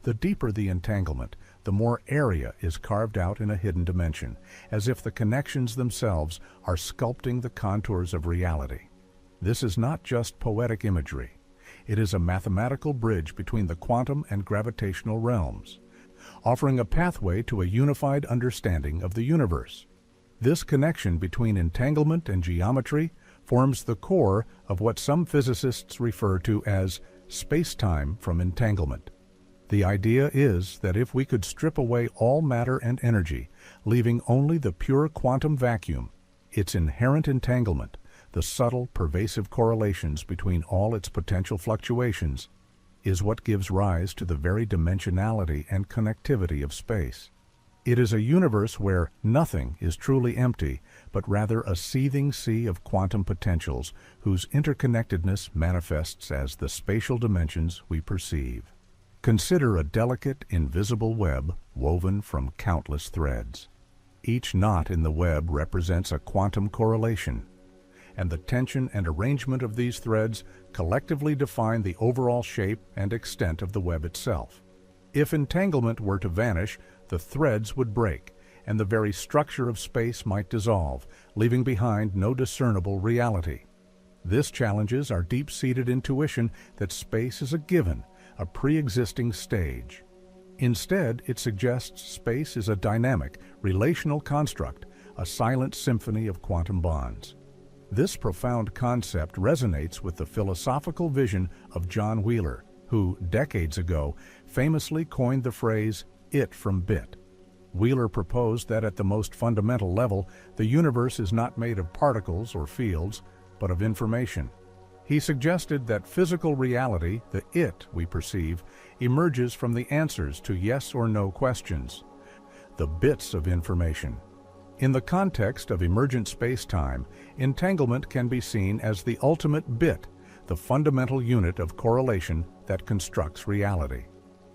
The deeper the entanglement, the more area is carved out in a hidden dimension, as if the connections themselves are sculpting the contours of reality. This is not just poetic imagery. It is a mathematical bridge between the quantum and gravitational realms, offering a pathway to a unified understanding of the universe. This connection between entanglement and geometry forms the core of what some physicists refer to as space-time from entanglement. The idea is that if we could strip away all matter and energy, leaving only the pure quantum vacuum, its inherent entanglement, the subtle, pervasive correlations between all its potential fluctuations, is what gives rise to the very dimensionality and connectivity of space. It is a universe where nothing is truly empty, but rather a seething sea of quantum potentials whose interconnectedness manifests as the spatial dimensions we perceive. Consider a delicate, invisible web woven from countless threads. Each knot in the web represents a quantum correlation, and the tension and arrangement of these threads collectively define the overall shape and extent of the web itself. If entanglement were to vanish, the threads would break, and the very structure of space might dissolve, leaving behind no discernible reality. This challenges our deep-seated intuition that space is a given, a pre-existing stage. Instead, it suggests space is a dynamic, relational construct, a silent symphony of quantum bonds. This profound concept resonates with the philosophical vision of John Wheeler, who, decades ago, famously coined the phrase, "it from bit." Wheeler proposed that at the most fundamental level, the universe is not made of particles or fields, but of information. He suggested that physical reality, the it we perceive, emerges from the answers to yes or no questions, the bits of information. In the context of emergent space-time, entanglement can be seen as the ultimate bit, the fundamental unit of correlation that constructs reality.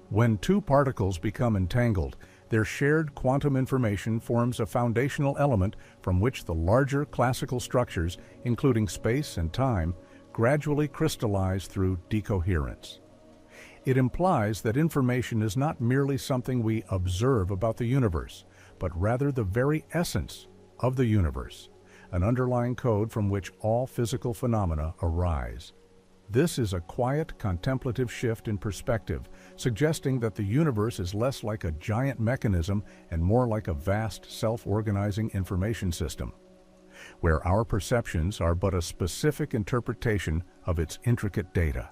When two particles become entangled, their shared quantum information forms a foundational element from which the larger classical structures, including space and time, gradually crystallize through decoherence. It implies that information is not merely something we observe about the universe, but rather the very essence of the universe, an underlying code from which all physical phenomena arise. This is a quiet, contemplative shift in perspective, suggesting that the universe is less like a giant mechanism and more like a vast, self-organizing information system, where our perceptions are but a specific interpretation of its intricate data.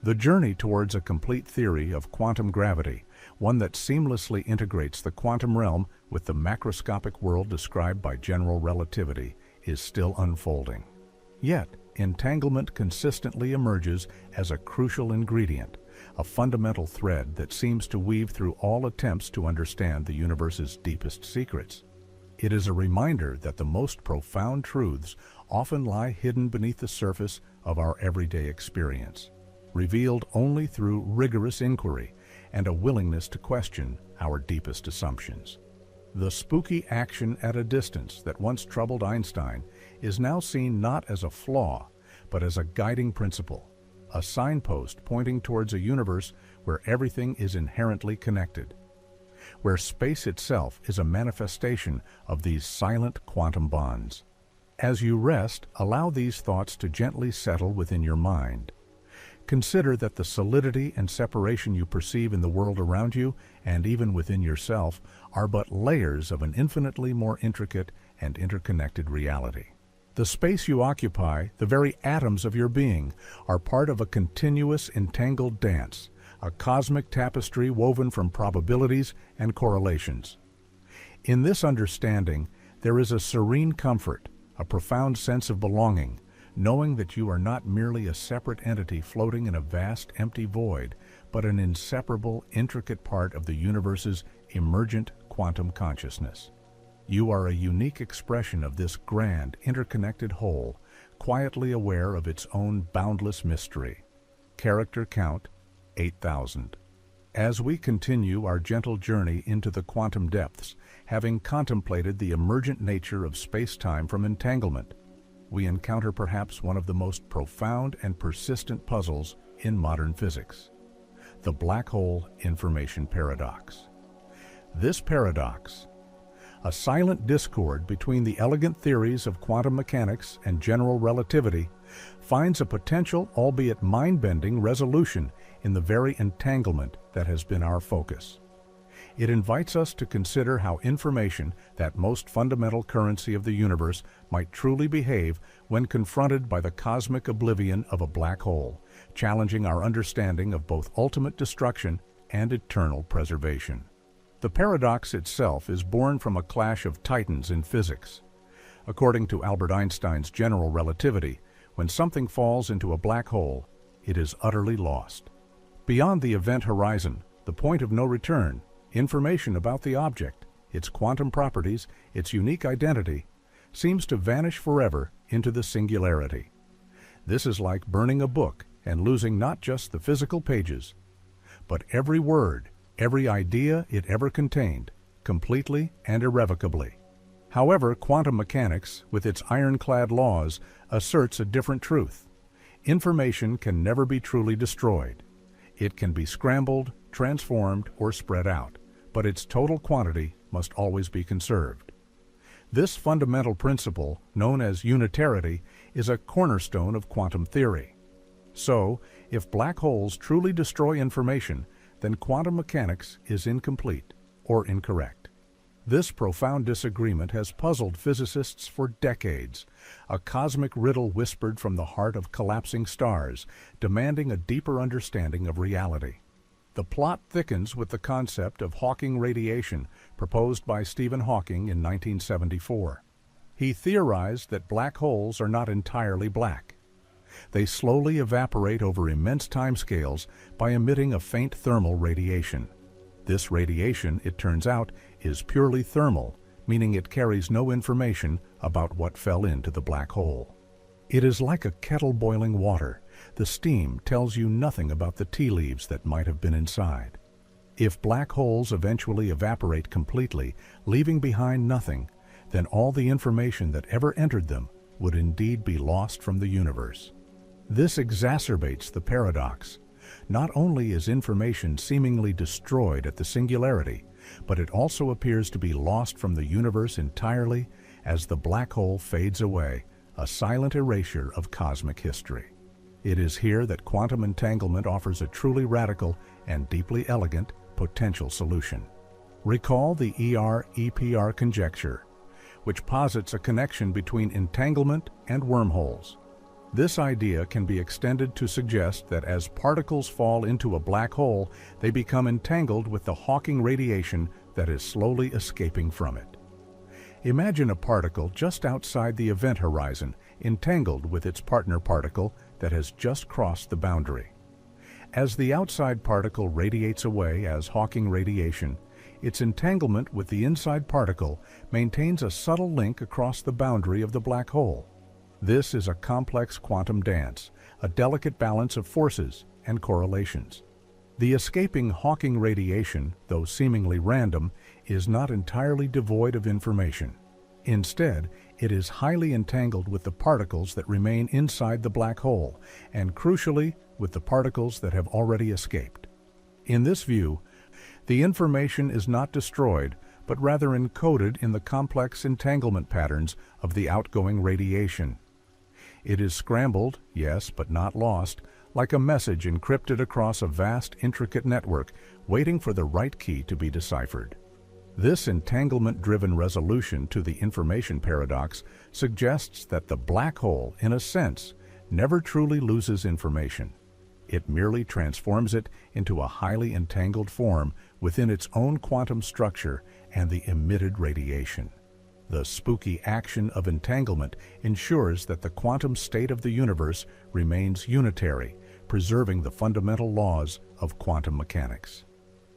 The journey towards a complete theory of quantum gravity, one that seamlessly integrates the quantum realm with the macroscopic world described by general relativity, is still unfolding. Yet, entanglement consistently emerges as a crucial ingredient, a fundamental thread that seems to weave through all attempts to understand the universe's deepest secrets. It is a reminder that the most profound truths often lie hidden beneath the surface of our everyday experience, revealed only through rigorous inquiry and a willingness to question our deepest assumptions. The spooky action at a distance that once troubled Einstein is now seen not as a flaw, but as a guiding principle, a signpost pointing towards a universe where everything is inherently connected, where space itself is a manifestation of these silent quantum bonds. As you rest, allow these thoughts to gently settle within your mind. Consider that the solidity and separation you perceive in the world around you, and even within yourself, are but layers of an infinitely more intricate and interconnected reality. The space you occupy, the very atoms of your being, are part of a continuous entangled dance, a cosmic tapestry woven from probabilities and correlations. In this understanding, there is a serene comfort, a profound sense of belonging, knowing that you are not merely a separate entity floating in a vast, empty void, but an inseparable, intricate part of the universe's emergent quantum consciousness. You are a unique expression of this grand, interconnected whole, quietly aware of its own boundless mystery. Character count, 8,000. As we continue our gentle journey into the quantum depths, having contemplated the emergent nature of space-time from entanglement, we encounter perhaps one of the most profound and persistent puzzles in modern physics: the black hole information paradox. This paradox, a silent discord between the elegant theories of quantum mechanics and general relativity, finds a potential, albeit mind-bending, resolution in the very entanglement that has been our focus. It invites us to consider how information, that most fundamental currency of the universe, might truly behave when confronted by the cosmic oblivion of a black hole, challenging our understanding of both ultimate destruction and eternal preservation. The paradox itself is born from a clash of titans in physics. According to Albert Einstein's general relativity, when something falls into a black hole, it is utterly lost. Beyond the event horizon, the point of no return, information about the object its quantum properties, its unique identity, seems to vanish forever into the singularity. This is like burning a book and losing not just the physical pages, but every word, every idea it ever contained, completely and irrevocably. However, quantum mechanics, with its ironclad laws, asserts a different truth. Information can never be truly destroyed. It can be scrambled, transformed, or spread out, but its total quantity must always be conserved. This fundamental principle, known as unitarity, is a cornerstone of quantum theory. So, if black holes truly destroy information, then quantum mechanics is incomplete or incorrect. This profound disagreement has puzzled physicists for decades, a cosmic riddle whispered from the heart of collapsing stars, demanding a deeper understanding of reality. The plot thickens with the concept of Hawking radiation proposed by Stephen Hawking in 1974. He theorized that black holes are not entirely black. They slowly evaporate over immense timescales by emitting a faint thermal radiation. This radiation, it turns out, is purely thermal, meaning it carries no information about what fell into the black hole. It is like a kettle boiling water. The steam tells you nothing about the tea leaves that might have been inside. If black holes eventually evaporate completely, leaving behind nothing, then all the information that ever entered them would indeed be lost from the universe. This exacerbates the paradox. Not only is information seemingly destroyed at the singularity, but it also appears to be lost from the universe entirely as the black hole fades away, a silent erasure of cosmic history. It is here that quantum entanglement offers a truly radical and deeply elegant potential solution. Recall the ER-EPR conjecture, which posits a connection between entanglement and wormholes. This idea can be extended to suggest that as particles fall into a black hole, they become entangled with the Hawking radiation that is slowly escaping from it. Imagine a particle just outside the event horizon, entangled with its partner particle that has just crossed the boundary. As the outside particle radiates away as Hawking radiation, its entanglement with the inside particle maintains a subtle link across the boundary of the black hole. This is a complex quantum dance, a delicate balance of forces and correlations. The escaping Hawking radiation, though seemingly random, is not entirely devoid of information. Instead, it is highly entangled with the particles that remain inside the black hole, and crucially, with the particles that have already escaped. In this view, the information is not destroyed, but rather encoded in the complex entanglement patterns of the outgoing radiation. It is scrambled, yes, but not lost, like a message encrypted across a vast, intricate network, waiting for the right key to be deciphered. This entanglement-driven resolution to the information paradox suggests that the black hole, in a sense, never truly loses information. It merely transforms it into a highly entangled form within its own quantum structure and the emitted radiation. The spooky action of entanglement ensures that the quantum state of the universe remains unitary, preserving the fundamental laws of quantum mechanics.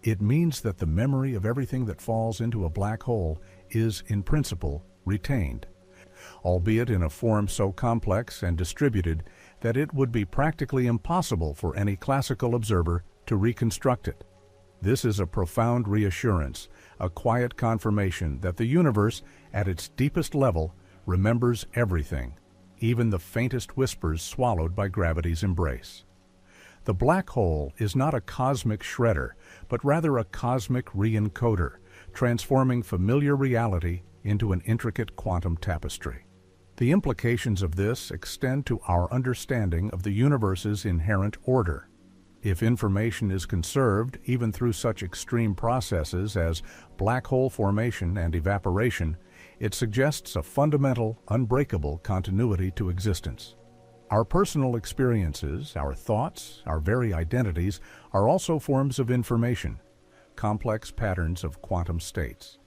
It means that the memory of everything that falls into a black hole is, in principle, retained, albeit in a form so complex and distributed that it would be practically impossible for any classical observer to reconstruct it. This is a profound reassurance, a quiet confirmation that the universe, at its deepest level, remembers everything, even the faintest whispers swallowed by gravity's embrace. The black hole is not a cosmic shredder, but rather a cosmic re-encoder, transforming familiar reality into an intricate quantum tapestry. The implications of this extend to our understanding of the universe's inherent order. If information is conserved, even through such extreme processes as black hole formation and evaporation, it suggests a fundamental, unbreakable continuity to existence. Our personal experiences, our thoughts, our very identities are also forms of information, complex patterns of quantum states.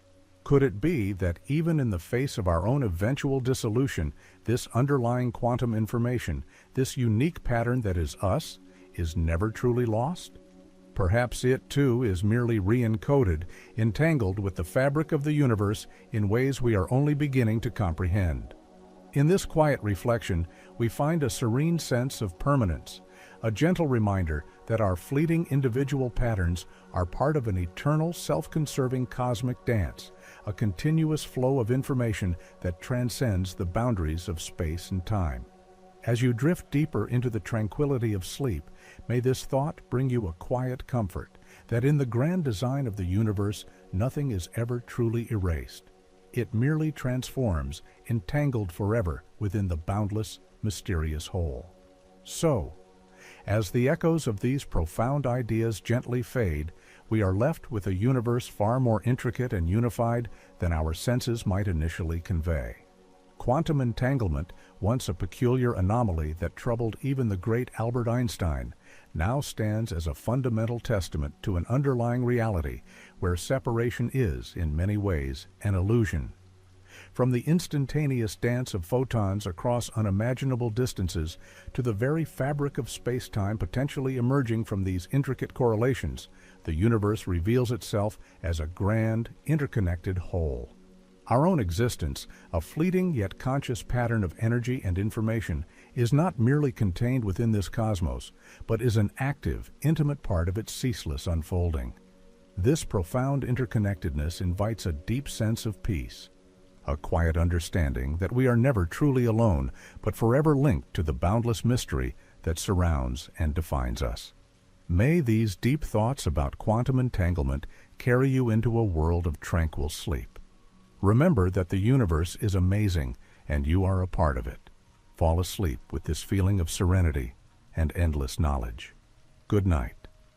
Could it be that even in the face of our own eventual dissolution, this underlying quantum information, this unique pattern that is us, is never truly lost? Perhaps it, too, is merely re-encoded, entangled with the fabric of the universe in ways we are only beginning to comprehend. In this quiet reflection, we find a serene sense of permanence, a gentle reminder that our fleeting individual patterns are part of an eternal, self-conserving cosmic dance, a continuous flow of information that transcends the boundaries of space and time. As you drift deeper into the tranquility of sleep, may this thought bring you a quiet comfort that in the grand design of the universe, nothing is ever truly erased. It merely transforms, entangled forever within the boundless, mysterious whole. So, as the echoes of these profound ideas gently fade, we are left with a universe far more intricate and unified than our senses might initially convey. Quantum entanglement, once a peculiar anomaly that troubled even the great Albert Einstein, now stands as a fundamental testament to an underlying reality where separation is, in many ways, an illusion. From the instantaneous dance of photons across unimaginable distances to the very fabric of space-time potentially emerging from these intricate correlations, the universe reveals itself as a grand, interconnected whole. Our own existence, a fleeting yet conscious pattern of energy and information, is not merely contained within this cosmos, but is an active, intimate part of its ceaseless unfolding. This profound interconnectedness invites a deep sense of peace, a quiet understanding that we are never truly alone, but forever linked to the boundless mystery that surrounds and defines us. May these deep thoughts about quantum entanglement carry you into a world of tranquil sleep. Remember that the universe is amazing and you are a part of it. Fall asleep with this feeling of serenity and endless knowledge. Good night.